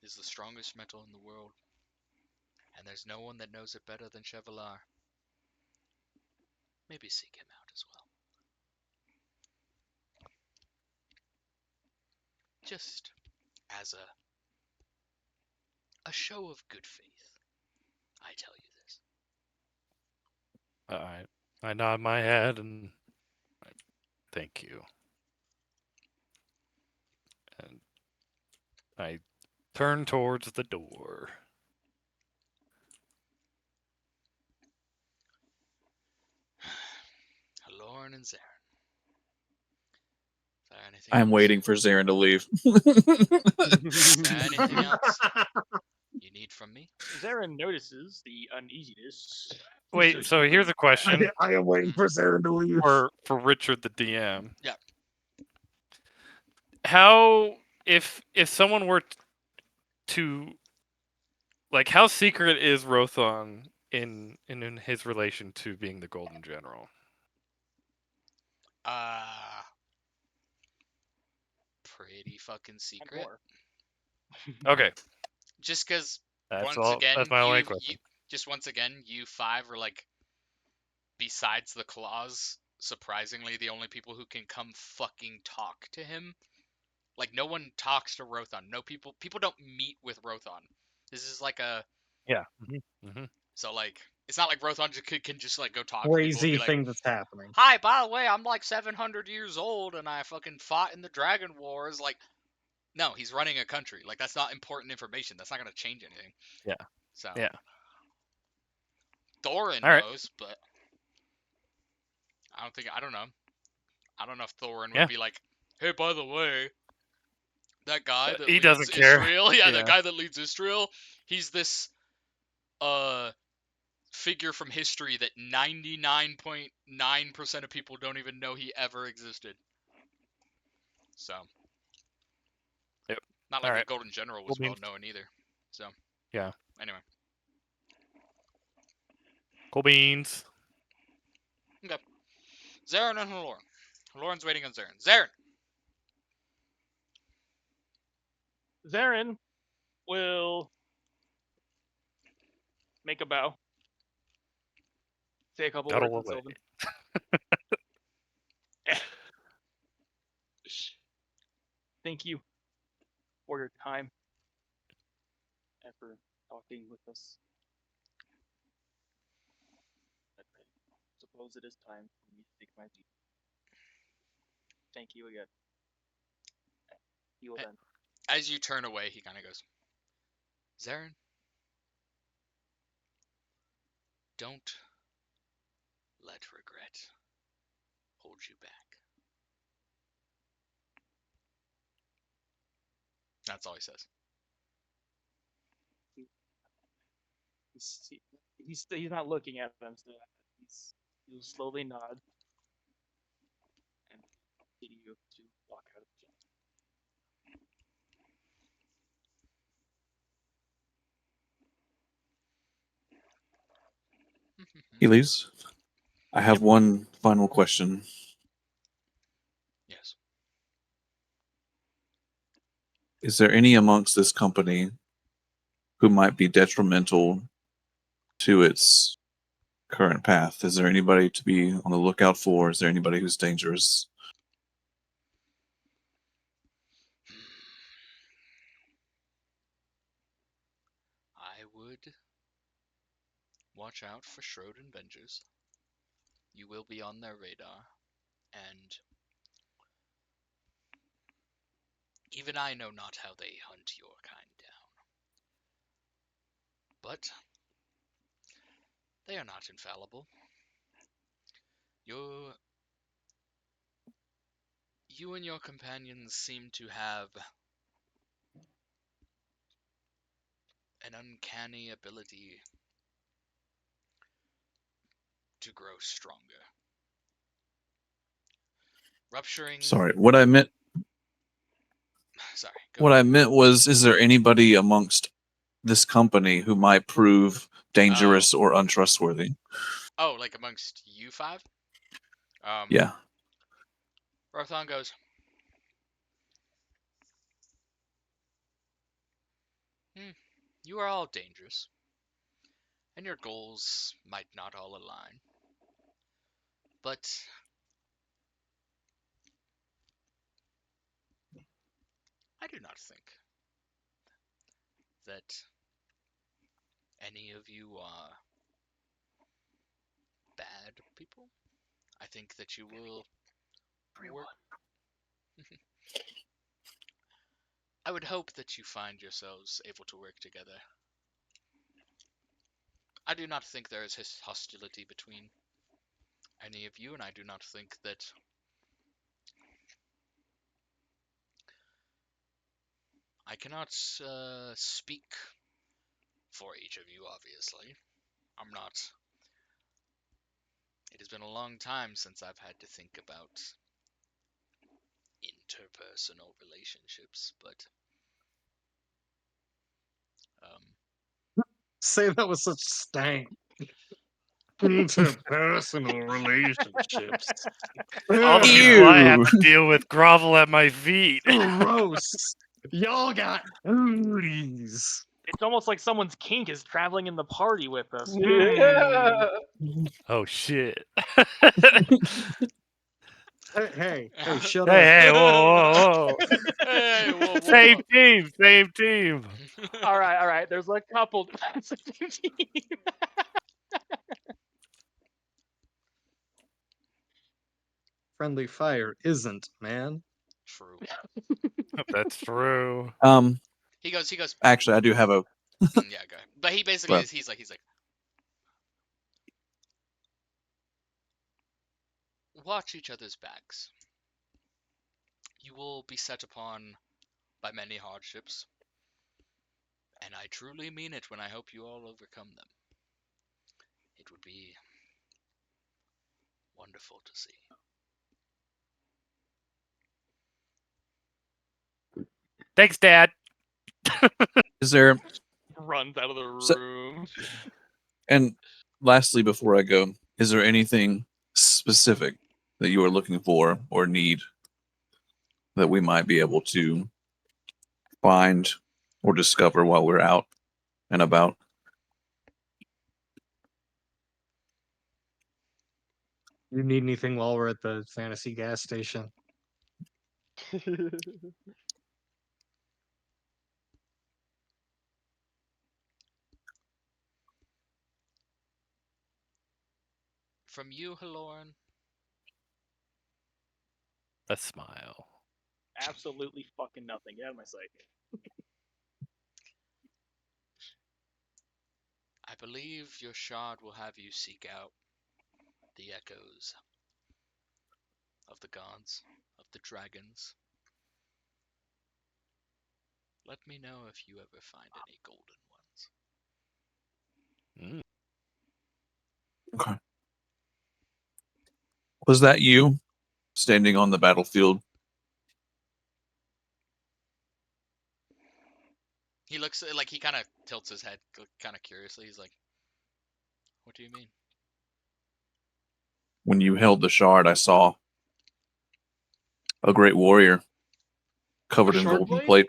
is the strongest metal in the world, and there's no one that knows it better than Chevalier. Maybe seek him out as well. Just as a show of good faith, I tell you this. I nod my head and thank you. And I turn towards the door. Aloran and Zarin. Is there anything I'm else? waiting for Zarin to leave. Is there anything else you need from me? Zarin notices the uneasiness. Wait, so here's a question I am waiting for Sarah to leave. for Richard the DM. Yeah. How if someone were to like how secret is Rothan in his relation to being the Golden General? Pretty fucking secret. More. Okay, Just because that's once all. again, That's my only question. you five are like, besides the claws, surprisingly the only people who can come fucking talk to him. Like, no one talks to Rothan. No people don't meet with Rothan. This is like a Yeah. Mm-hmm. so like it's not like Rothan can just like go talk to people and Crazy be like, thing that's happening. "Hi, by the way, I'm like 700 years old and I fucking fought in the Dragon Wars." Like, no, he's running a country. Like, that's not important information. That's not gonna change anything. Yeah. So Yeah. Thorin All right. knows, but I don't know. I don't know if Thorin Yeah. would be like, "Hey, by the way, that guy that He leads doesn't care. Israel, yeah, Yeah. that guy that leads Israel, he's this figure from history that 99.9% of people don't even know he ever existed." So, Yep. not like All the right. Golden General was Cool well beans. known either. So, Yeah. anyway. Cool beans. Okay. Zarin and Haloran. Haloran's waiting on Zarin. Zarin! Zarin will make a bow. Say a couple Gotta words in love Sylvan. Thank you for your time and for talking with us. I suppose it is time for me to take my leave. Thank you again. He will then. As you turn away, he kind of goes, "Zarin, don't let regret hold you back." That's all he says. He's not looking at them. So he'll slowly nod and continue to walk out of the gym. He leaves. I have one final question. Yes. Is there any amongst this company who might be detrimental to its current path? Is there anybody to be on the lookout for? Is there anybody who's dangerous? I would watch out for Schroed and Vengers. You will be on their radar. and even I know not how they hunt your kind down. But they are not infallible. You and your companions seem to have an uncanny ability to grow stronger. Rupturing. Sorry, what I meant. Sorry. What I meant was, is there anybody amongst this company who might prove dangerous or untrustworthy? Oh, like amongst you five? Yeah. Rothan goes, you are all dangerous, and your goals might not all align. But I do not think that any of you are bad people. I think that you will work. I would hope that you find yourselves able to work together. I do not think there is hostility between any of you, and I do not think that I cannot speak for each of you, obviously. I'm not. It has been a long time since I've had to think about interpersonal relationships, but Say that with such stank. Interpersonal relationships. All the people I have to deal with grovel at my feet. Gross. Y'all got booties. It's almost like someone's kink is traveling in the party with us. Yeah. Oh shit. Hey, shut up. Hey, whoa. Hey, whoa. Same team. All right. There's a couple. Friendly fire isn't, man. True. That's true. He goes. Actually, I do have a. Yeah, go ahead. But he basically Well. he's like, watch each other's backs. You will be set upon by many hardships, and I truly mean it when I hope you all overcome them. It would be wonderful to see. Thanks, Dad. Is there? Runs out of the room. And lastly, before I go, is there anything specific that you are looking for or need that we might be able to find or discover while we're out and about? You need anything while we're at the fantasy gas station? From you, Haloran, A smile. Absolutely fucking nothing. Get out of my sight. I believe your shard will have you seek out the echoes of the gods, of the dragons. Let me know if you ever find any golden ones. Okay. Was that you standing on the battlefield? He looks like he kind of tilts his head kind of curiously. He's like, what do you mean? When you held the shard, I saw a great warrior covered in Shard golden blade? plate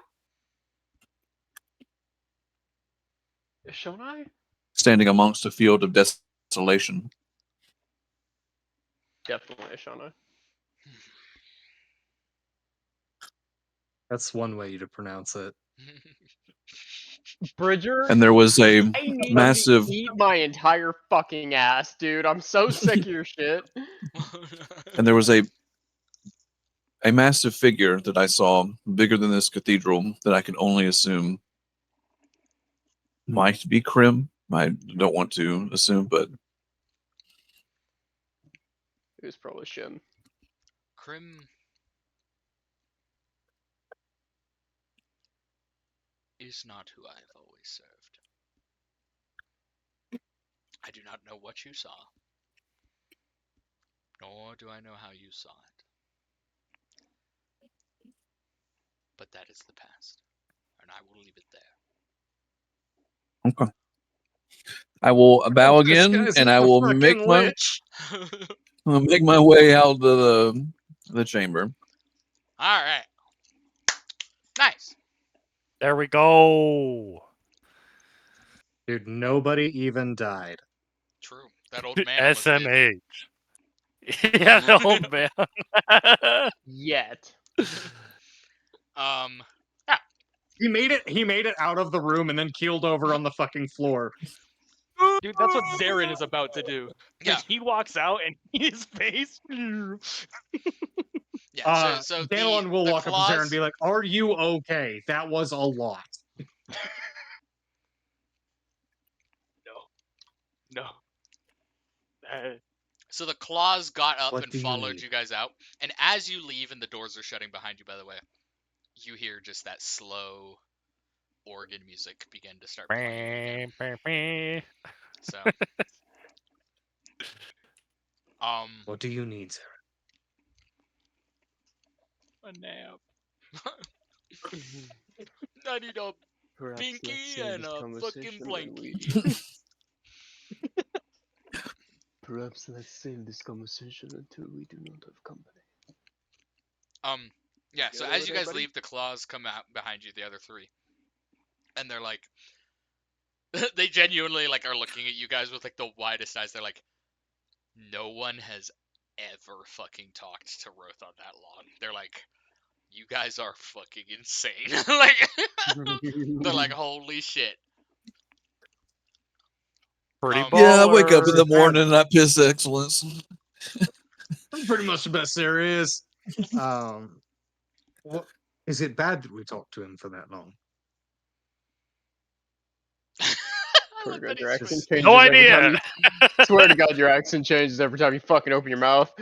Shonai? standing amongst a field of desolation. Definitely Shonai. That's one way to pronounce it. Bridger, And there was a I need massive. you to eat my entire fucking ass, dude. I'm so sick of your shit. And there was a a massive figure that I saw, bigger than this cathedral, that I can only assume might be Krymm. I don't want to assume, but It was probably Shin. Krymm is not who I have always served. I do not know what you saw, nor do I know how you saw it. But that is the past, and I will leave it there. okay. I will bow This again, guy's and like I a will frickin' lich. make my way out of the chamber. All right. Nice. There we go. Dude, nobody even died. True. That old man almost did. SMH. Yeah, the old man. Yet. Yeah. He made it out of the room and then keeled over on the fucking floor. Dude, that's what Zarin is about to do. Yeah. He walks out and his face. Yeah. So Danilon will the walk up to Sarah and claws. be like, "Are you okay? That was a lot." No. So the claws got up What and do you followed need? you guys out. And as you leave and the doors are shutting behind you, by the way, you hear just that slow organ music begin to start playing again. So, What do you need, Sarah? A nap. I need a Perhaps pinky let's save and this a fucking conversation blankie. Perhaps let's save this conversation until we do not have company. Yeah. You So good as over you there, guys buddy? leave, the claws come out behind you, the other three, and they're like, they genuinely like are looking at you guys with like the widest eyes. They're like, no one has ever fucking talked to Rothan that long. They're like, you guys are fucking insane. Like, they're like, holy shit. Pretty Um, Yeah, I wake up in the baller. morning and I piss excellence. That's pretty much the best there is. What is it bad that we talked to him for that long? I Swear love to that God, your he's accent Just- changes No every time idea. you. Swear to God, your accent changes every time you fucking open your mouth.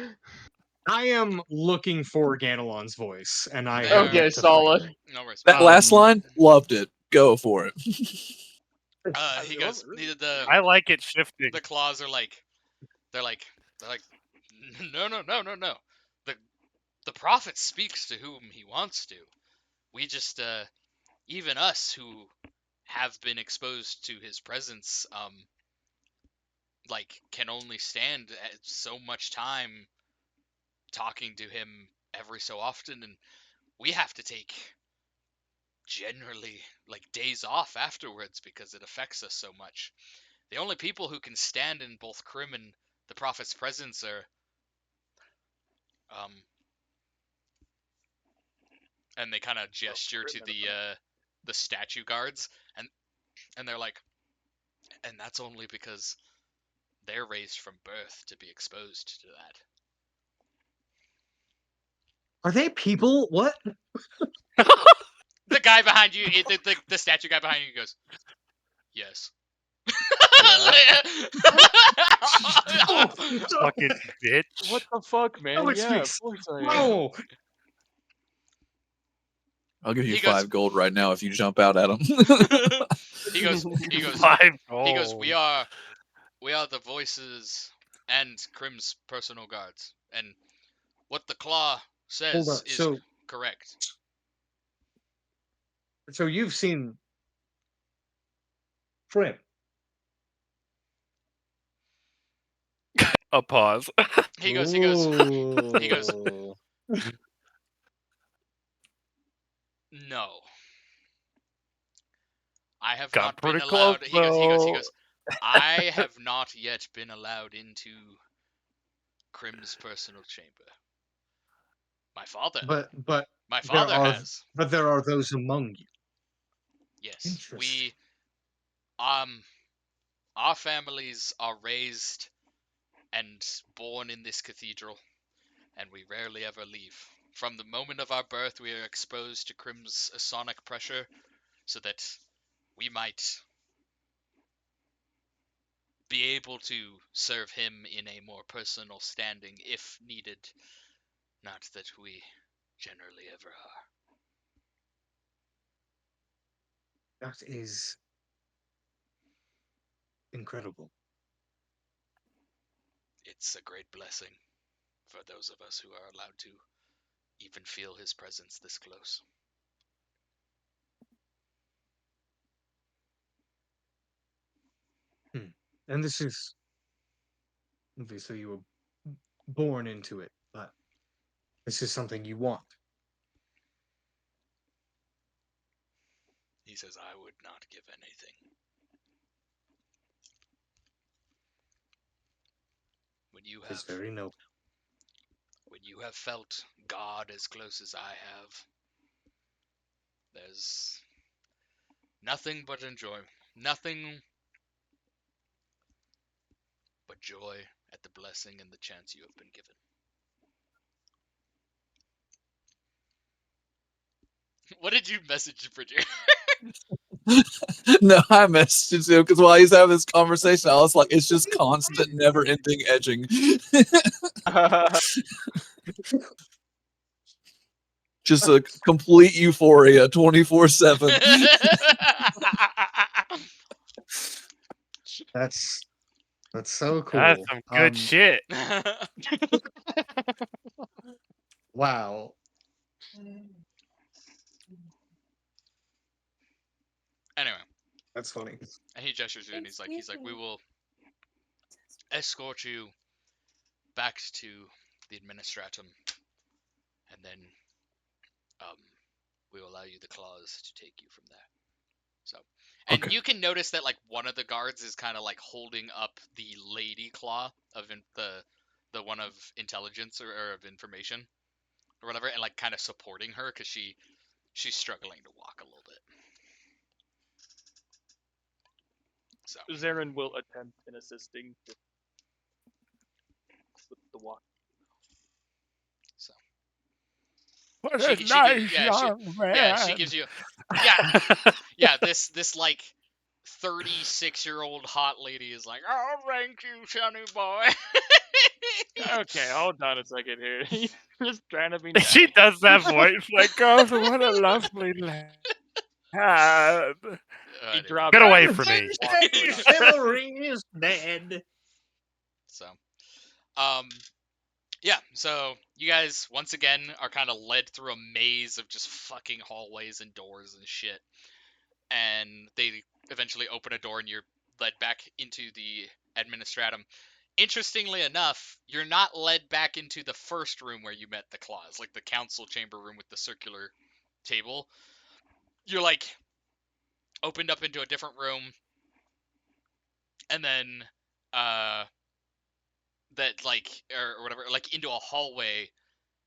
I am looking for Ganelon's voice, and I There. have Okay, yet to solid. find it. no worries. That last Um, line, loved it. Go for it. He It goes, wasn't really- I like it shifting. the claws are like, they're like, no. The prophet speaks to whom he wants to. We just, even us who have been exposed to his presence, like, can only stand at so much time talking to him every so often, and we have to take generally like days off afterwards because it affects us so much. The only people who can stand in both Krymm and the prophet's presence are and they kind of gesture to the statue guards, and they're like, and that's only because they're raised from birth to be exposed to that. Are they people? What? The guy behind you, the statue guy behind you goes, yes. Oh, Fucking bitch. What the fuck, man? Oh, it Yeah, speaks. of course I am. No. I'll give you He goes- 5 gold right now if you jump out at him. he goes, 5 he goes, gold. we are the voices and Krymm's personal guards, and what the claw Hold says up. is So correct. you've seen Krymm. A pause. He goes, he goes, Ooh. no. I have Got not been pretty allowed. close, He goes, though. I have not yet been allowed into Krymm's personal chamber. My father. But My there father are has. there are those among you. Yes. We our families are raised and born in this cathedral, and we rarely ever leave. from the moment of our birth, we are exposed to Krymm's Esonic pressure, so that we might be able to serve him in a more personal standing if needed. Not that we generally ever are. That is incredible. It's a great blessing for those of us who are allowed to even feel his presence this close. And this is obviously you were born into it, but this is something you want. He says, I would not give anything. It's very noble. When you have felt God as close as I have, there's nothing but nothing but joy at the blessing and the chance you have been given. What did you message Bridger? No, I messaged him because while he's having this conversation, I was like, it's just constant, never-ending edging. Just a complete euphoria, 24/7. That's so cool. That's some good shit. Wow. Anyway, That's funny. and he gestures you and he's like, we will escort you back to the administratum, and then we will allow you the claws to take you from there. So, and Okay. you can notice that like one of the guards is kind of like holding up the lady claw of the one of intelligence or of information or whatever, and like kind of supporting her because she's struggling to walk a little bit. So Zarin will attempt in assisting with the walk. So What she, a she, nice yeah, young man. yeah, she gives you, yeah, this like 36-year-old hot lady is like, oh, thank you, sonny boy. Okay, hold on a second here. He's just trying to be She nice. does that voice like, oh, what a lovely lad. He Anyway. drops Get away it from me. and walks away. Chivalry is dead. So, yeah, so you guys once again are kind of led through a maze of just fucking hallways and doors and shit. And they eventually open a door and you're led back into the administratum. Interestingly enough, you're not led back into the first room where you met the claws, like the council chamber room with the circular table. You're like opened up into a different room, and then that like or whatever, like into a hallway,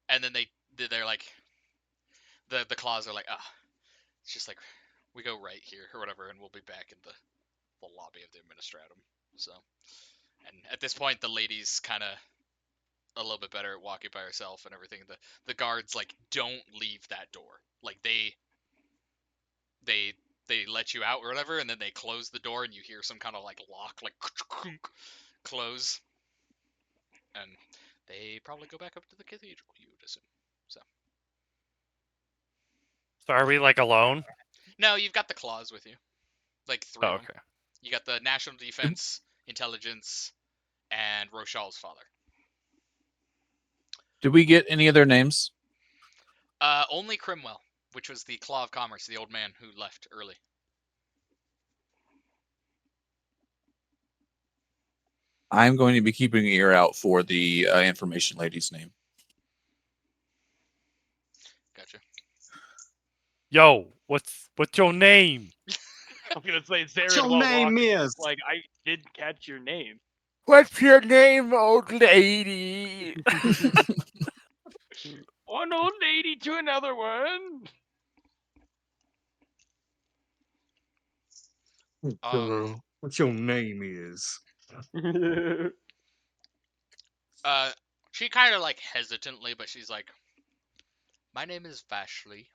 and then they're like the claws are like, it's just like we go right here or whatever, and we'll be back in the lobby of the administratum. So, and at this point, the lady's kind of a little bit better at walking by herself and everything. The guards like don't leave that door. Like they let you out or whatever, and then they close the door, and you hear some kind of like lock like close, and they probably go back up to the cathedral, you would assume. So are we like alone? no, you've got the claws with you, like three Oh, of them. okay. You got the national defense, intelligence, and Rochal's father. Did we get any of their names? Only Crimwell, which was the Claw of Commerce, the old man who left early. I'm going to be keeping an ear out for the information lady's name. Gotcha. Yo, what's your name? I'm gonna say Zarin your while name walking, is? like, I did catch your name. What's your name, old lady? One old lady to another one. What your name is? She kind of like hesitantly, but she's like, My name is Vashley.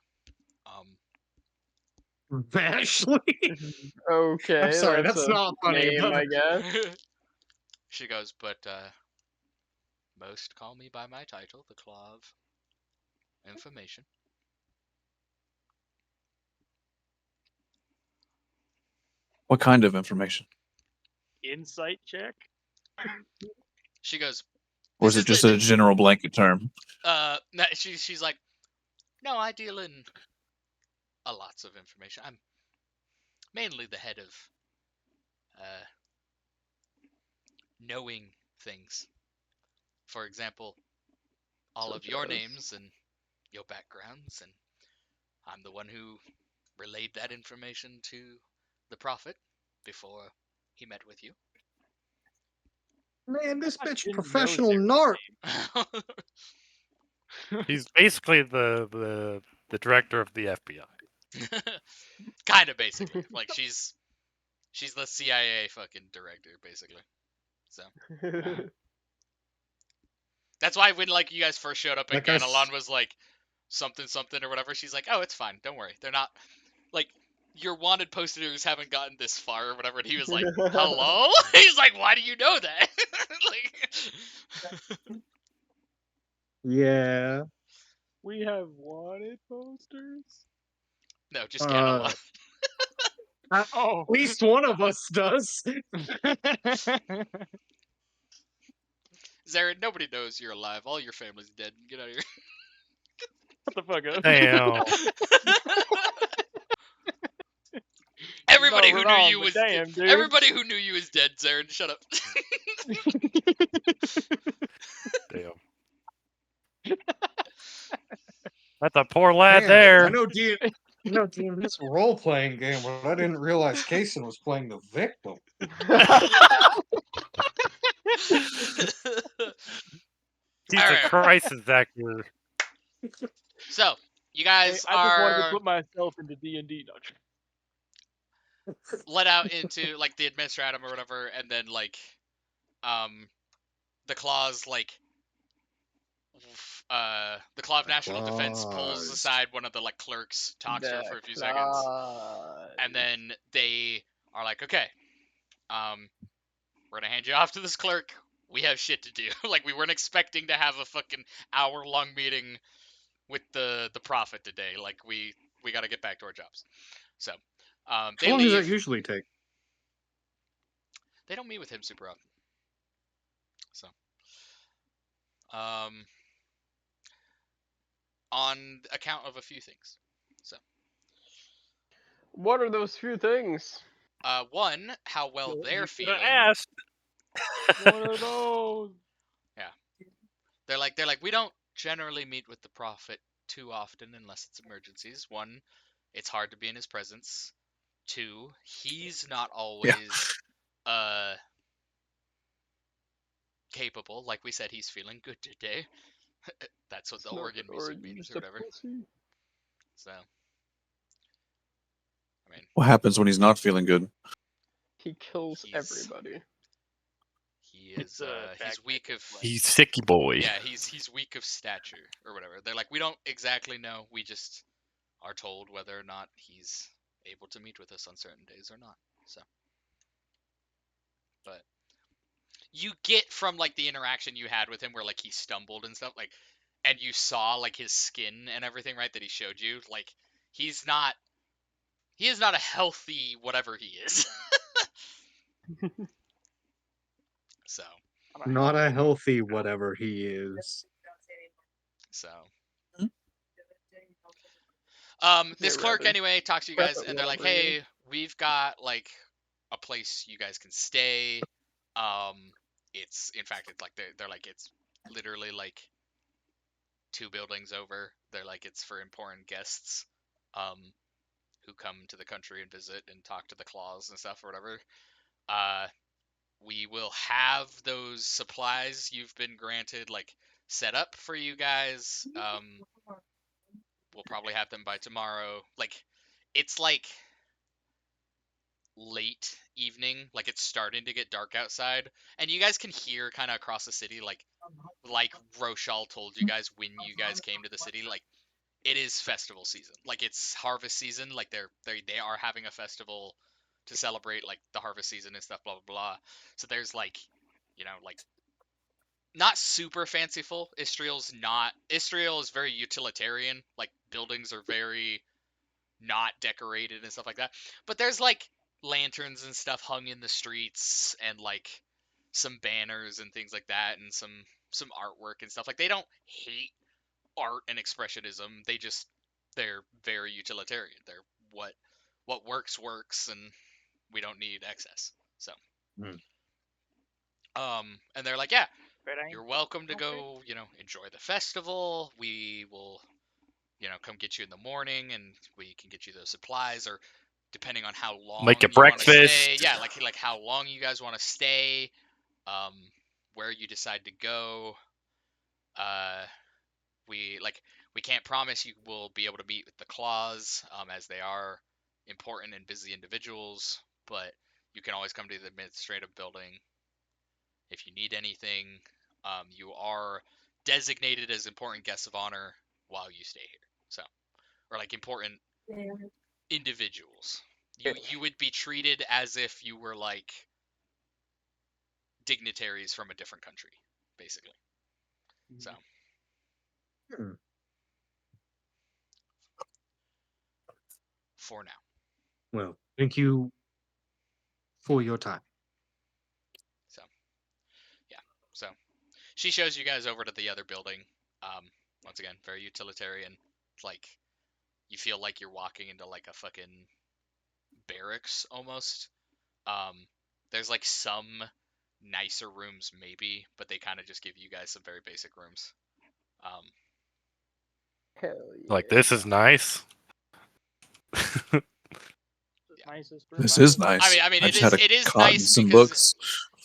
Ashley. Okay, I'm sorry, that's that's a not funny. name, I guess. She goes, but most call me by my title, the Claw of Information. What kind of information? Insight check. She goes, Or is This it just a general blanket term? she's like, no, I deal in a lots of information. I'm mainly the head of knowing things. For example, all of Such your as? names and your backgrounds, and I'm the one who relayed that information to the prophet before he met with you. Man, this I bitch didn't know professional Zero's narc. He's basically the director of the FBI. Kind of, basically. Like, she's the CIA fucking director, basically. So that's why when, like, you guys first showed up and Like I Ganelon was like something something or whatever, she's like, oh, it's fine, don't worry, they're not like your wanted posters haven't gotten this far or whatever. And he was like, hello. He's like, why do you know that? Like, Yeah. We have wanted posters. no, just Ganelon. At Oh, least one of us does. Zarin, nobody knows you're alive. All your family's dead. Get out of here. Shut the fuck up. Damn. Everybody Not who wrong, knew you but was damn, dude. everybody who knew you is dead, Zarin. Shut up. Damn. That's a poor lad Man, there. I know DnD's a role-playing game, but I didn't realize Kaysen was playing the victim. He's a Alright. crisis actor. So, you Hey, guys I just wanted to are put myself into D&D. No, let out into like the administratum or whatever, and then like the claws like the Claw of National Defense pulls Claws. aside one of the like clerks, talks to her for a few seconds, and then they are like, okay, we're gonna hand you off to this clerk. We have shit to do. Like, we weren't expecting to have a fucking hour-long meeting with the prophet today. Like, we gotta get back to our jobs. So How they long does that leave. usually take? They don't meet with him super often. So on account of a few things. So What are those few things? one, how well they're You feeling. should've asked. one of those. They're like, we don't generally meet with the prophet too often unless it's emergencies. One, it's hard to be in his presence. Two, he's not always capable. Like we said, he's feeling good today. That's what the It's not organ good, music or means just or a whatever. pussy. So, I mean, What happens when he's not feeling good? He kills He's- everybody. he is he's fact weak check of is He's sicky boy. yeah, he's weak of stature or whatever. They're like, we don't exactly know. We just are told whether or not he's able to meet with us on certain days or not. So, but you get from like the interaction you had with him where like he stumbled and stuff, like, and you saw like his skin and everything, right, that he showed you, like he is not a healthy whatever he is. So Not a healthy whatever he is. so Hmm? this Yeah, clerk rather. anyway talks to you guys, Rather and they're like, whatever he hey, we've got like a place you guys can stay. It's in fact, it's like they're like, it's literally like 2 buildings over. They're like, it's for important guests who come to the country and visit and talk to the claws and stuff or whatever. We will have those supplies you've been granted like set up for you guys. We'll probably have them by tomorrow. Like, it's like late evening, like it's starting to get dark outside, and you guys can hear kind of across the city, like Rochelle told you guys when you guys came to the city, like it is festival season. Like it's harvest season. Like they are having a festival to celebrate like the harvest season and stuff. Blah blah blah. So there's like, like not super fanciful. Istriel's not. Istriel is very utilitarian. Like buildings are very not decorated and stuff like that. But there's like lanterns and stuff hung in the streets and like some banners and things like that and some artwork and stuff. Like they don't hate art and expressionism. They're very utilitarian. They're what works and we don't need excess. So and they're like, yeah, But you're welcome to okay. go, enjoy the festival. We will, come get you in the morning and we can get you those supplies, or depending on how long Make a you want to stay. breakfast. Yeah, like how long you guys want to stay, where you decide to go. We can't promise you will be able to meet with the claws, as they are important and busy individuals, but you can always come to the administrative building if you need anything. You are designated as important guests of honor while you stay here. So, or like important individuals. You would be treated as if you were like dignitaries from a different country, basically. So, for now. Well, thank you for your time. So, yeah. So, she shows you guys over to the other building. Once again, very utilitarian. Like, you feel like you're walking into like a fucking barracks almost. There's like some nicer rooms maybe, but they kind of just give you guys some very basic rooms. Hell yeah. Like, this is nice. This is nice. I mean, I it just had a is cot nice and some because books.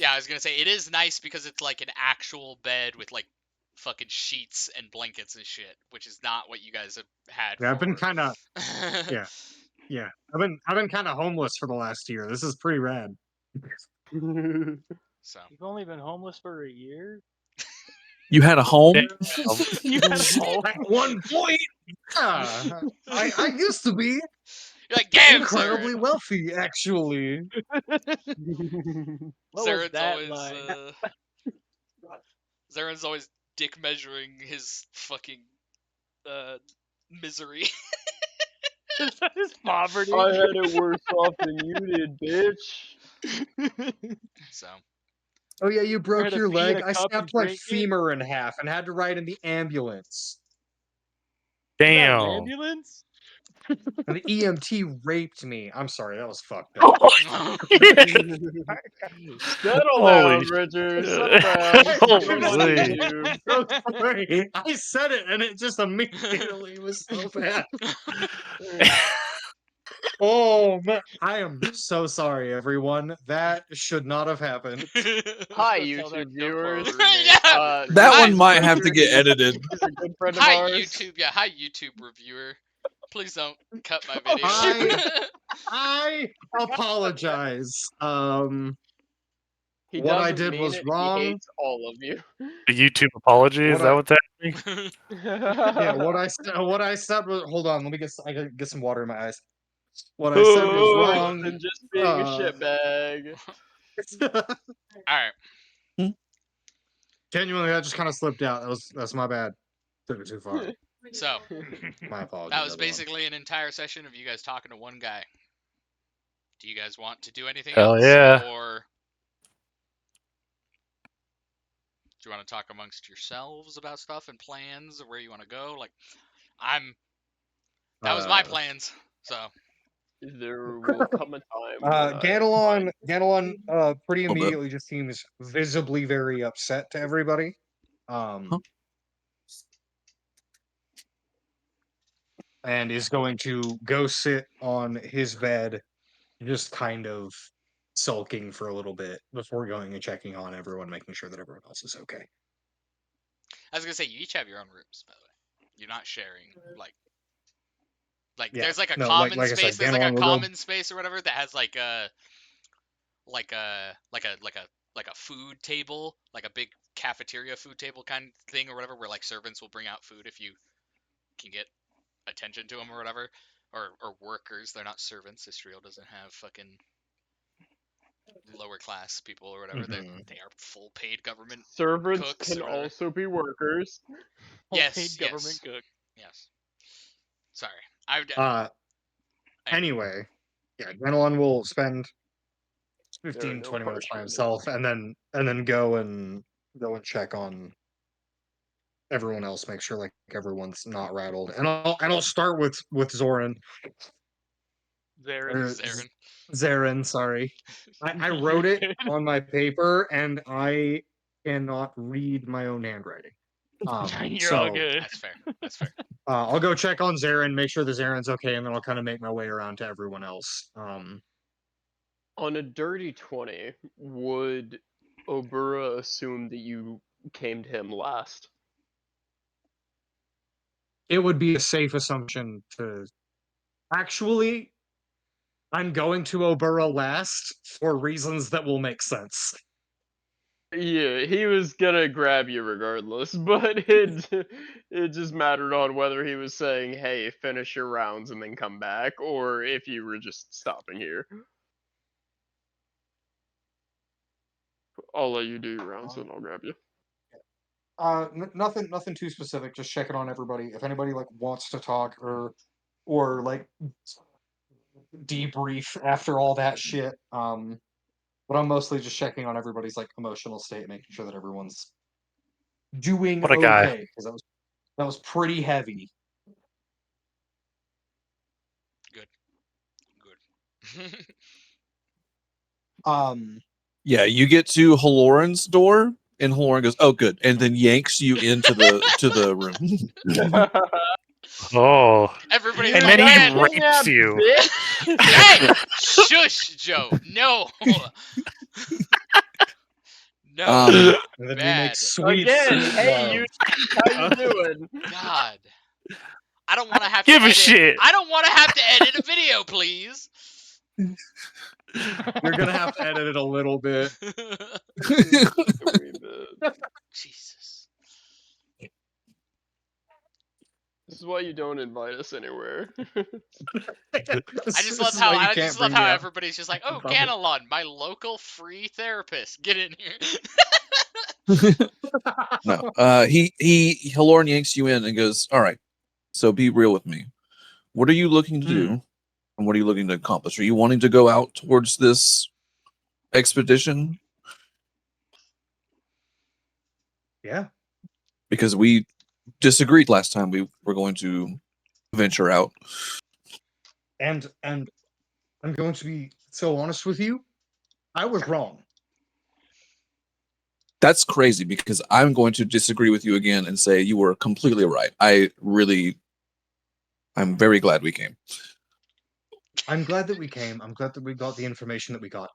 yeah, I was gonna say it is nice because it's like an actual bed with like fucking sheets and blankets and shit, which is not what you guys have had. Yeah, I've been for- kind of yeah. I've been kind of homeless for the last year. This is pretty rad. So You've only been homeless for a year? You had a home? You had a home? At one point, yeah, I used to be you're like, damn, incredibly Zarin. wealthy, actually. What was Zarin's that always like? Zarin's always dick measuring his fucking misery. His poverty. I had it worse off than you did, bitch. So Oh yeah, you broke had to your pee in leg. a I cup snapped and my drink it? femur in half and had to ride in the ambulance. You got an Damn. ambulance? And the EMT raped me. I'm sorry, that was fucked up. Settle Holy down, Richard. shit. Settle down. Put it on Holy. YouTube. So sorry. I said it and it just immediately was so bad. Oh man, I am so sorry, everyone. That should not have happened. Hi, Let's go tell that YouTube joke while viewers. we're in Yeah. That Hi, one might have to Richard get edited. is a good friend of Hi ours. YouTube, yeah, hi YouTube reviewer. Please don't cut my video. I apologize. He What I doesn't did mean was it. wrong. He hates all of you. The YouTube apology, is What that I- what's happening? Yeah, what I said was, hold on, let me I gotta get some water in my eyes. What I said was wrong. Than just being a shitbag. Alright. Genuinely, that just kind of slipped out. That's my bad. Took it too far. So My apologies. that was everyone. basically an entire session of you guys talking to one guy. Do you guys want to do anything Hell else? yeah. Or do you want to talk amongst yourselves about stuff and plans or where you want to go? Like that was my plans. So There will come a time when I Ganelon pretty Little bit. immediately just seems visibly very upset to everybody. And is going to go sit on his bed, just kind of sulking for a little bit before going and checking on everyone, making sure that everyone else is okay. I was gonna say you each have your own rooms, by the way. You're not sharing like Yeah. there's like a No, common like I said, space. There's like Ganelon a will go- common space or whatever that has like a food table, like a big cafeteria food table kind of thing or whatever, where like servants will bring out food if you can get attention to them or whatever, or workers. They're not servants. Israel doesn't have fucking lower class people or whatever. They are full paid government. Servants Cooks can or whatever. also be workers. Yes, Paid government cook. Yes. Sorry. I would. Anyway, yeah, Ganelon will spend There are 15, no 20 minutes by partialities. himself, and then go and check on everyone else, make sure like everyone's not rattled. And I'll start with Zoran. There. Or Zarin. Zarin, sorry. I wrote it on my paper and I cannot read my own handwriting. You're all good. That's fair. That's fair. I'll go check on Zarin, make sure the Zarin's okay, and then I'll kind of make my way around to everyone else. On a dirty 20, would Obura assume that you came to him last? It would be a safe assumption to... Actually, I'm going to Obura last for reasons that will make sense. Yeah, he was gonna grab you regardless, but it just mattered on whether he was saying, hey, finish your rounds and then come back, or if you were just stopping here. I'll let you do your rounds and I'll grab you. Nothing too specific. Just checking on everybody. If anybody like wants to talk or like debrief after all that shit. But I'm mostly just checking on everybody's like emotional state, making sure that everyone's doing What a guy. okay, because that was pretty heavy. Good. Yeah, you get to Haloran's door, and Haloran goes, "Oh, good," and then yanks you into the room. Oh. Everybody. And then he rapes you. Hey! Shush, Joe. No. No. And then we Bad. make sweet, Again, sweet hey, love. how you doing? God. I don't want to have Give to a edit. shit. I don't want to have to edit a video, please. You're gonna have to edit it a little bit. Jesus. This is why you don't invite us anywhere. I just love how everybody's just like, oh, Ganelon, my local free therapist. Get in here. No, Haloran yanks you in and goes, "All right, so be real with me. What are you looking to do, and what are you looking to accomplish? Are you wanting to go out towards this expedition?" Yeah. Because we disagreed last time we were going to venture out. And I'm going to be so honest with you. I was wrong. That's crazy because I'm going to disagree with you again and say you were completely right. I'm very glad we came. I'm glad that we came. I'm glad that we got the information that we got.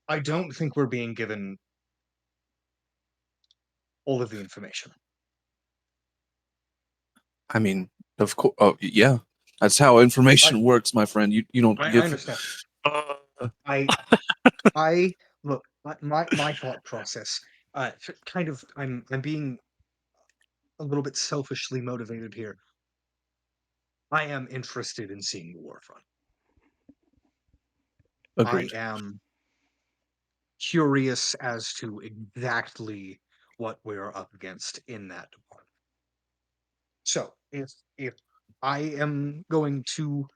I don't think we're being given all of the information. I mean, of course. Oh, yeah. That's how information works, my friend. You don't I give. understand. I look. My thought process. Kind of. I'm being a little bit selfishly motivated here. I am interested in seeing the war front. Agreed. I am curious as to exactly what we're up against in that department. So if I am going to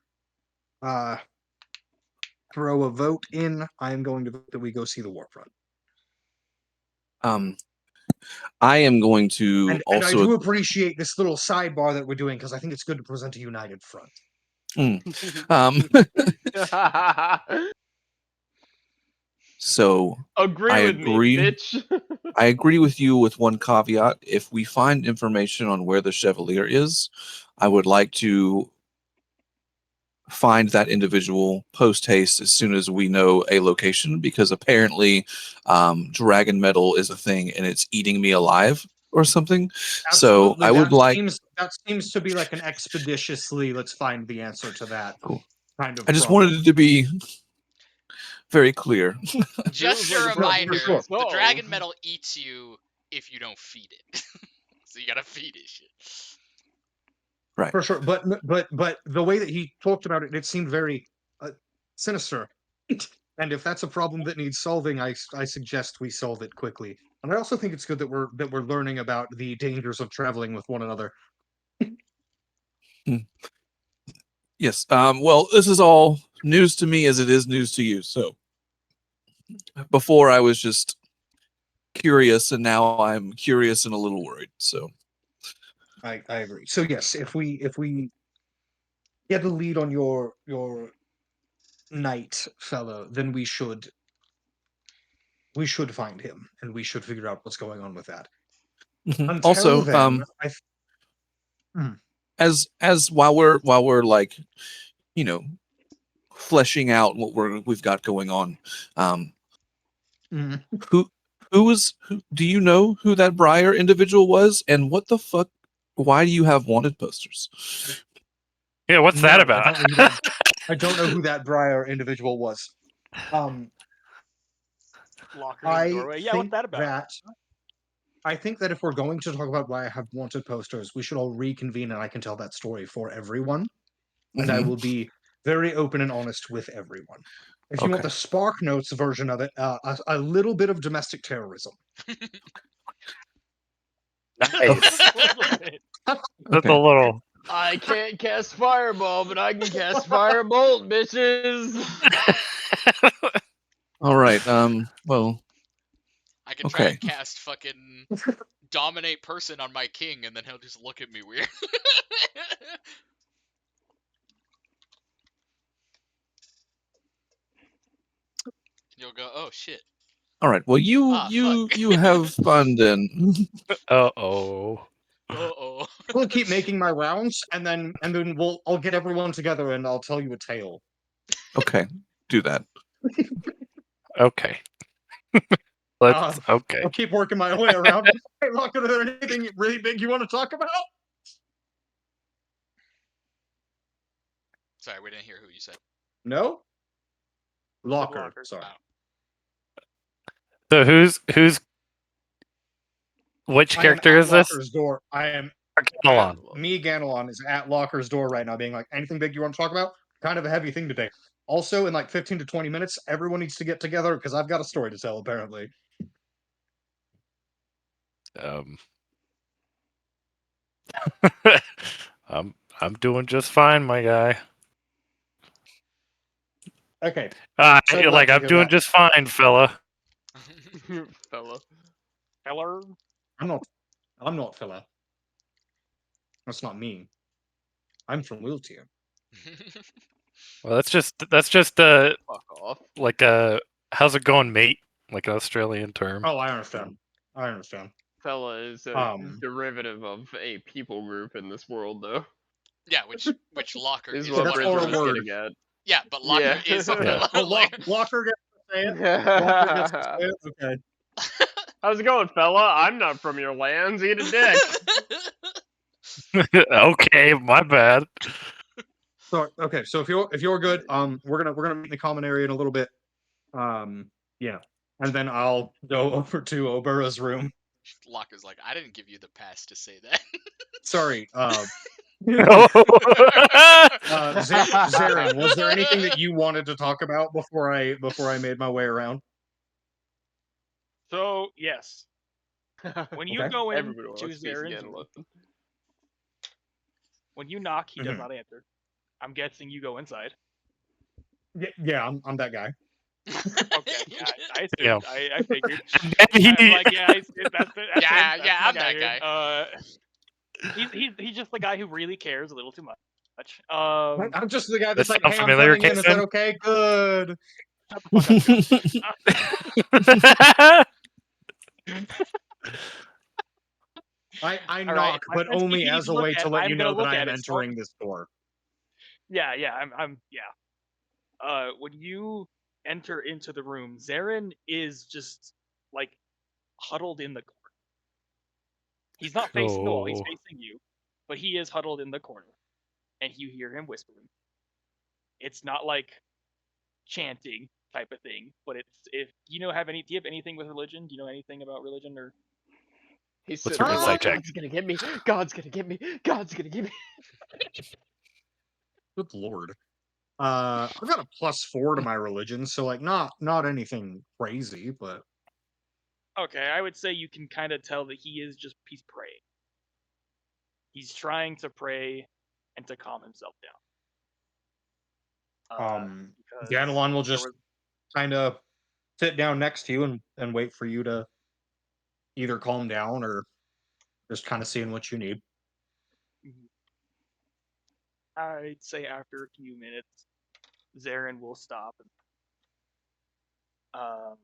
throw a vote in, I am going to vote that we go see the war front. I am going to and I do appreciate this little sidebar that we're doing because I think it's good to present a united front. So agree with me, bitch. I agree with you with one caveat. If we find information on where the Chevalier is, I would like to find that individual post haste as soon as we know a location, because apparently dragon metal is a thing and it's eating me alive or something. Absolutely. So I would that seems to be like an expeditiously let's find the answer to that kind of I just problem. wanted it to be very clear. Just a reminder, the dragon metal eats you if you don't feed it. so you gotta feed it shit. Right. For sure. But the way that he talked about it, it seemed very sinister. And if that's a problem that needs solving, I suggest we solve it quickly. And I also think it's good that we're learning about the dangers of traveling with one another. Yes. Well, this is all news to me as it is news to you. So before I was just curious, and now I'm curious and a little worried. So I agree. So yes, if we get a lead on your knight fellow, then we should find him and we should figure out what's going on with that. Until also, then, as while we're like, you know, fleshing out what we've got going on, who do you know who that Briar individual was, and what the fuck? Why do you have wanted posters? Yeah, what's that No, about? I don't know who that Briar individual was. Lockers in the doorway. Yeah, what's that about? I think that if we're going to talk about why I have wanted posters, we should all reconvene and I can tell that story for everyone. And I will be very open and honest with everyone. If you want the Spark Notes version of it, a little bit of domestic terrorism. Nice. Okay. That's a little. I can't cast Fireball, but I can cast Firebolt, bitches. All right. Well. I can try and cast fucking dominate person on my king, and then he'll just look at me weird. You'll go, oh shit. All right. Well, you have fun then. Uh-oh. Uh-oh. We'll keep making my rounds, and then I'll get everyone together and I'll tell you a tale. Okay, do that. Okay. Let's okay. I'll keep working my way around. Hey, Locker, is there anything really big you want to talk about? Sorry, we didn't hear who you said. No? Locker. Locker. Sorry. So who's which character is this? Locker's door. I am Ganelon. Me, Ganelon, is at Locker's door right now, being like, anything big you want to talk about? Kind of a heavy thing today. Also, in like 15 to 20 minutes, everyone needs to get together because I've got a story to tell, apparently. I'm doing just fine, my guy. Okay. I'm doing just fine, fella. Feller. I'm not fella. That's not me. I'm from Wiltier. Well, that's just Fuck off. like how's it going, mate? Like an Australian term. Oh, I understand. Fella is a derivative of a people group in this world, though. Yeah, which Locker is is what one Bridget of was them. getting at. Yeah, but Locker is a Yeah. Locker gets to say it. Locker gets to say it. Okay. How's it going, fella? I'm not from your lands. Eat a dick. Okay, my bad. So okay, so if you're good, we're gonna meet in the common area in a little bit. Yeah. And then I'll go over to Obura's room. Locker's like, I didn't give you the pass to say that. Sorry, Zarin, Zarin, was there anything that you wanted to talk about before I made my way around? So yes, when you go in Everybody to wants peace Zarin's again, room, listen. when you knock, he does not answer. I'm guessing you go inside. Yeah, I'm that guy. Okay, yeah, I assumed. Yeah. I figured. He- I'm like, yeah, that's Yeah, him, yeah, that's I'm my that here. He's just the guy who really cares a little too much. I'm just the guy That that's like, sound hey, I'm familiar, coming in. Is that Kason? okay? Good. Shut the fuck up. I All knock, right, my but friend only Speaky needs as to a look way at to it. let I'm you gonna know that look I at am it, so- entering this door. Yeah, I'm yeah. When you enter into the room, Zarin is just like huddled in the corner. He's not facing the wall, he's Cool. facing you, but he is huddled in the corner. And you hear him whispering. It's not like chanting type of thing, but it's if do you have anything with religion? Do you know anything about religion or He's What's sitting your there like, insight check? God's gonna get me. God's gonna get me. God's gonna get me. Good lord. I've got a +4 to my religion, so like not anything crazy, but Okay, I would say you can kind of tell that he's praying. He's trying to pray and to calm himself down. Because Danilon will there just was kind of sit down next to you and wait for you to either calm down or just kind of seeing what you need. I'd say after a few minutes, Zarin will stop. Um,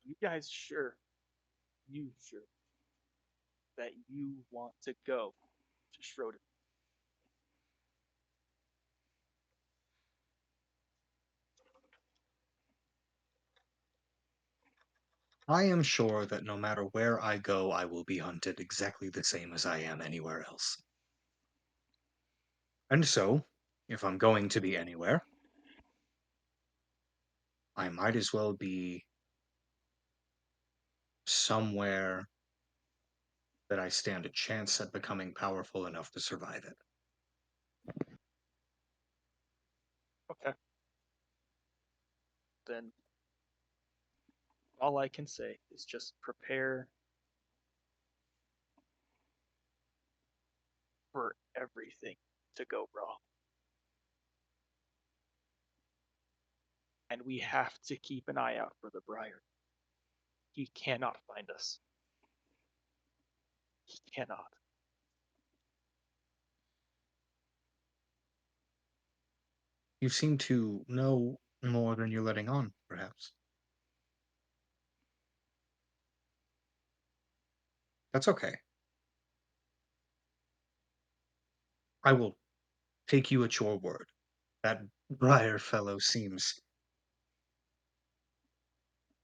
you guys sure? You sure that you want to go to Schroeder? I am sure that no matter where I go, I will be hunted exactly the same as I am anywhere else. And so, if I'm going to be anywhere, I might as well be somewhere that I stand a chance at becoming powerful enough to survive it. Okay. Then all I can say is just prepare for everything to go wrong. And we have to keep an eye out for the Briar. He cannot find us. He cannot. You seem to know more than you're letting on, perhaps. That's okay. I will take you at your word. That Briar fellow seems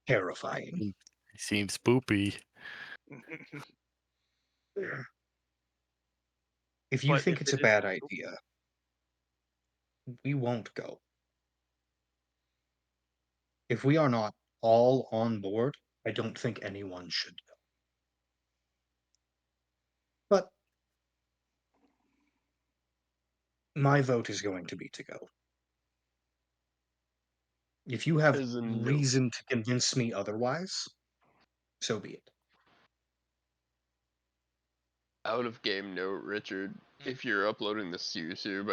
terrifying. He seems spoopy. If you But think if it's it a is bad true- idea, we won't go. If we are not all on board, I don't think anyone should go. But my vote is going to be to go. If you have As a note. reason to convince me otherwise, so be it. Out of game note, Richard, Mm. if you're uploading this to YouTube,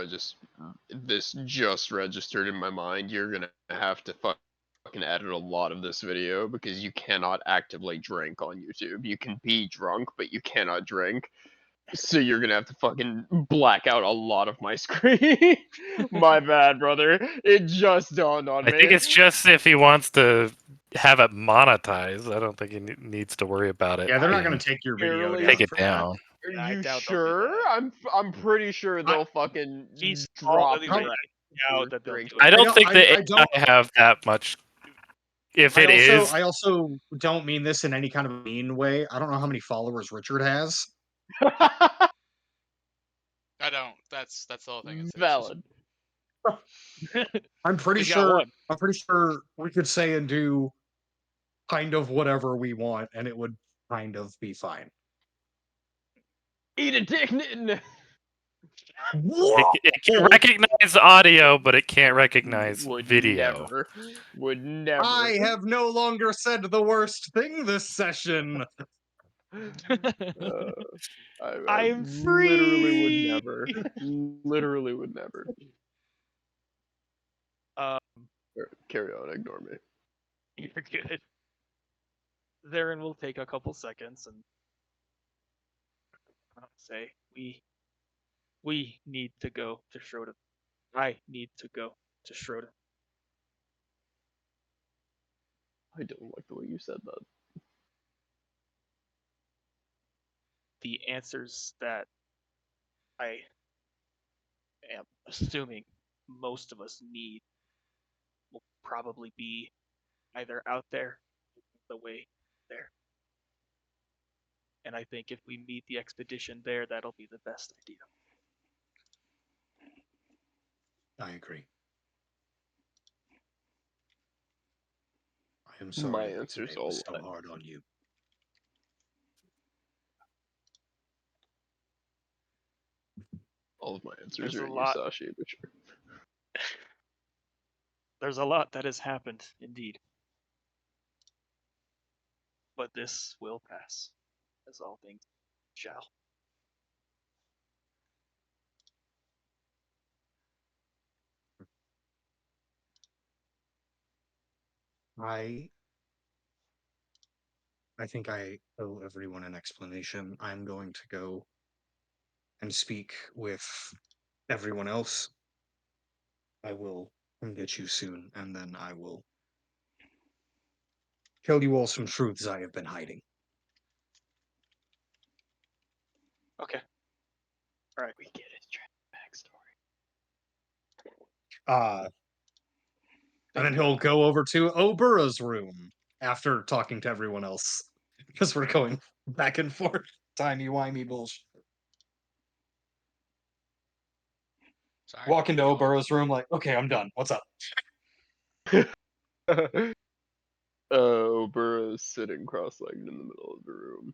this just registered in my mind. You're gonna have to fucking edit a lot of this video because you cannot actively drink on YouTube. You can be drunk, but you cannot drink. So you're gonna have to fucking black out a lot of my screen. My bad, brother. It just dawned on I me. think it's just if he wants to have it monetized. I don't think he needs to worry about it. Yeah, they're not being- going to take your video Barely down take it for down. Are Yeah, I you doubt they'll do sure? that. I'm pretty sure they'll fucking He's drop already the like out that they'll drink. do I it. don't don't- think the I AI don't- have that much. If it is, I also don't mean this in any kind of mean way. I don't know how many followers Richard has. I don't. That's the whole thing. It's just- Valid. I'm pretty He's got sure. one. I'm pretty sure we could say and do kind of whatever we want, and it would kind of be fine. Eat a dick, Nitin. it can recognize audio, but it can't recognize Would video. never. Would never. I have no longer said the worst thing this session. I'm Literally would free. never. Literally would never. Carry on. Ignore me. You're good. Zarin will take a couple seconds and say, "We need to go to Schroeder. I need to go to Schroeder." I don't like the way you said that. The answers that I am assuming most of us need will probably be either out there or the way there. And I think if we meet the expedition there, that'll be the best idea. I agree. I am My sorry that answer's today was all so hard on you. of my answers There's are a in lot. Musashi, but sure. There's a lot that has happened, indeed. But this will pass, as all things shall. I think I owe everyone an explanation. I'm going to go and speak with everyone else. I will come get you soon, and then I will tell you all some truths I have been hiding. Okay. All right. We get his backstory. And Thank then you. he'll go over to Obura's room after talking to everyone else. Because we're going back and forth. Timey-wimey bullshit. Sorry. Walk into Go on. Obura's room like, okay, I'm done. What's up? Obura is sitting cross-legged in the middle of the room.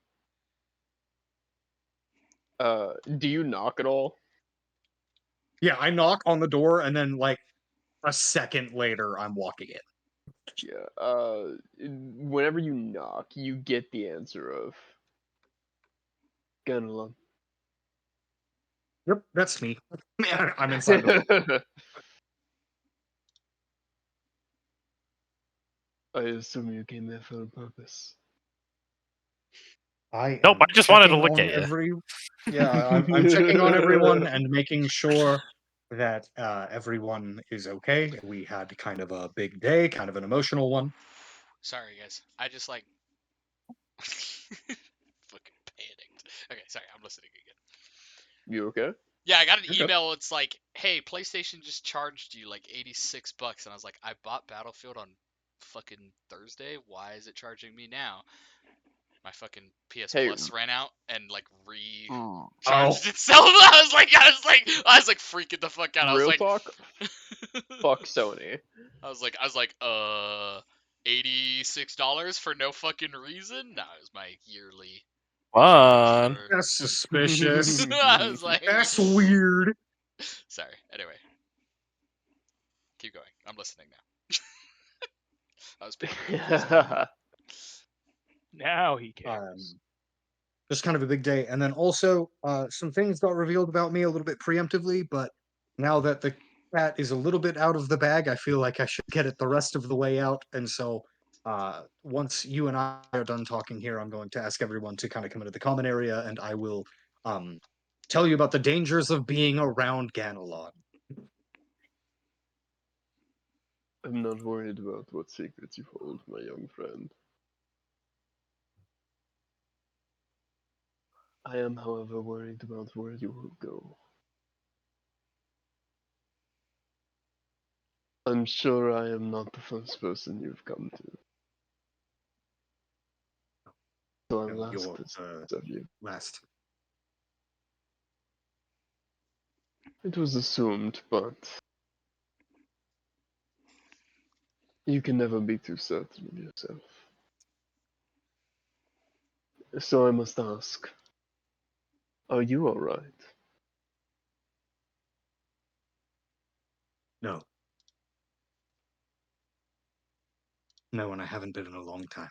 Do you knock at all? Yeah, I knock on the door, and then like a second later, I'm walking in. Yeah. Whenever you knock, you get the answer of Ganala. Yep, that's me. I'm inside the. I assume you came there for a purpose. I Nope, am I just wanted to checking look on at you. every. Yeah, I'm checking on everyone and making sure that everyone is okay. We had kind of a big day, kind of an emotional one. Sorry, guys. I just like fucking panicked. Okay, sorry. I'm listening again. You okay? Yeah, I got an You're good. email. It's like, hey, PlayStation just charged you like $86, and I was like, I bought Battlefield on fucking Thursday. Why is it charging me now? My fucking PS Hey, Plus ran out and like Oh, recharged itself. I was like freaking the fuck out. I was real like, talk? Fuck Sony. I was like, $86 for no fucking reason? No, it was my yearly Fun. charge that's suspicious. for. I was like, That's weird. sorry. Anyway, keep going. I'm listening now. I was paying. Now he Um, cares. just kind of a big day, and then also some things got revealed about me a little bit preemptively. But now that the cat is a little bit out of the bag, I feel like I should get it the rest of the way out. And so, once you and I are done talking here, I'm going to ask everyone to kind of come into the common area, and I will tell you about the dangers of being around Ganelon. I'm not worried about what secrets you hold, my young friend. I am, however, worried about where you will go. I'm sure I am not the first person you've come to. So I will ask Your this of you. last. It was assumed, but you can never be too certain of yourself. So I must ask, are you alright? No. No, and I haven't been in a long time.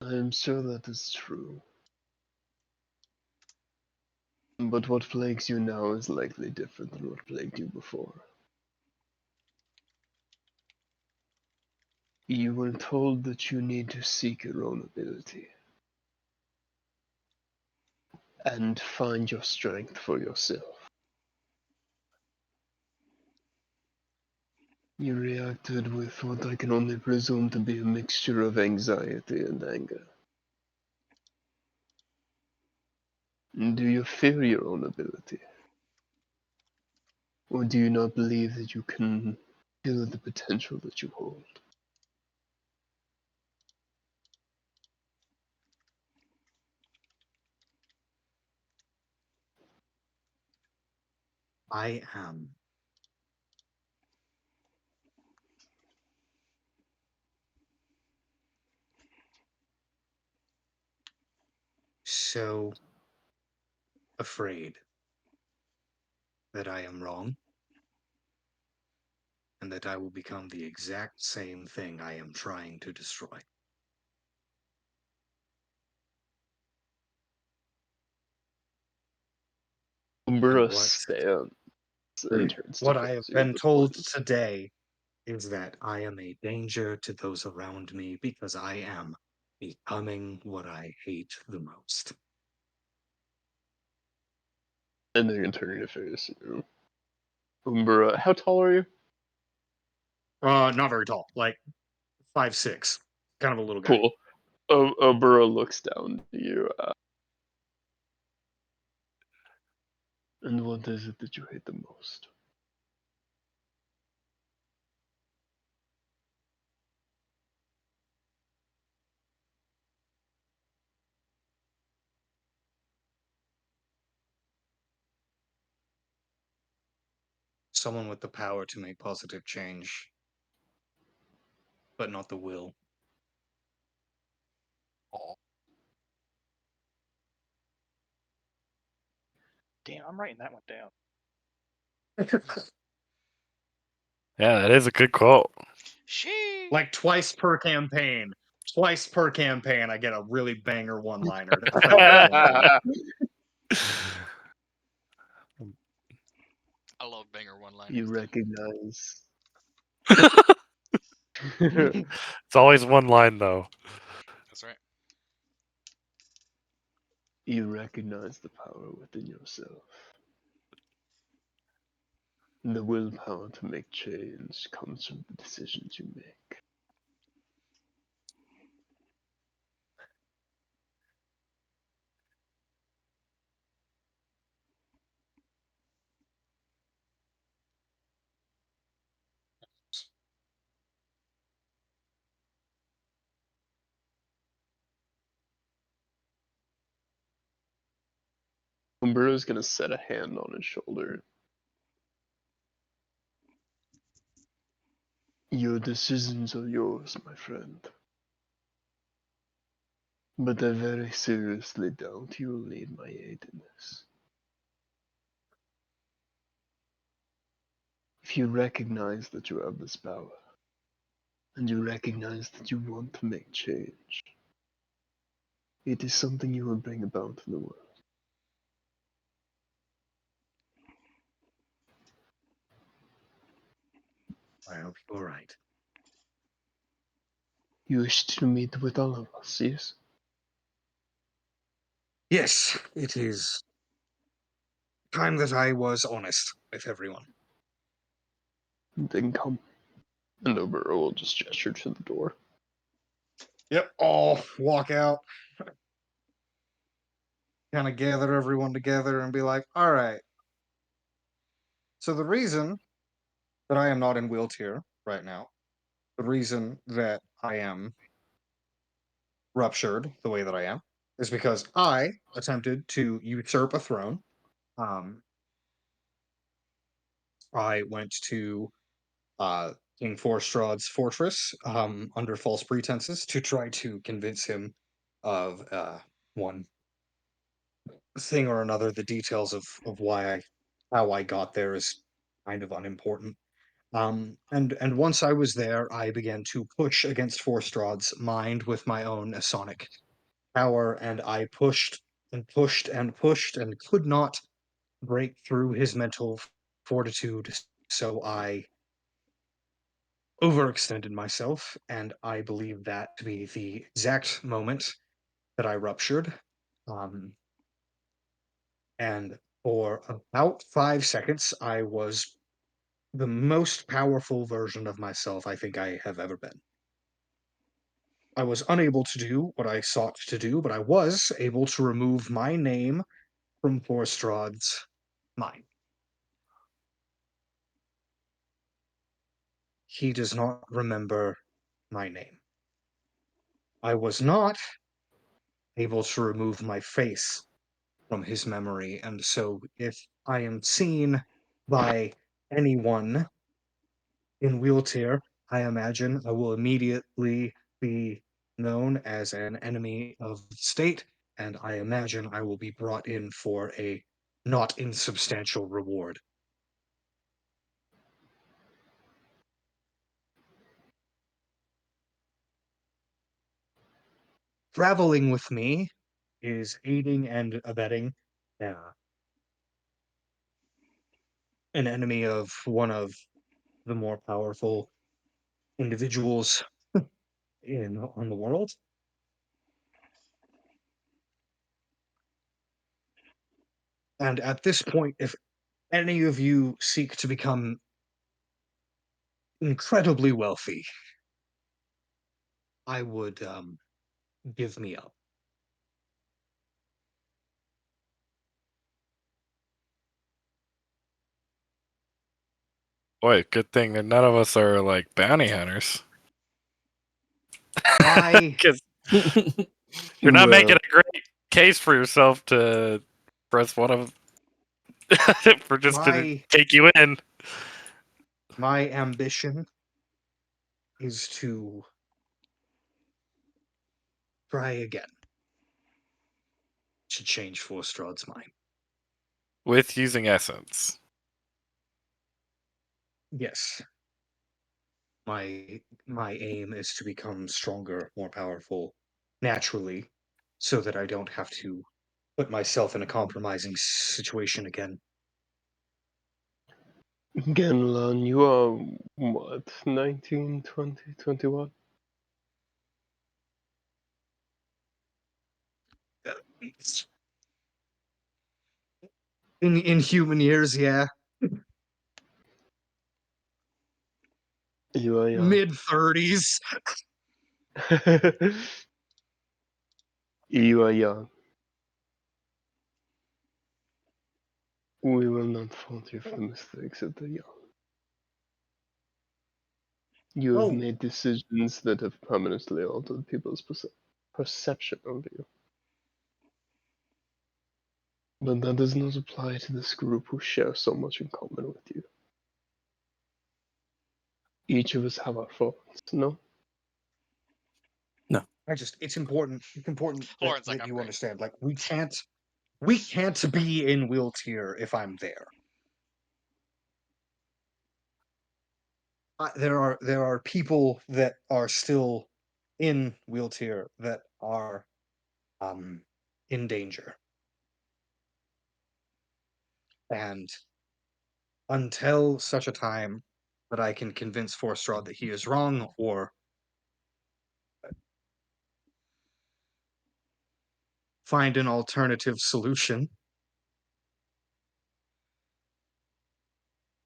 I am sure that is true. But what plagues you now is likely different than what plagued you before. You were told that you need to seek your own ability and find your strength for yourself. You reacted with what I can only presume to be a mixture of anxiety and anger. Do you fear your own ability? Or do you not believe that you can feel the potential that you hold? I am so afraid that I am wrong and that I will become the exact same thing I am trying to destroy. Umbra And stands and turns to what I have face you at been this told point. today is that I am a danger to those around me because I am becoming what I hate the most. And they're gonna turn to face you. Umbra, how tall are you? Not very tall, like 5'6", kind of a little guy. Cool. Umbra looks down to you. And what is it that you hate the most? Someone with the power to make positive change, but not the will. Damn, I'm writing that one down. Yeah, that is a good quote. She. Like twice per campaign. Twice per campaign, I get a really banger one-liner to fill that one. I love banger one-liners. You recognize. It's always one line though. That's right. You recognize the power within yourself. The willpower to make change comes from the decisions you make. Umberto's gonna set a hand on his shoulder. Your decisions are yours, my friend. But I very seriously doubt you will need my aid in this. If you recognize that you have this power, and you recognize that you want to make change, it is something you will bring about in the world. I hope you're right. You wish to meet with all of us, yes? Yes, it is time that I was honest with everyone. Then come. And Umbro will just gesture to the door. Yep, all walk out. Kind of gather everyone together and be like, all right. So the reason that I am not in wheelchair right now, the reason that I am ruptured the way that I am, is because I attempted to usurp a throne. Um, I went to King Forstrad's fortress under false pretenses to try to convince him of one thing or another. The details of how I got there is kind of unimportant. And once I was there, I began to push against Forstrad's mind with my own Esonic power, and I pushed and pushed and pushed and could not break through his mental fortitude. So I overextended myself, and I believe that to be the exact moment that I ruptured. Um, and for about 5 seconds, I was the most powerful version of myself I think I have ever been. I was unable to do what I sought to do, but I was able to remove my name from Forstrad's mind. He does not remember my name. I was not able to remove my face from his memory, and so if I am seen by anyone in wheelchair, I imagine I will immediately be known as an enemy of the state, and I imagine I will be brought in for a not insubstantial reward. Traveling with me is aiding and abetting an enemy of one of the more powerful individuals on the world. And at this point, if any of you seek to become incredibly wealthy, I would give me up. Boy, good thing that none of us are like bounty hunters. My Because you're not making a great case for yourself to press one of for just to my take you in. my ambition is to try again to change Forstrad's mind. With using essence. Yes. My aim is to become stronger, more powerful, naturally, so that I don't have to put myself in a compromising situation again. Genlan, you are what, 19, 20, 21? In human years, yeah. You are young. Mid-30s. You are young. We will not fault you for the mistakes of the young. You have Oh, made decisions that have permanently altered people's perception of you. But that does not apply to this group who share so much in common with you. Each of us have our faults, no? it's important Lauren's that like, I'm you great. understand. Like, we can't be in Wiltier if I'm there. There are people that are still in Wiltier that are in danger. And until such a time that I can convince Forstrad that he is wrong, or find an alternative solution,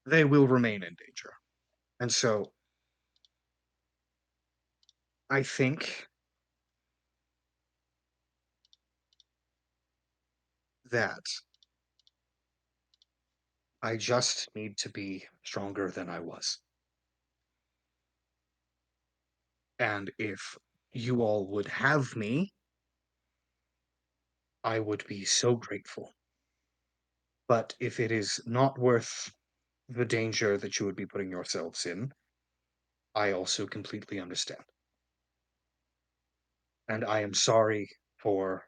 they will remain in danger. And so I think that I just need to be stronger than I was. And if you all would have me, I would be so grateful. But if it is not worth the danger that you would be putting yourselves in, I also completely understand. And I am sorry for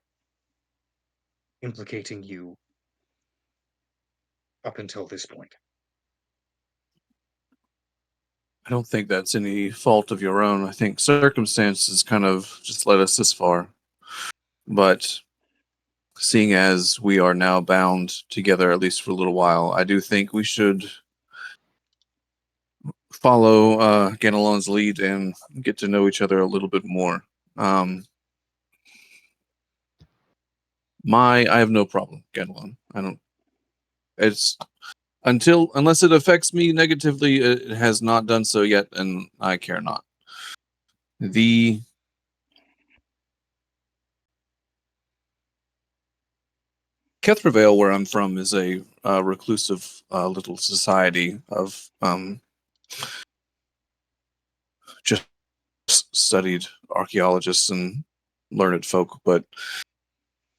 implicating you up until this point. I don't think that's any fault of your own. I think circumstances kind of just led us this far. But seeing as we are now bound together, at least for a little while, I do think we should follow Ganelon's lead and get to know each other a little bit more. I have no problem, Ganelon. I don't. It's unless it affects me negatively, it has not done so yet, and I care not. The Kethrevale, where I'm from, is a reclusive little society of just studied archaeologists and learned folk. But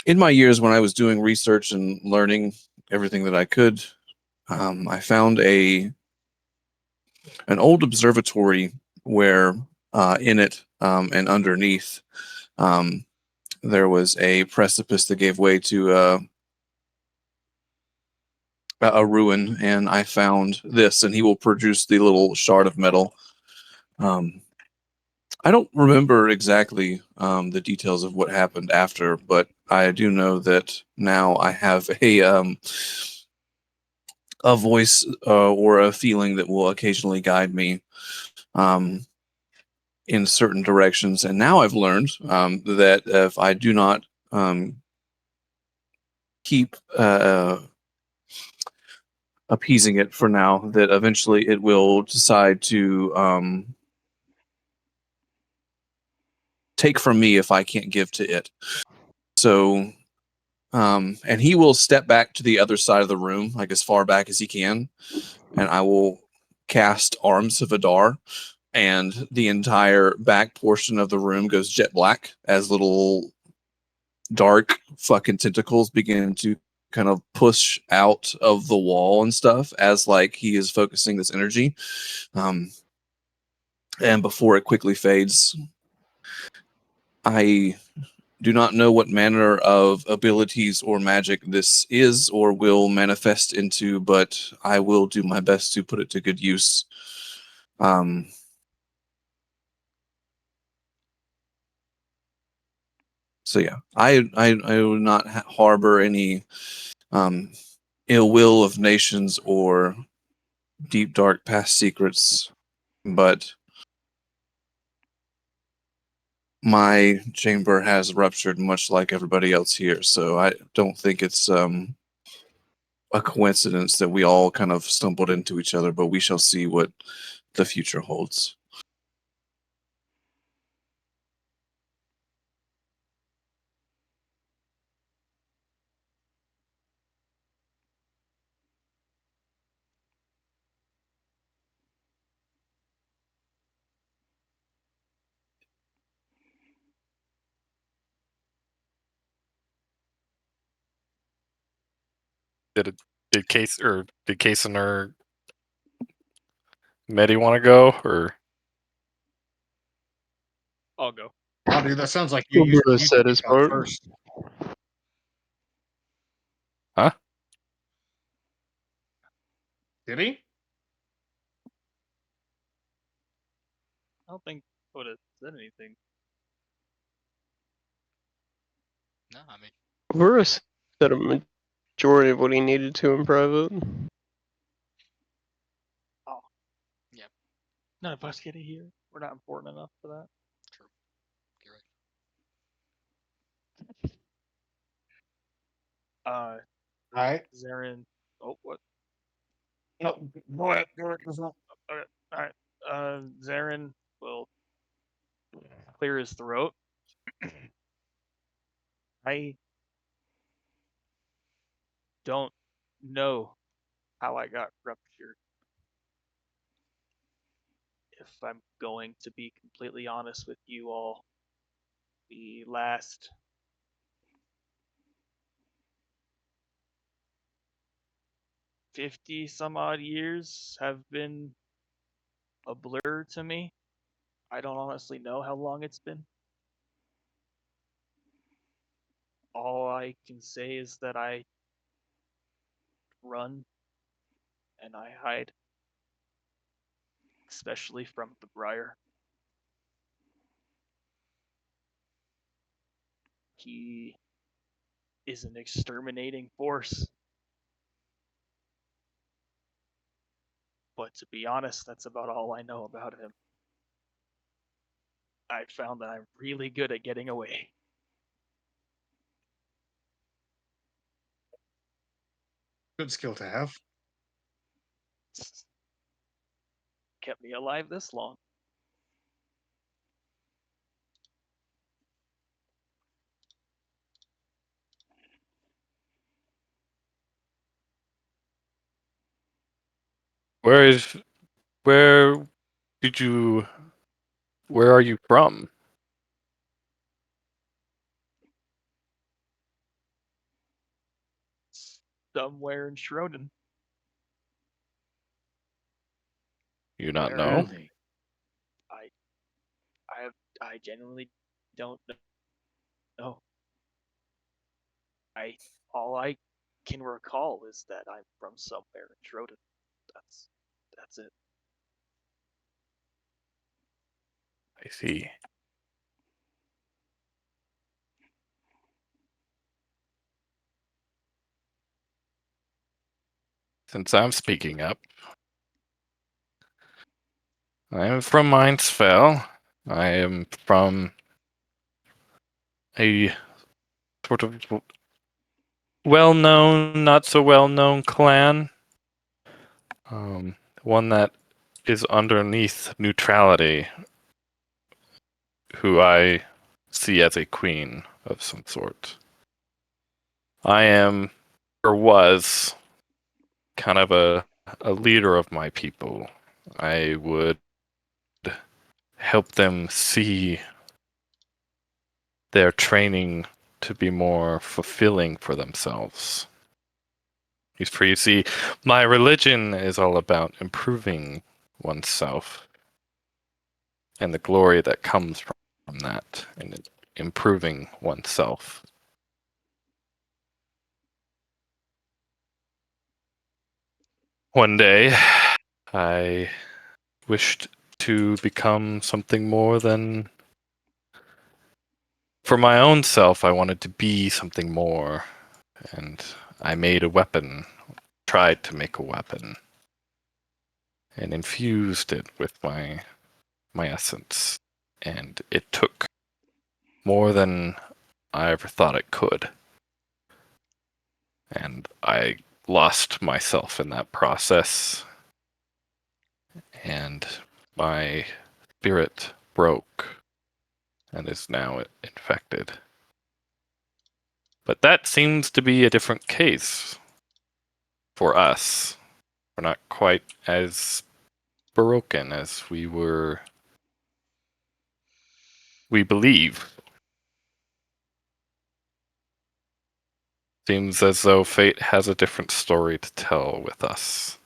in my years when I was doing research and learning everything that I could, I found an old observatory where in it and underneath there was a precipice that gave way to a ruin, and I found this, and he will produce the little shard of metal. I don't remember exactly the details of what happened after, but I do know that now I have a voice or a feeling that will occasionally guide me in certain directions. And now I've learned that if I do not keep appeasing it for now, that eventually it will decide to take from me if I can't give to it. So, and he will step back to the other side of the room, like as far back as he can, and I will cast Arms of Adar, and the entire back portion of the room goes jet black as little dark fucking tentacles begin to kind of push out of the wall and stuff as like he is focusing this energy. And before it quickly fades, I do not know what manner of abilities or magic this is or will manifest into, but I will do my best to put it to good use. So yeah, I would not harbor any ill will of nations or deep dark past secrets, but my chamber has ruptured much like everybody else here, so I don't think it's a coincidence that we all kind of stumbled into each other, but we shall see what the future holds. Did Case and her Medi want to go, or I'll go. Oh, dude, that sounds like you Ubura should said his go part. first. huh? Did he? I don't think I would have said anything. No, I mean, Ubura said a majority of what he needed to in private. Oh. Yeah. None of us get it here. We're not important enough for that. true. You're right. All right. Zarin. Oh, what? No, go ahead. Okay. All right. Zarin will clear his throat. I don't know how I got ruptured. If I'm going to be completely honest with you all, the last 50 some odd years have been a blur to me. I don't honestly know how long it's been. All I can say is that I run and I hide, especially from the Briar. He is an exterminating force. But to be honest, that's about all I know about him. I found that I'm really good at getting away. Good skill to have. Kept me alive this long. Where did you? Where are you from? Somewhere in Schroden. You not Where know? are they? I genuinely don't know. All I can recall is that I'm from somewhere in Rothan. That's it. I see. Since I'm speaking up, I am from Mainzfell. I am from a sort of well-known, not so well-known clan. One that is underneath neutrality, who I see as a queen of some sort. I am, or was, kind of a leader of my people. I would help them see their training to be more fulfilling for themselves. For you see, my religion is all about improving oneself and the glory that comes from that, and improving oneself. One day, I wished to become something more than... For my own self, I wanted to be something more, and I made a weapon, tried to make a weapon, and infused it with my essence. And it took more than I ever thought it could. And I lost myself in that process, and my spirit broke and is now infected. But that seems to be a different case for us. We're not quite as broken as we believe. Seems as though fate has a different story to tell with us.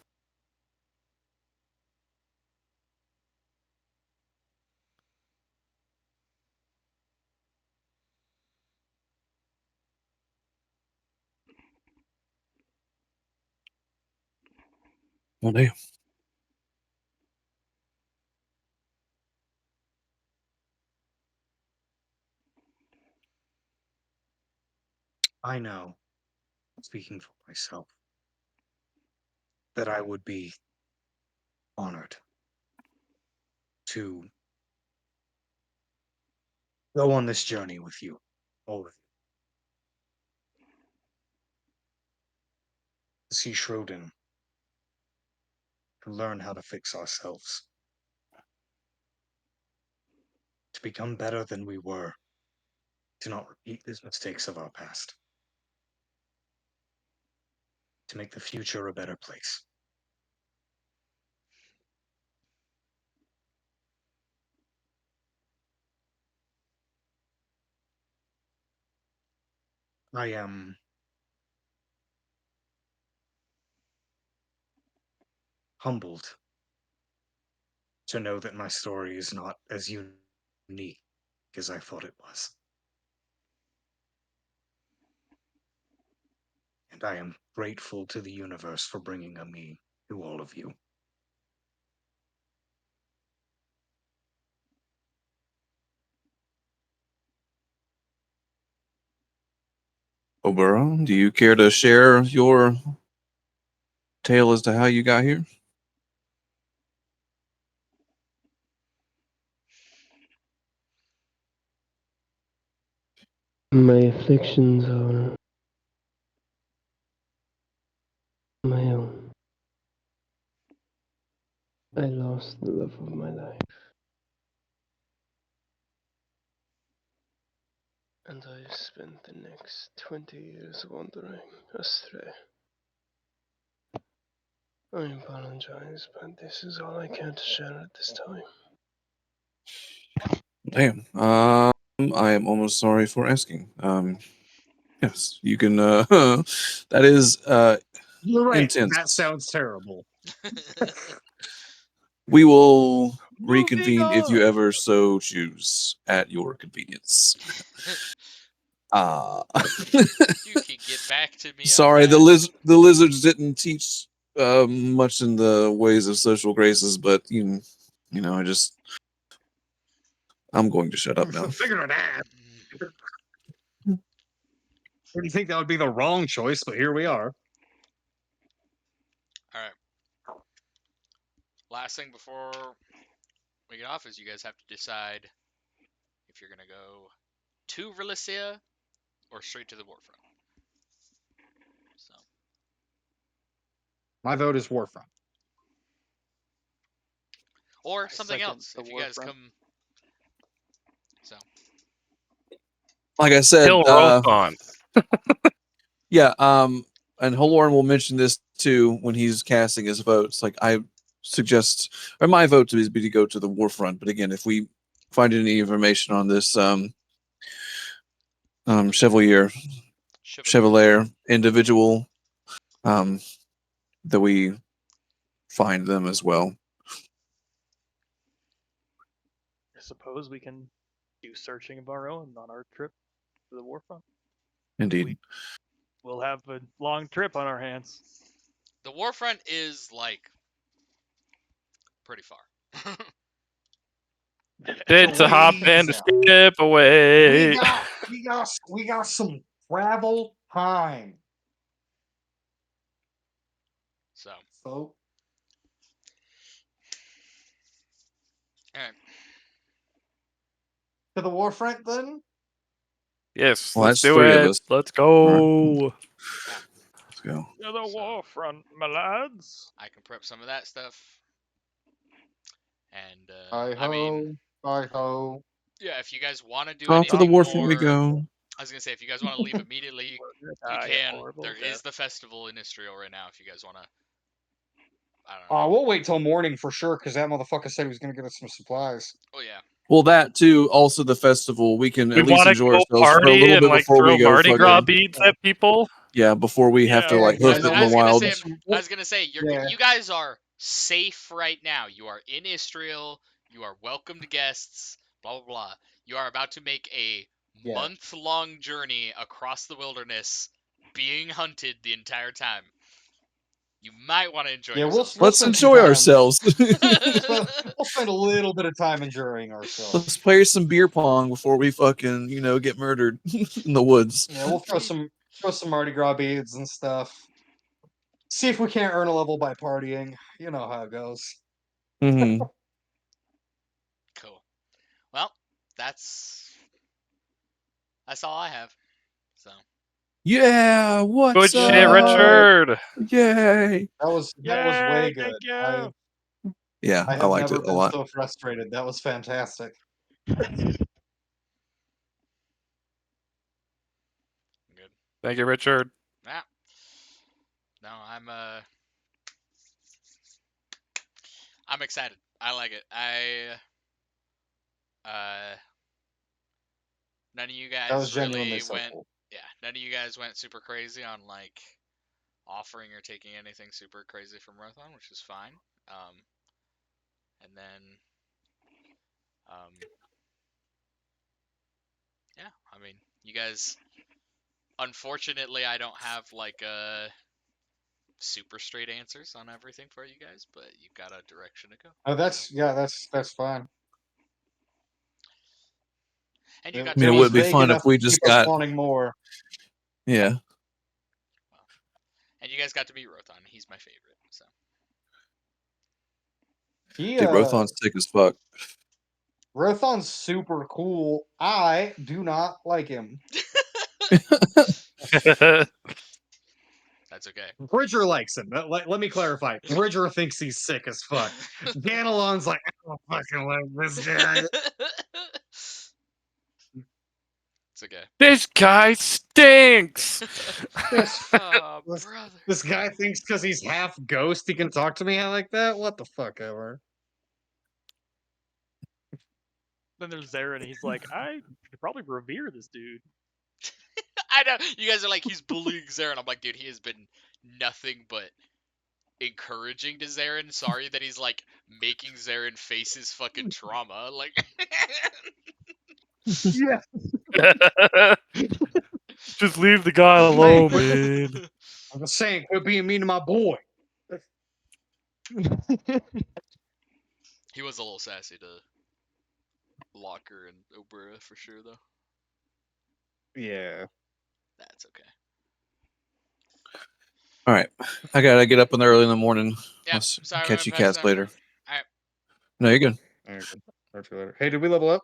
Well, damn. I know, speaking for myself, that I would be honored to go on this journey with you, all of you. To see Schroden, to learn how to fix ourselves, to become better than we were, to not repeat the mistakes of our past, to make the future a better place. I am humbled to know that my story is not as unique as I thought it was. And I am grateful to the universe for bringing me to all of you. Oburo, do you care to share your tale as to how you got here? My afflictions are my own. I lost the love of my life. And I've spent the next 20 years wandering astray. I apologize, but this is all I can to share at this time. Damn. I am almost sorry for asking. Yes, you can. That is You're right. intense. That sounds terrible. We will Moving reconvene if you on. ever so choose at your convenience. You can get back to me. Sorry, on the that. lizards didn't teach much in the ways of social graces, but you know, I'm going to shut up now. Figured it out. Didn't think that would be the wrong choice, but here we are. All right. Last thing before we get off is you guys have to decide if you're gonna go to Relicia or straight to the Warfront. So My vote is Warfront. or I something second else the if you guys Warfront. come. So Like I said, Kill Rothan. yeah, and Holorn will mention this too when he's casting his votes. Like I suggest, or my vote is be to go to the Warfront. But again, if we find any information on this Chevalier individual, that we find them as well. I suppose we can do searching of our own on our trip to the Warfront. Indeed. We'll have a long trip on our hands. the Warfront is like pretty far. It's a hop and a skip away. We got some travel time. So So all right. to the Warfront then? Yes, Well, let's that's do 3 of it. us. Let's go. Let's go. To the So- Warfront, my lads. I can prep some of that stuff. And Hi I mean, ho, hi ho. yeah, if you guys want to do Off to the anything Warfront we more, go. I was gonna say if you guys want to leave immediately, We're you gonna die a can. horrible There is death. the festival in Israel right now. If you guys want to, I don't know. We'll wait till morning for sure, because that motherfucker said he was gonna give us some supplies. Oh yeah. Well, that too. Also, the festival. We can We at least want to enjoy go ourselves for a party little and bit like before throw we go. Mardi Gras Fucking beads at people. yeah, before we have to Yeah, like hoof it no, in I the was gonna wild. say, I was gonna say, you guys are safe right now. You are in Israel. You are welcomed guests. Blah blah blah. You are about to make a Yeah. month-long journey across the wilderness, being hunted the entire time. You might want to enjoy Yeah, yourselves. we'll Let's spend some enjoy time. ourselves. We'll spend a little bit of time enjoying ourselves. Let's play some beer pong before we fucking get murdered in the woods. Yeah, we'll throw some Mardi Gras beads and stuff. See if we can't earn a level by partying. You know how it goes. Mm-hmm. Cool. Well, that's all I have. So Yeah, what's Good up? shit, Richard. Yay! That was way Yay, good. thank you. Yeah, I I have liked never it a been lot. so frustrated. That was fantastic. good. Thank you, Richard. Yeah. No, I'm excited. I like it. None of you That was guys genuinely really so went. cool. Yeah, none of you guys went super crazy on like offering or taking anything super crazy from Rothan, which is fine. And then, yeah, I mean, you guys. Unfortunately, I don't have like super straight answers on everything for you guys, but you've got a direction to go. Oh, that's fine. And you got I mean, to it meet would be vague fun if enough we to just keep us got wanting more. yeah. and you guys got to meet Rothan. He's my favorite. So He Dude, Rothan's sick as fuck. Rothan's super cool. I do not like him. that's okay. Bridger likes him. Let me clarify. Bridger thinks he's sick as fuck. Ganelon's like, I don't fucking like this guy. It's okay. This guy stinks. Oh, This- brother. This guy thinks because he's half ghost he can talk to me like that? What the fuck ever? Then there's Zarin, and he's like, I should probably revere this dude. I know you guys are like he's bullying Zarin. I'm like, dude, he has been nothing but encouraging to Zarin. Sorry that he's like making Zarin face his fucking trauma. Like, Yeah. Just leave the guy alone, man. I'm just saying, quit being mean to my boy. He was a little sassy to Locker and Obura for sure, though. Yeah. That's okay. All right, I gotta get up in there early in the morning. Yeah, Let's sorry, catch you we're gonna pass cats that. later. All right. No, you're good. All right, talk to you later. Hey, did we level up?